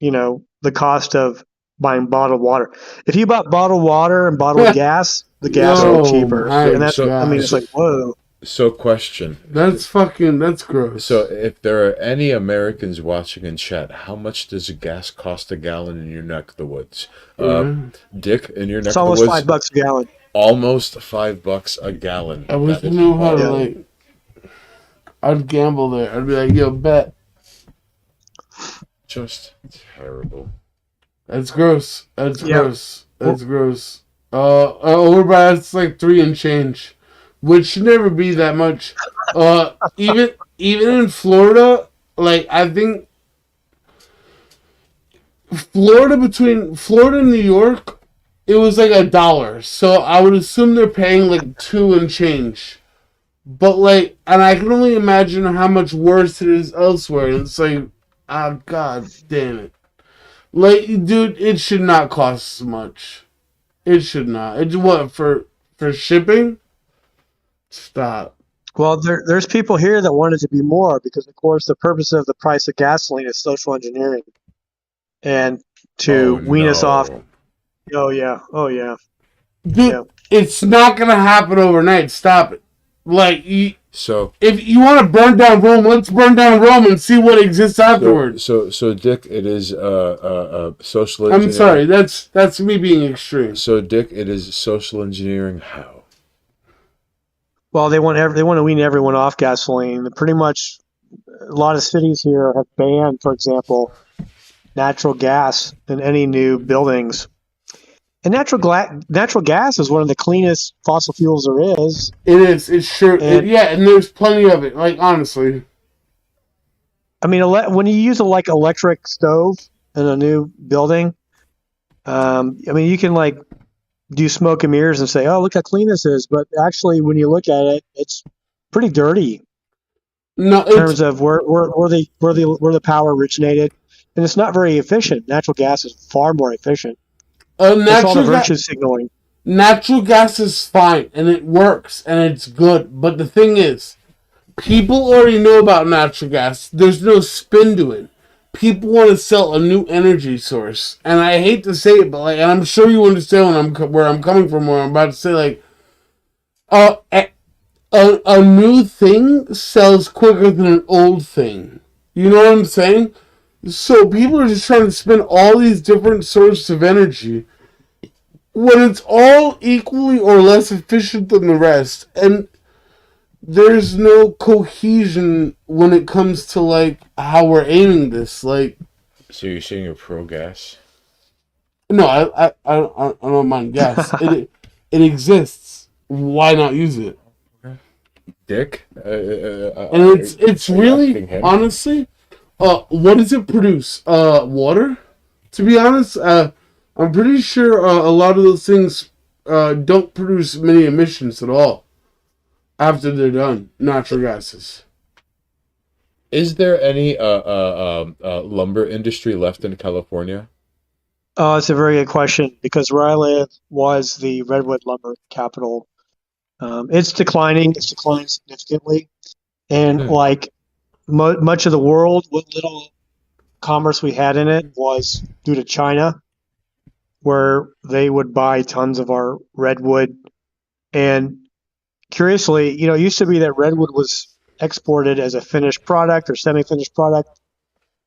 the cost of buying bottled water. If you bought bottled water and bottled gas, the gas would be cheaper. And that's it's like, whoa.
So, question.
That's gross.
So, if there are any Americans watching in chat, how much does gas cost a gallon in your neck of the woods? Dick, in your neck of the woods?
It's almost $5 a gallon.
Almost $5 a gallon.
I wish I knew how to, I'd gamble there. I'd be like, yo, bet.
Just terrible.
That's gross. That's gross. Over by it's like 3 and change, which should never be that much. Even in Florida, like I think between Florida and New York, it was like $1. So I would assume they're paying like 2 and change. But and I can only imagine how much worse it is elsewhere. And it's like, oh god damn it. Dude, it should not cost so much. It should not. It's what, for shipping? Stop.
Well, there's people here that want it to be more because, of course, the purpose of the price of gasoline is social engineering and to wean us off Oh yeah. Oh yeah.
Dude,
Yeah.
it's not gonna happen overnight. Stop it. Like,
So
if you want to burn down Rome, let's burn down Rome and see what exists afterwards.
so Dick, it is social
I'm sorry,
engineering.
that's me being extreme.
So Dick, it is social engineering. How?
Well, they want to wean everyone off gasoline. Pretty much, a lot of cities here have banned, for example, natural gas in any new buildings. And natural gas is one of the cleanest fossil fuels there is.
It is. It's sure.
And
Yeah, and there's plenty of it. Like, honestly.
I mean, when you use a like electric stove in a new building, I mean, you can like do smoke and mirrors and say, "Oh, look how clean this is," but actually, when you look at it, it's pretty dirty
No,
in terms of where the power originated, and it's not very efficient. Natural gas is far more efficient. It's all the virtue signaling.
natural gas is fine, and it works, and it's good. But the thing is, people already know about natural gas. There's no spin to it. People want to sell a new energy source, and I hate to say it, but like, and I'm sure you understand where I'm coming from. Where I'm about to say, like, a new thing sells quicker than an old thing. You know what I'm saying? So people are just trying to spin all these different sources of energy when it's all equally or less efficient than the rest, and there's no cohesion when it comes to like how we're aiming this. Like,
So you're saying you're pro gas?
no, I don't mind gas. It exists. Why not use it?
Dick?
And it's
are you
really
asking him?
honestly, what does it produce? Water. To be honest, I'm pretty sure a lot of those things don't produce many emissions at all after they're done. Natural gases.
Is there any lumber industry left in California?
It's a very good question because where I live was the redwood lumber capital. It's declining. It's declined significantly, and like much of the world, what little commerce we had in it was due to China, where they would buy tons of our redwood. And curiously, it used to be that redwood was exported as a finished product or semi-finished product,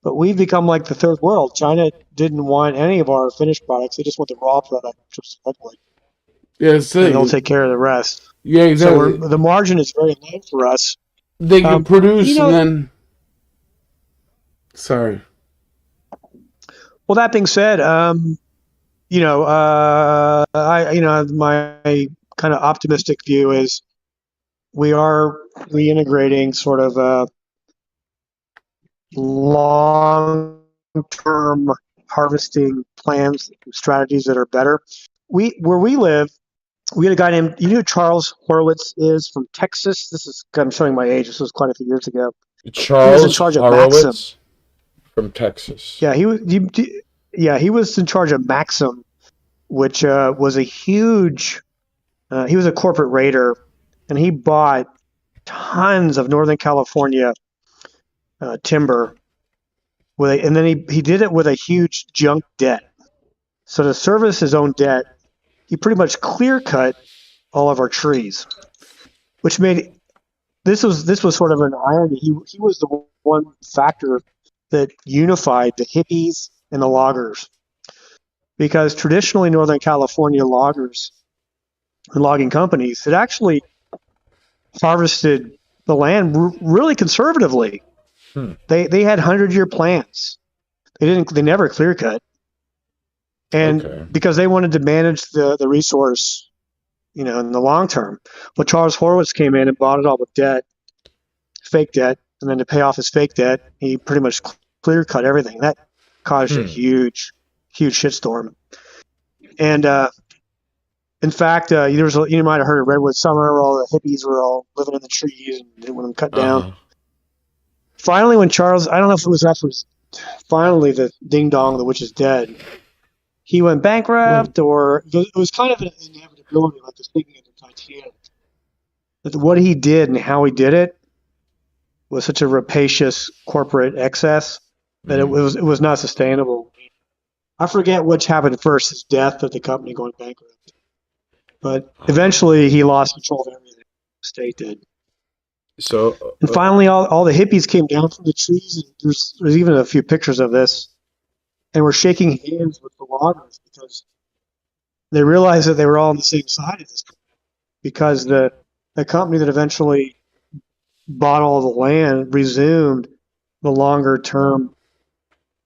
but we've become like the third world. China didn't want any of our finished products; they just want the raw product, which was redwood,
Yeah,
and they'll take care of the rest.
yeah, exactly.
So the margin is very low for us.
They can produce
you know-
and then. Sorry.
Well, that being said, my kind of optimistic view is we are reintegrating sort of long-term harvesting plans, strategies that are better. Where we live, we had a guy named, you know who Charles Horowitz is from Texas? I'm showing my age. This was quite a few years ago.
Charles
in charge of
Horowitz
Maxim.
from Texas.
Yeah, he was in charge of Maxim, which was a huge. He was a corporate raider, and he bought tons of Northern California timber. And then he did it with a huge junk debt. So to service his own debt, he pretty much clear cut all of our trees, which made this was sort of an irony. He was the one factor that unified the hippies and the loggers, because traditionally Northern California loggers and logging companies had actually harvested the land really conservatively. They had 100-year plans. They never clear cut, and because they wanted to manage the resource, in the long term. Well, Charles Horowitz came in and bought it all with debt, fake debt, and then to pay off his fake debt, he pretty much clear cut everything. That caused a huge shitstorm. And in fact, you might have heard of Redwood Summer, where all the hippies were all living in the trees and didn't want them cut down. Finally, when Charles, I don't know if it was actually finally the ding dong, the witch is dead, he went bankrupt, or it was kind of an inevitability, like the sinking of the Titanic. That what he did and how he did it was such a rapacious corporate excess that it was not sustainable. I forget which happened first, his death or the company going bankrupt. But eventually he lost control of everything. The state did.
So,
And finally, all the hippies came down from the trees. And there's even a few pictures of this. And were shaking hands with the loggers because they realized that they were all on the same side of this. Because the company that eventually bought all the land resumed the longer term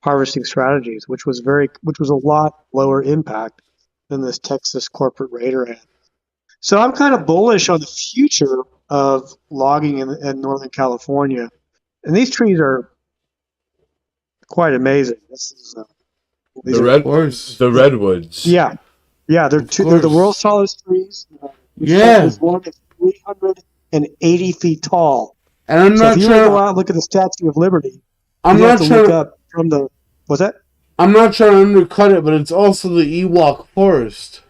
harvesting strategies, which was a lot lower impact than this Texas corporate raider had. So I'm kind of bullish on the future of logging in Northern California, and these trees are quite amazing. This is these are,
the redwoods.
yeah, they're the world's tallest trees.
Yeah.
Is more than 380 feet tall.
And I'm
So
not
if you
trying
want to go out and look at the Statue of Liberty,
I'm
you
not
have to
trying
look
to,
up from the. What's that?
I'm not trying to undercut it, but it's also the Ewok forest.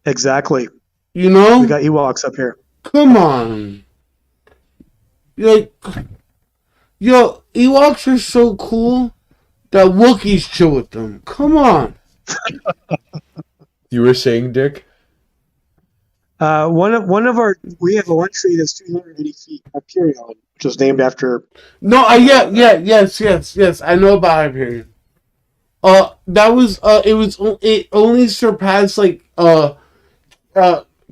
Exactly.
You know?
We got Ewoks up here.
Come on. Like, yo, Ewoks are so cool that Wookiees chill with them. Come on.
You were saying, Dick?
One of our we have one tree that's 280 feet, Hyperion, which was named after.
No, yes. I know about Hyperion. It only surpassed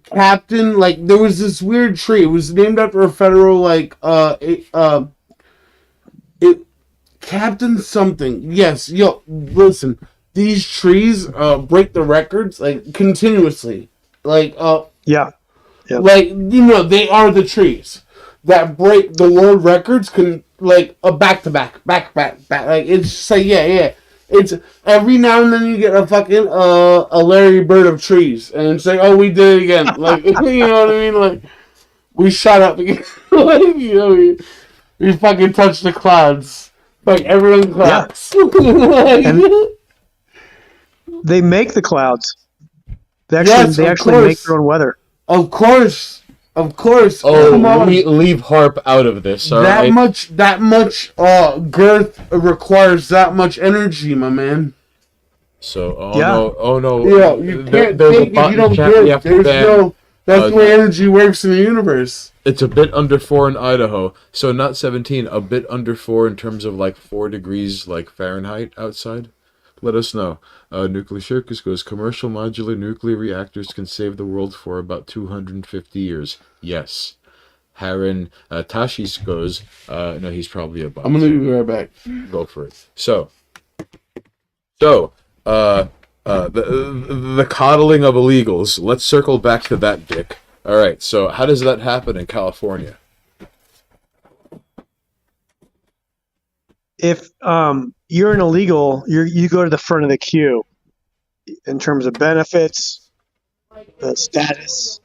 Captain, like, there was this weird tree. It was named after a federal, Captain something. Yes, yo, listen. These trees break the records, like, continuously. Like,
Yeah. Yep.
like, they are the trees that break the world records, back to back. Like, it's just like, yeah. It's every now and then you get a fucking a Larry Bird of trees, and it's like, oh, we did it again. Like, you know what I mean? Like, we shot up again. Like, we fucking touched the clouds. Like, everyone claps.
And they make the clouds. They actually make their own weather.
Of course.
Oh,
Come on.
leave Harp out of this. All
that
right?
much girth requires that much energy, my man.
So,
Yeah.
Yeah, you can't think if you don't give. That's the way energy works in the universe.
It's a bit under 4 in Idaho, so not 17, a bit under 4 in terms of 4 degrees Fahrenheit outside. Let us know. Nuclear Circus goes, commercial modular nuclear reactors can save the world for about 250 years. Yes. Haran Tashis goes, no, he's probably a bot.
I'm gonna be right back.
Go for it. So, the coddling of illegals. Let's circle back to that, Dick. All right. So, how does that happen in California?
If you're an illegal, you go to the front of the queue in terms of benefits, status,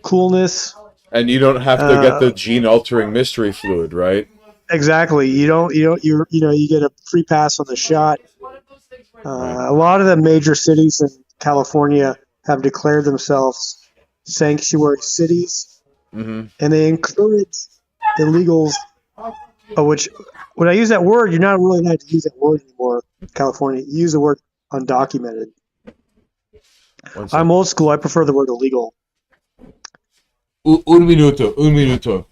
coolness.
And you don't have to get the gene-altering mystery fluid, right?
Exactly. You get a free pass on the shot. A lot of the major cities in California have declared themselves sanctuary cities,
Mm-hmm.
and they encourage illegals. Which, when I use that word, you're not really allowed to use that word anymore in California. You use the word undocumented. I'm old school. I prefer the word illegal.
Un minuto.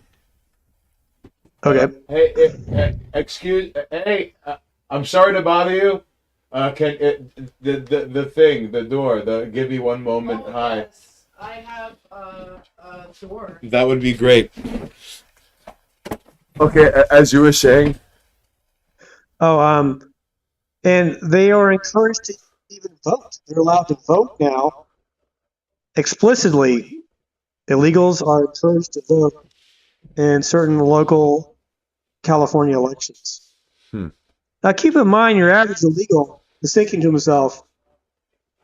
Okay.
Hey, excuse. Hey, I'm sorry to bother you. The door. Give me one moment.
Oh,
Hi.
yes. I have a door.
That would be great. Okay, as you were saying.
And they are encouraged to even vote. They're allowed to vote now. Explicitly, illegals are encouraged to vote in certain local California elections. Now, keep in mind, your average illegal is thinking to himself,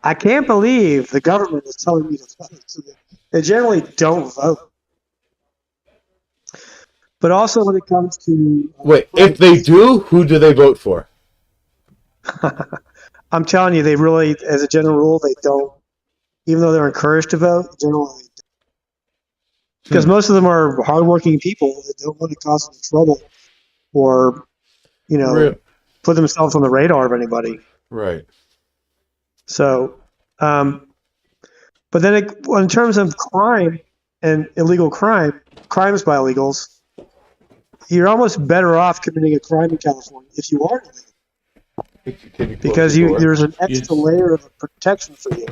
I can't believe the government is telling me to vote. So they generally don't vote. But also when it comes to...
Wait, if they do, who do they vote for?
I'm telling you, they really, as a general rule, they don't. Even though they're encouraged to vote, generally they don't. Because most of them are hardworking people that don't want to cause any trouble or, put themselves on the radar of anybody.
Right.
So, but then in terms of crime and illegal crimes by illegals, you're almost better off committing a crime in California if you are illegal,
Can you close
because
the door?
there's an extra
Yes.
layer of protection for you.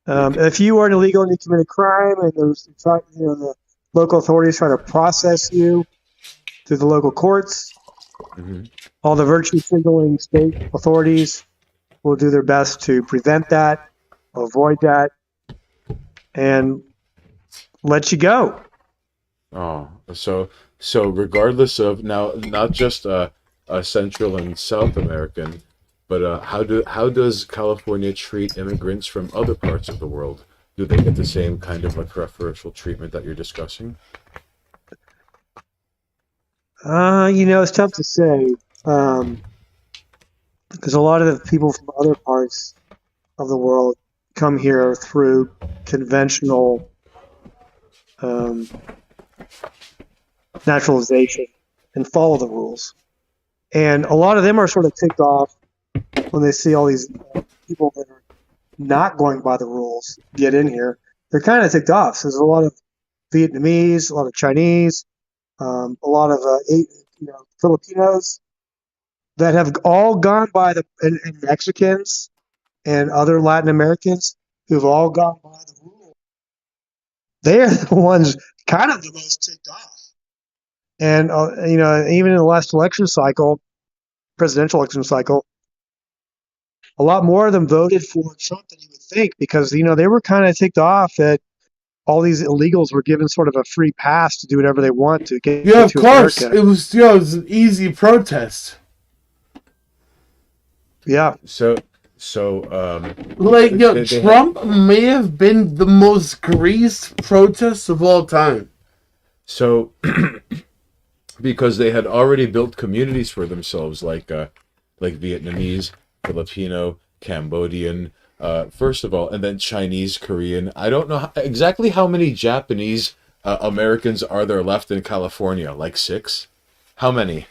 If you are an illegal and you commit a crime, and the local authorities try to process you through the local courts,
Mhm.
all the virtue signaling state authorities will do their best to prevent that, avoid that, and let you go.
Oh, so regardless of now, not just Central and South American, but how does California treat immigrants from other parts of the world? Do they get the same kind of preferential treatment that you're discussing?
It's tough to say, because a lot of the people from other parts of the world come here through conventional um, naturalization and follow the rules. And a lot of them are sort of ticked off when they see all these people that are not going by the rules get in here. They're kind of ticked off. So there's a lot of Vietnamese, a lot of Chinese, a lot of Filipinos that have all gone by and Mexicans and other Latin Americans who've all gone by the rules. They're the ones kind of the most ticked off. And even in the last election cycle, presidential election cycle, a lot more of them voted for Trump than you would think, because they were kind of ticked off that all these illegals were given sort of a free pass to do whatever they want to get
Yeah, of
to
course.
America.
It was an easy protest.
Yeah.
So
Like,
they
Trump may have been the most greased protest of all time.
so because they had already built communities for themselves, like Vietnamese, Filipino, Cambodian, first of all, and then Chinese, Korean. I don't know exactly how many Japanese Americans are there left in California. Like 6? How many?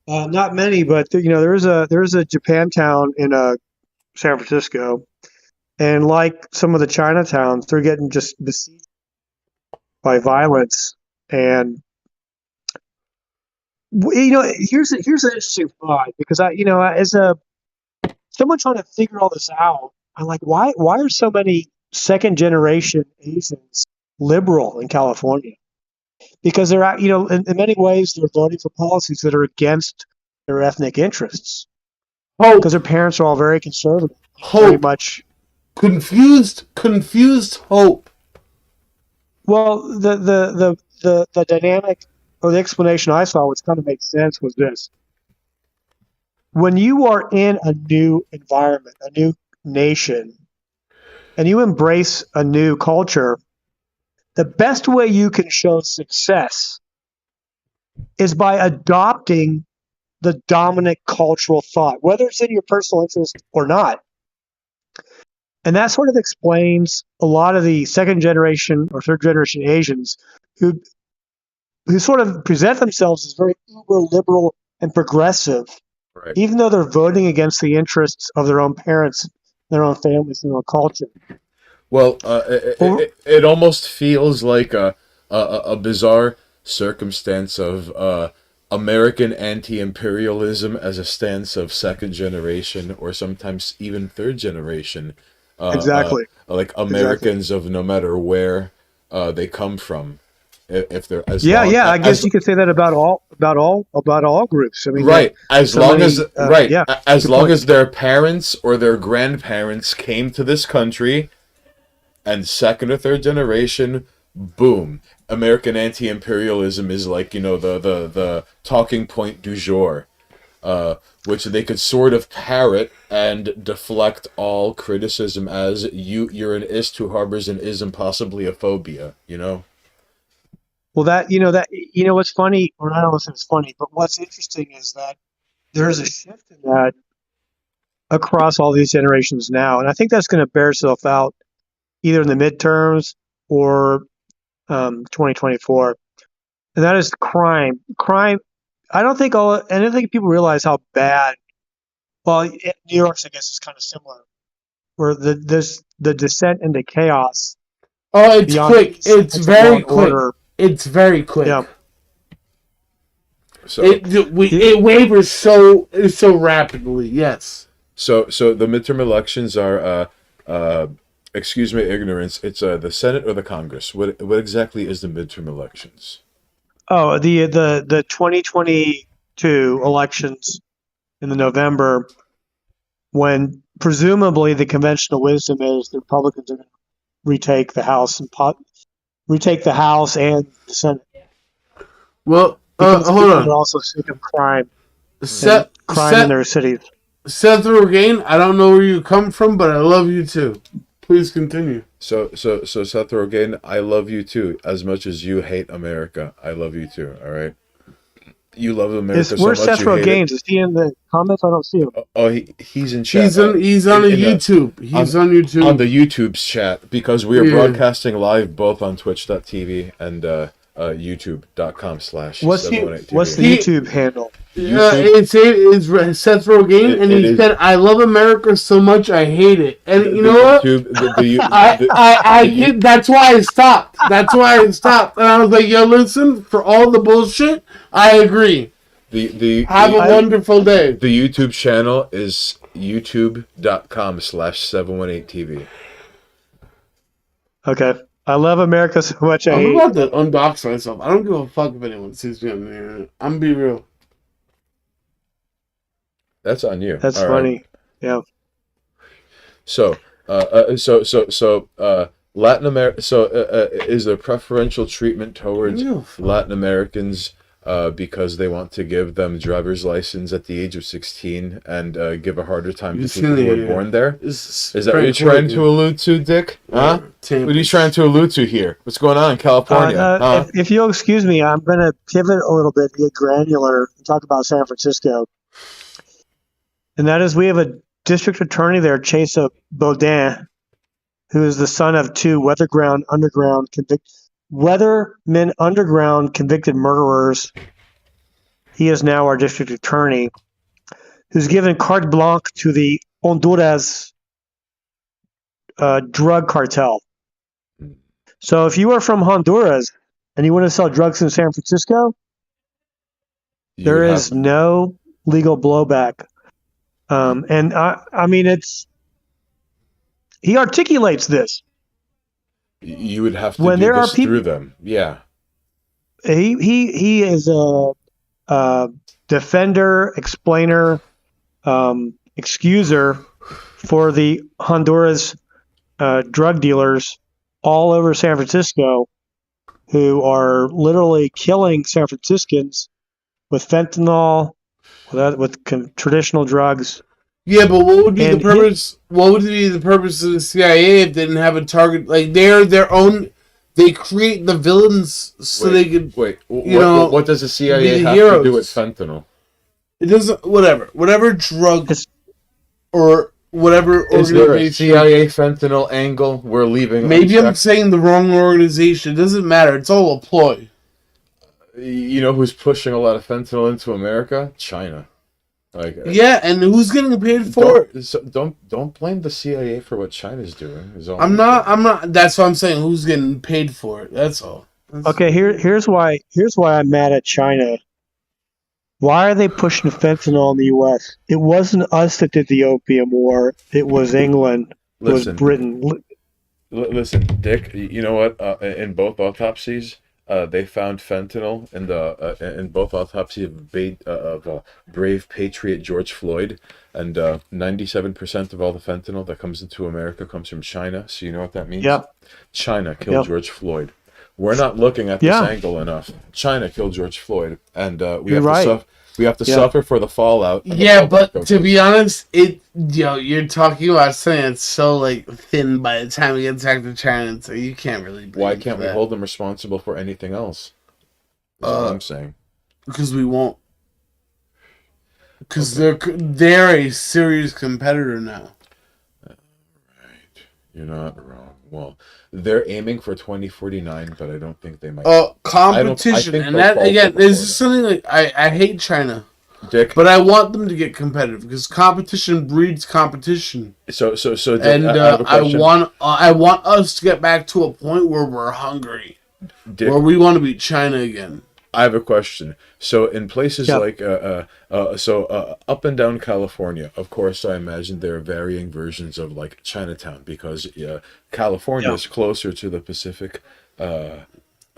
Not many, but there is a Japantown in San Francisco, and like some of the Chinatowns, they're getting just besieged by violence. And here's an interesting thought, because as a someone trying to figure all this out, I'm like, why are so many second generation Asians liberal in California? Because they're in many ways they're voting for policies that are against their ethnic interests,
Hope,
because their parents are all very conservative, very
hope,
much.
confused hope.
Well, the dynamic, or the explanation I saw, which kind of makes sense, was this: when you are in a new environment, a new nation, and you embrace a new culture, the best way you can show success is by adopting the dominant cultural thought, whether it's in your personal interest or not. And that sort of explains a lot of the second generation or third generation Asians who sort of present themselves as very uber liberal and progressive,
Right.
even though they're voting against the interests of their own parents, their own families, and their own culture.
Well,
Well,
it almost feels like a bizarre circumstance of American anti-imperialism as a stance of second generation, or sometimes even third generation,
exactly.
like
Exactly.
Americans of no matter where they come from, if they're
Yeah, yeah. I guess you could say that about all groups. I mean,
right, as
so
long as
many.
right,
Yeah,
as
good
long
point.
as their parents or their grandparents came to this country, and second or third generation, boom, American anti-imperialism is like, the talking point du jour, which they could sort of parrot and deflect all criticism as you're an ist who harbors an ism, possibly a phobia.
Well, what's funny, or I don't know if it's funny, but what's interesting is that there's a shift in that across all these generations now, and I think that's going to bear itself out either in the midterms or 2024. And that is crime. Crime I don't think people realize how bad. Well, New York's, I guess, is kind of similar, where the descent into chaos
Oh, it's
beyond
quick.
any
It's
sense of law
very
and
quick.
order.
It's very quick.
Yeah.
So
It wavers so rapidly. Yes.
So the midterm elections are, excuse my ignorance. It's the Senate or the Congress. What exactly is the midterm elections?
Oh, the 2022 elections in the November, when presumably the conventional wisdom is the Republicans are going to retake the House retake the House and the Senate,
Well,
because
hold
people
on.
are also sick of crime
Seth,
and crime in their cities.
Seth Rogaine, I don't know where you come from, but I love you too. Please continue.
So Seth Rogen, I love you too. As much as you hate America, I love you too. All right. You love America so
Where's
much
Seth
you hate
Rogaine?
it.
Is he in the comments? I don't see him.
Oh, he's in chat.
He's on
in the-
YouTube. He's on YouTube.
on the YouTube's chat, because we are
Yeah.
broadcasting live both on Twitch.tv and YouTube.com/718TV.
What's the YouTube handle?
It's Seth Rogaine, and he said, "I love America so much, I hate it." And you know what? That's why I stopped. That's why I stopped. And I was like, "Yo, listen, for all the bullshit, I agree. Have a wonderful day."
The YouTube channel is youtube.com/718TV.
Okay. I love America so much. I
I'm
hate.
about to unbox myself. I don't give a fuck if anyone sees me on the internet. I'm gonna be real.
That's on you.
That's
All
funny.
right.
Yeah.
So Latin America. Is there preferential treatment towards Latin Americans because they want to give them driver's license at the age of 16 and give a harder time to people who were born there? Is that what you're trying to allude to, Dick? Huh? What are you trying to allude to here? What's going on in California?
If you'll excuse me, I'm going to pivot a little bit, get granular, and talk about San Francisco. And that is, we have a district attorney there, Chase Baudin, who is the son of two Weathermen Underground convicted murderers. He is now our district attorney, who's given carte blanche to the Honduras drug cartel. So if you are from Honduras and you want to sell drugs in San Francisco, there is no legal blowback. And I mean, he articulates this.
You would have to
when
do
there
this
are people,
through them. Yeah.
He is a defender, explainer, excuser for the Honduras drug dealers all over San Francisco, who are literally killing San Franciscans with fentanyl, with traditional drugs.
Yeah, but what would be the purpose? What would be the purpose of the CIA if they didn't have a target? Like they're their own. They create the villains so they could.
Wait, what does the CIA have to do with fentanyl?
It doesn't. Whatever drug or whatever
organization. Is there a CIA fentanyl angle we're leaving?
Maybe unchecked? I'm saying the wrong organization. It doesn't matter. It's all a ploy.
You know who's pushing a lot of fentanyl into America? China.
Yeah, and who's getting paid for it?
So don't blame the CIA for what China's doing.
I'm not. That's what I'm saying. Who's getting paid for it? That's all.
Okay, here's why I'm mad at China. Why are they pushing fentanyl in the U.S.? It wasn't us that did the Opium War. It was England. It was Britain.
Listen, Dick. You know what? In both autopsies, they found fentanyl in both autopsies of brave patriot George Floyd, and 97% of all the fentanyl that comes into America comes from China. So you know what that means?
Yep.
China killed George Floyd. We're not looking at this angle enough. China killed George Floyd, and we have to suffer for the fallout.
Yeah, but to be honest, you're talking about something that's so like thin by the time we get back to China, so you can't really.
Why can't we hold them responsible for anything else? That's what I'm saying.
Because we won't. Because they're a serious competitor now.
You're not wrong. Well, they're aiming for 2049, but I don't think they might.
Competition,
think
and
they'll
that
fall
again
for
is something like I hate China,
Dick.
but I want them to get competitive because competition breeds competition.
So Dick,
And
I have a question.
I want us to get back to a point where we're hungry,
Dick,
where we want to beat China again.
I have a question. So in places
Yeah.
like up and down California, of course, I imagine there are varying versions of like Chinatown because California is closer to the Pacific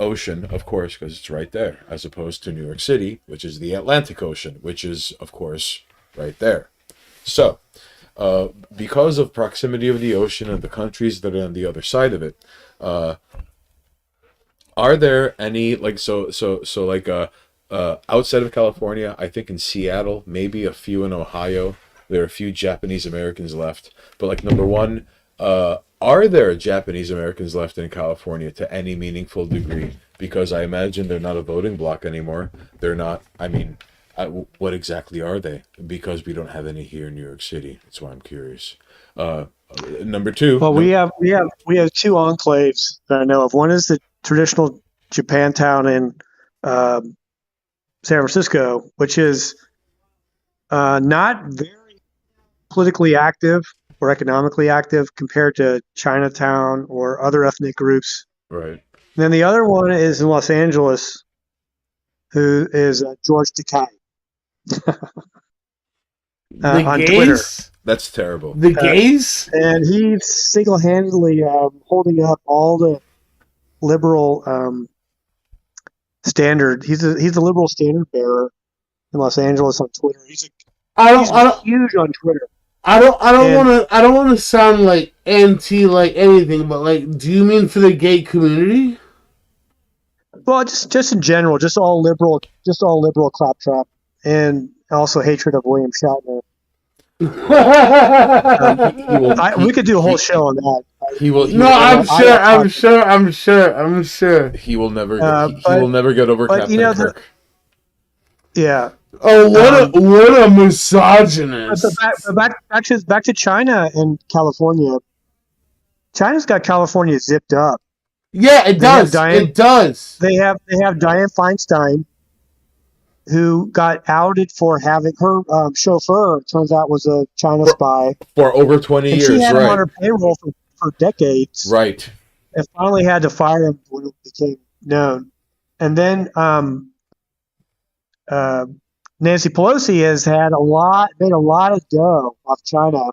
Ocean, of course, because it's right there, as opposed to New York City, which is the Atlantic Ocean, which is, of course, right there. So, because of proximity of the ocean and the countries that are on the other side of it, are there any outside of California? I think in Seattle, maybe a few in Ohio. There are a few Japanese Americans left, but like number one, are there Japanese Americans left in California to any meaningful degree? Because I imagine they're not a voting bloc anymore. They're not. I mean, what exactly are they? Because we don't have any here in New York City. That's why I'm curious. Number two.
Well, we have two enclaves that I know of. One is the traditional Japantown in San Francisco, which is not very politically active or economically active compared to Chinatown or other ethnic groups.
Right.
And then the other one is in Los Angeles, who is George Takei on
gays?
Twitter.
That's terrible.
The gays?
And he's single-handedly holding up all the liberal standard. He's a liberal standard bearer in Los Angeles on Twitter. He's huge on Twitter.
I don't want to sound like anti like anything, but like, do you mean for the gay community?
Well, just in general, just all liberal claptrap, and also hatred of William Shatner. We could do a whole show on that.
I'm sure.
He will never. He will never get over Captain Kirk.
Yeah.
Oh, what a misogynist!
But back to China and California. China's got California zipped up.
Yeah, it does. It does.
They have Dianne Feinstein, who got outed for having her chauffeur. Turns out was a China spy
for over 20 years.
She had him
right.
on her payroll for decades.
Right.
And finally had to fire him when it became known. And then Nancy Pelosi has made a lot of dough off China,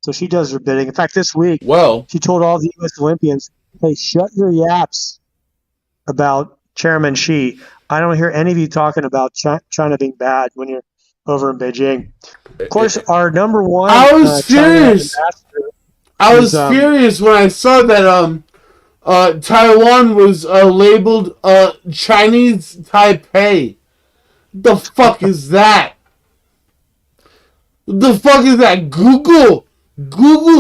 so she does her bidding. In fact, this week, she told all the U.S. Olympians, "Hey, shut your yaps about Chairman Xi. I don't hear any of you talking about China being bad when you're over in Beijing." Of course, our number one.
I was furious. I was furious when I saw that Taiwan was labeled Chinese Taipei. The fuck is that? The fuck is that? Google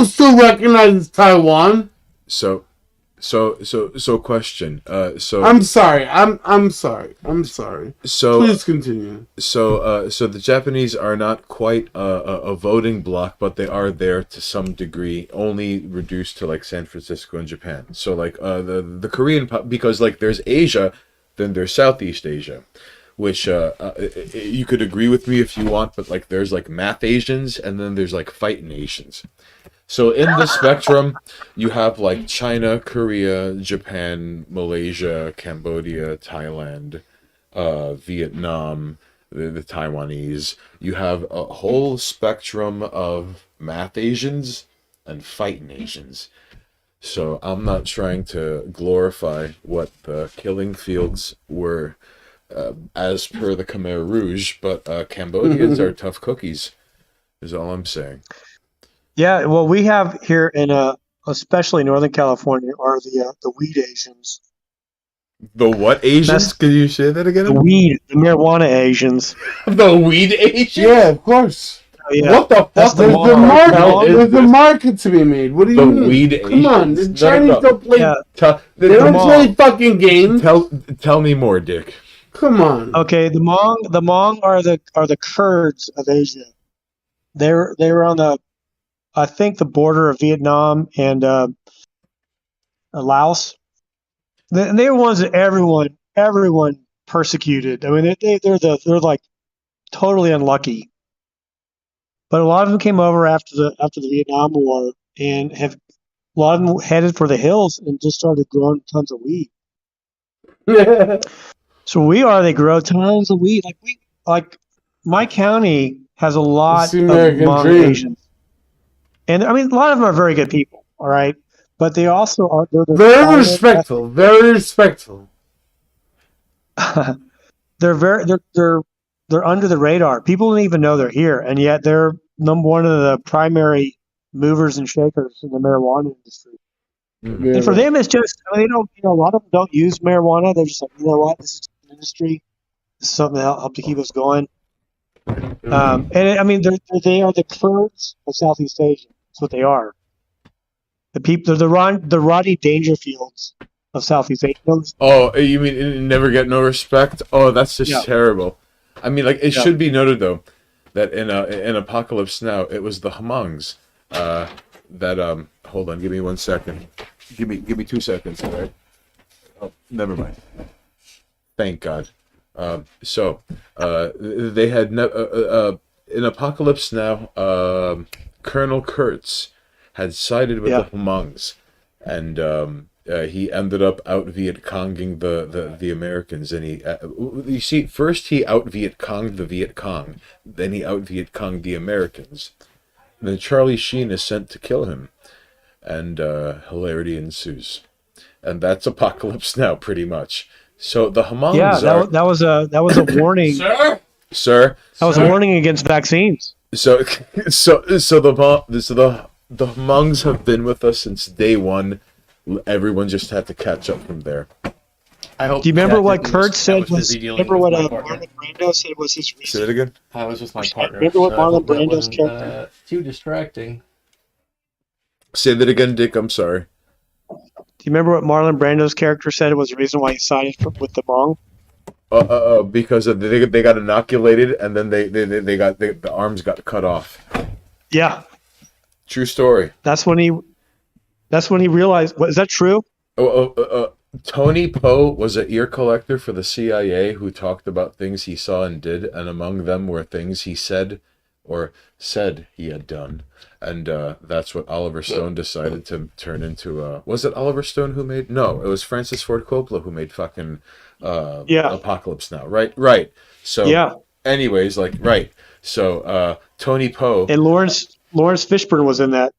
still recognizes Taiwan.
So question.
I'm sorry. I'm sorry.
So
please continue.
So the Japanese are not quite a voting bloc, but they are there to some degree, only reduced to like San Francisco and Japan. So like the Korean, because like there's Asia, then there's Southeast Asia, which you could agree with me if you want, but like there's like math Asians and then there's like fighting Asians. So in the spectrum, you have like China, Korea, Japan, Malaysia, Cambodia, Thailand, Vietnam, the Taiwanese. You have a whole spectrum of math Asians and fighting Asians. So I'm not trying to glorify what the killing fields were as per the Khmer Rouge, but Cambodians are tough cookies, is all I'm saying.
Yeah, well, we have here in especially Northern California are the weed Asians.
The what Asians? Can you say that again?
The marijuana Asians.
The weed Asians?
Yeah, of course.
Yeah.
What the fuck? There's a market to be made. What do you mean?
The weed
Come on, the Chinese don't play.
Yeah.
They don't play fucking games.
Tell me more, Dick.
Come on.
Okay, the Hmong are the Kurds of Asia. They were on the I think, the border of Vietnam and Laos. And they were ones that everyone persecuted. I mean, they're like totally unlucky. But a lot of them came over after the Vietnam War and have a lot of them headed for the hills and just started growing tons of weed. So they grow tons of weed. Like my county has a lot
It's the
of
American
Hmong
dream.
Asians, and I mean a lot of them are very good people. All right, but they also are
Very
violent,
respectful. Very respectful.
they're under the radar. People don't even know they're here, and yet they're number one of the primary movers and shakers in the marijuana industry. And for them, it's just, I mean, they don't, a lot of them don't use marijuana. They're just like, you know what, this is an industry. This is something that help to keep us going. And I mean, they are the Kurds of Southeast Asia. That's what they are. The people, they're the Rodney Dangerfields of Southeast Asia.
Oh, you mean never get no respect? Oh, that's just
Yeah.
terrible. I mean, like, it
Yeah.
should be noted though that in Apocalypse Now, it was the Hmongs that hold on, give me 1 second. Give me 2 seconds, all right? Oh, never mind. Thank God. They had in Apocalypse Now, Colonel Kurtz had sided with the Hmongs, and he ended up out Viet Conging the Americans. And you see, first he out Viet Conged the Viet Cong, then he out Viet Conged the Americans. And then Charlie Sheen is sent to kill him, and hilarity ensues. And that's Apocalypse Now, pretty much. So the Hmongs
that was a warning.
Sir.
That was a warning against vaccines.
So the Hmongs have been with us since day one. Everyone just had to catch up from there.
I hope.
Do you remember
that
what
didn't-
Kurt
that
said
was
was?
busy dealing
Remember
with
what
my partner.
Marlon Brando said was his
Say
reason?
it again.
I was with my partner.
Remember what
so I hope
Marlon
that
Brando's
wasn't,
character?
too distracting.
Say that again, Dick. I'm sorry.
Do you remember what Marlon Brando's character said was the reason why he sided with the Hmong?
Because they got inoculated and then the arms got cut off.
Yeah,
True story.
that's when he realized. Is that true?
Tony Poe was an ear collector for the CIA who talked about things he saw and did, and among them were things he said he had done. And that's what Oliver Stone decided to turn into. Was it Oliver Stone who made? No, it was Francis Ford Coppola who made fucking Apocalypse Now. Right. So
Yeah.
anyways, right. So Tony Poe.
And Lawrence Fishburne was in that.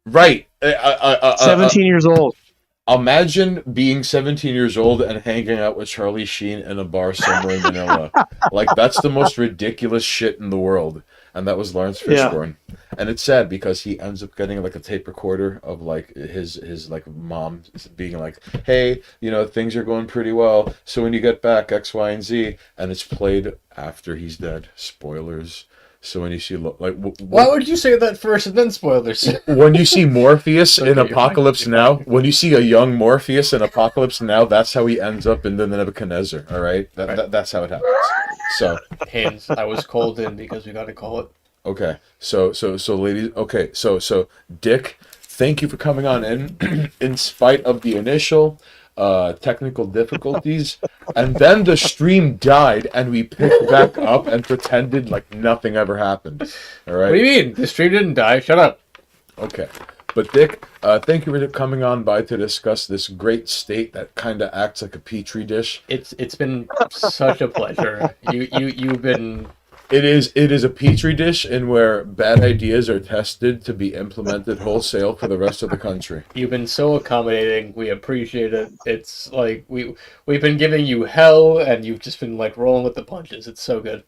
Right.
17 years old.
Imagine being 17 years old and hanging out with Charlie Sheen in a bar somewhere in Manila. Like, that's the most ridiculous shit in the world. And that was Lawrence Fishburne. Yeah. And it's sad because he ends up getting like a tape recorder of like his like mom being like, hey, things are going pretty well. So when you get back, X, Y, and Z. And it's played after he's dead. Spoilers. So when you see
why would you say that first and then spoilers?
When you see Morpheus in Apocalypse Now, when you see a young Morpheus in Apocalypse Now, that's how he ends up in the Nebuchadnezzar. All right, that's how it happens. So,
Hands, I was called in because we got to call it.
Okay, so ladies, okay, so Dick, thank you for coming on in, in spite of the initial technical difficulties, and then the stream died and we picked back up and pretended like nothing ever happened. All right.
What do you mean? The stream didn't die. Shut up.
Okay, but Dick, thank you for coming on by to discuss this great state that kind of acts like a petri dish.
It's been such a pleasure. You've been.
It is a petri dish in where bad ideas are tested to be implemented wholesale for the rest of the country.
You've been so accommodating. We appreciate it. It's like we've been giving you hell, and you've just been like rolling with the punches. It's so good.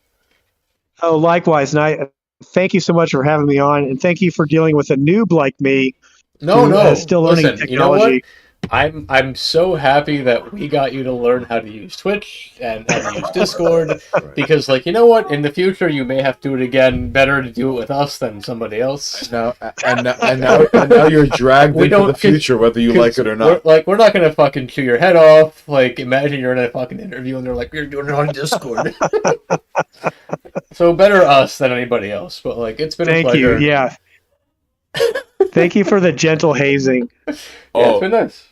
Oh, likewise. And I thank you so much for having me on, and thank you for dealing with a noob like me.
No,
still learning technology.
You know what? I'm so happy that we got you to learn how to use Twitch and how to use Discord, because, like, you know what? In the future, you may have to do it again. Better to do it with us than somebody else.
Now you're dragged into the future, whether you like it or not.
We're not gonna fucking chew your head off. Like, imagine you're in a fucking interview and they're like, "You're doing it on Discord." So better us than anybody else. But like, it's been a pleasure.
Thank you. Yeah. Thank you for the gentle hazing.
Yeah, it's been nice.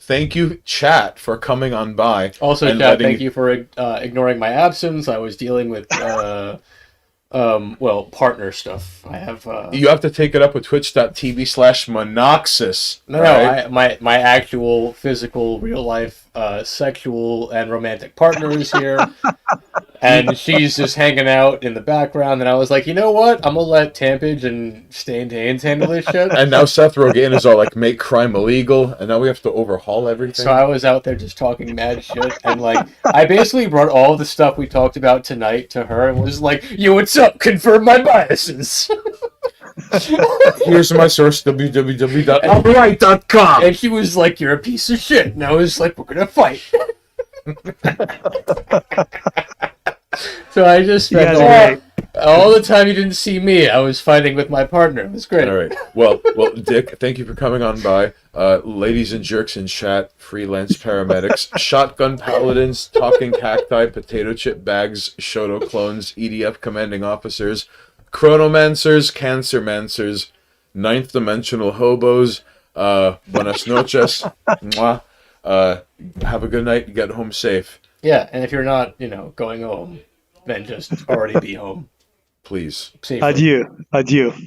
Thank you, chat, for coming on by.
Also,
and
Chad,
letting-
thank you for ignoring my absence. I was dealing with, partner stuff. I have.
You have to take it up with twitch.tv/Monoxus.
No,
alright?
my actual physical, real life, sexual and romantic partner is here, and she's just hanging out in the background. And I was like, you know what? I'm gonna let Tampage and Stained Hands handle this shit.
And now Seth Rogen is all like, make crime illegal, and now we have to overhaul everything.
So I was out there just talking mad shit, and like I basically brought all the stuff we talked about tonight to her, and was like, "Yo, what's up? Confirm my biases."
Here's my source, www.alright.com.
And she was like, "You're a piece of shit." And I was like, "We're gonna fight." So I just
You
spent
guys are great.
all the time you didn't see me. I was fighting with my partner. It was great.
All right. Well, Dick, thank you for coming on by. Ladies and jerks in chat, freelance paramedics, shotgun paladins, talking cacti, potato chip bags, Shoto clones, EDF commanding officers, chronomancers, cancermancers, ninth dimensional hobos. Buenas noches. Mwah. Have a good night. Get home safe,
Yeah, and if you're not, going home, then just already be home.
please.
Safely.
Adieu. Adieu.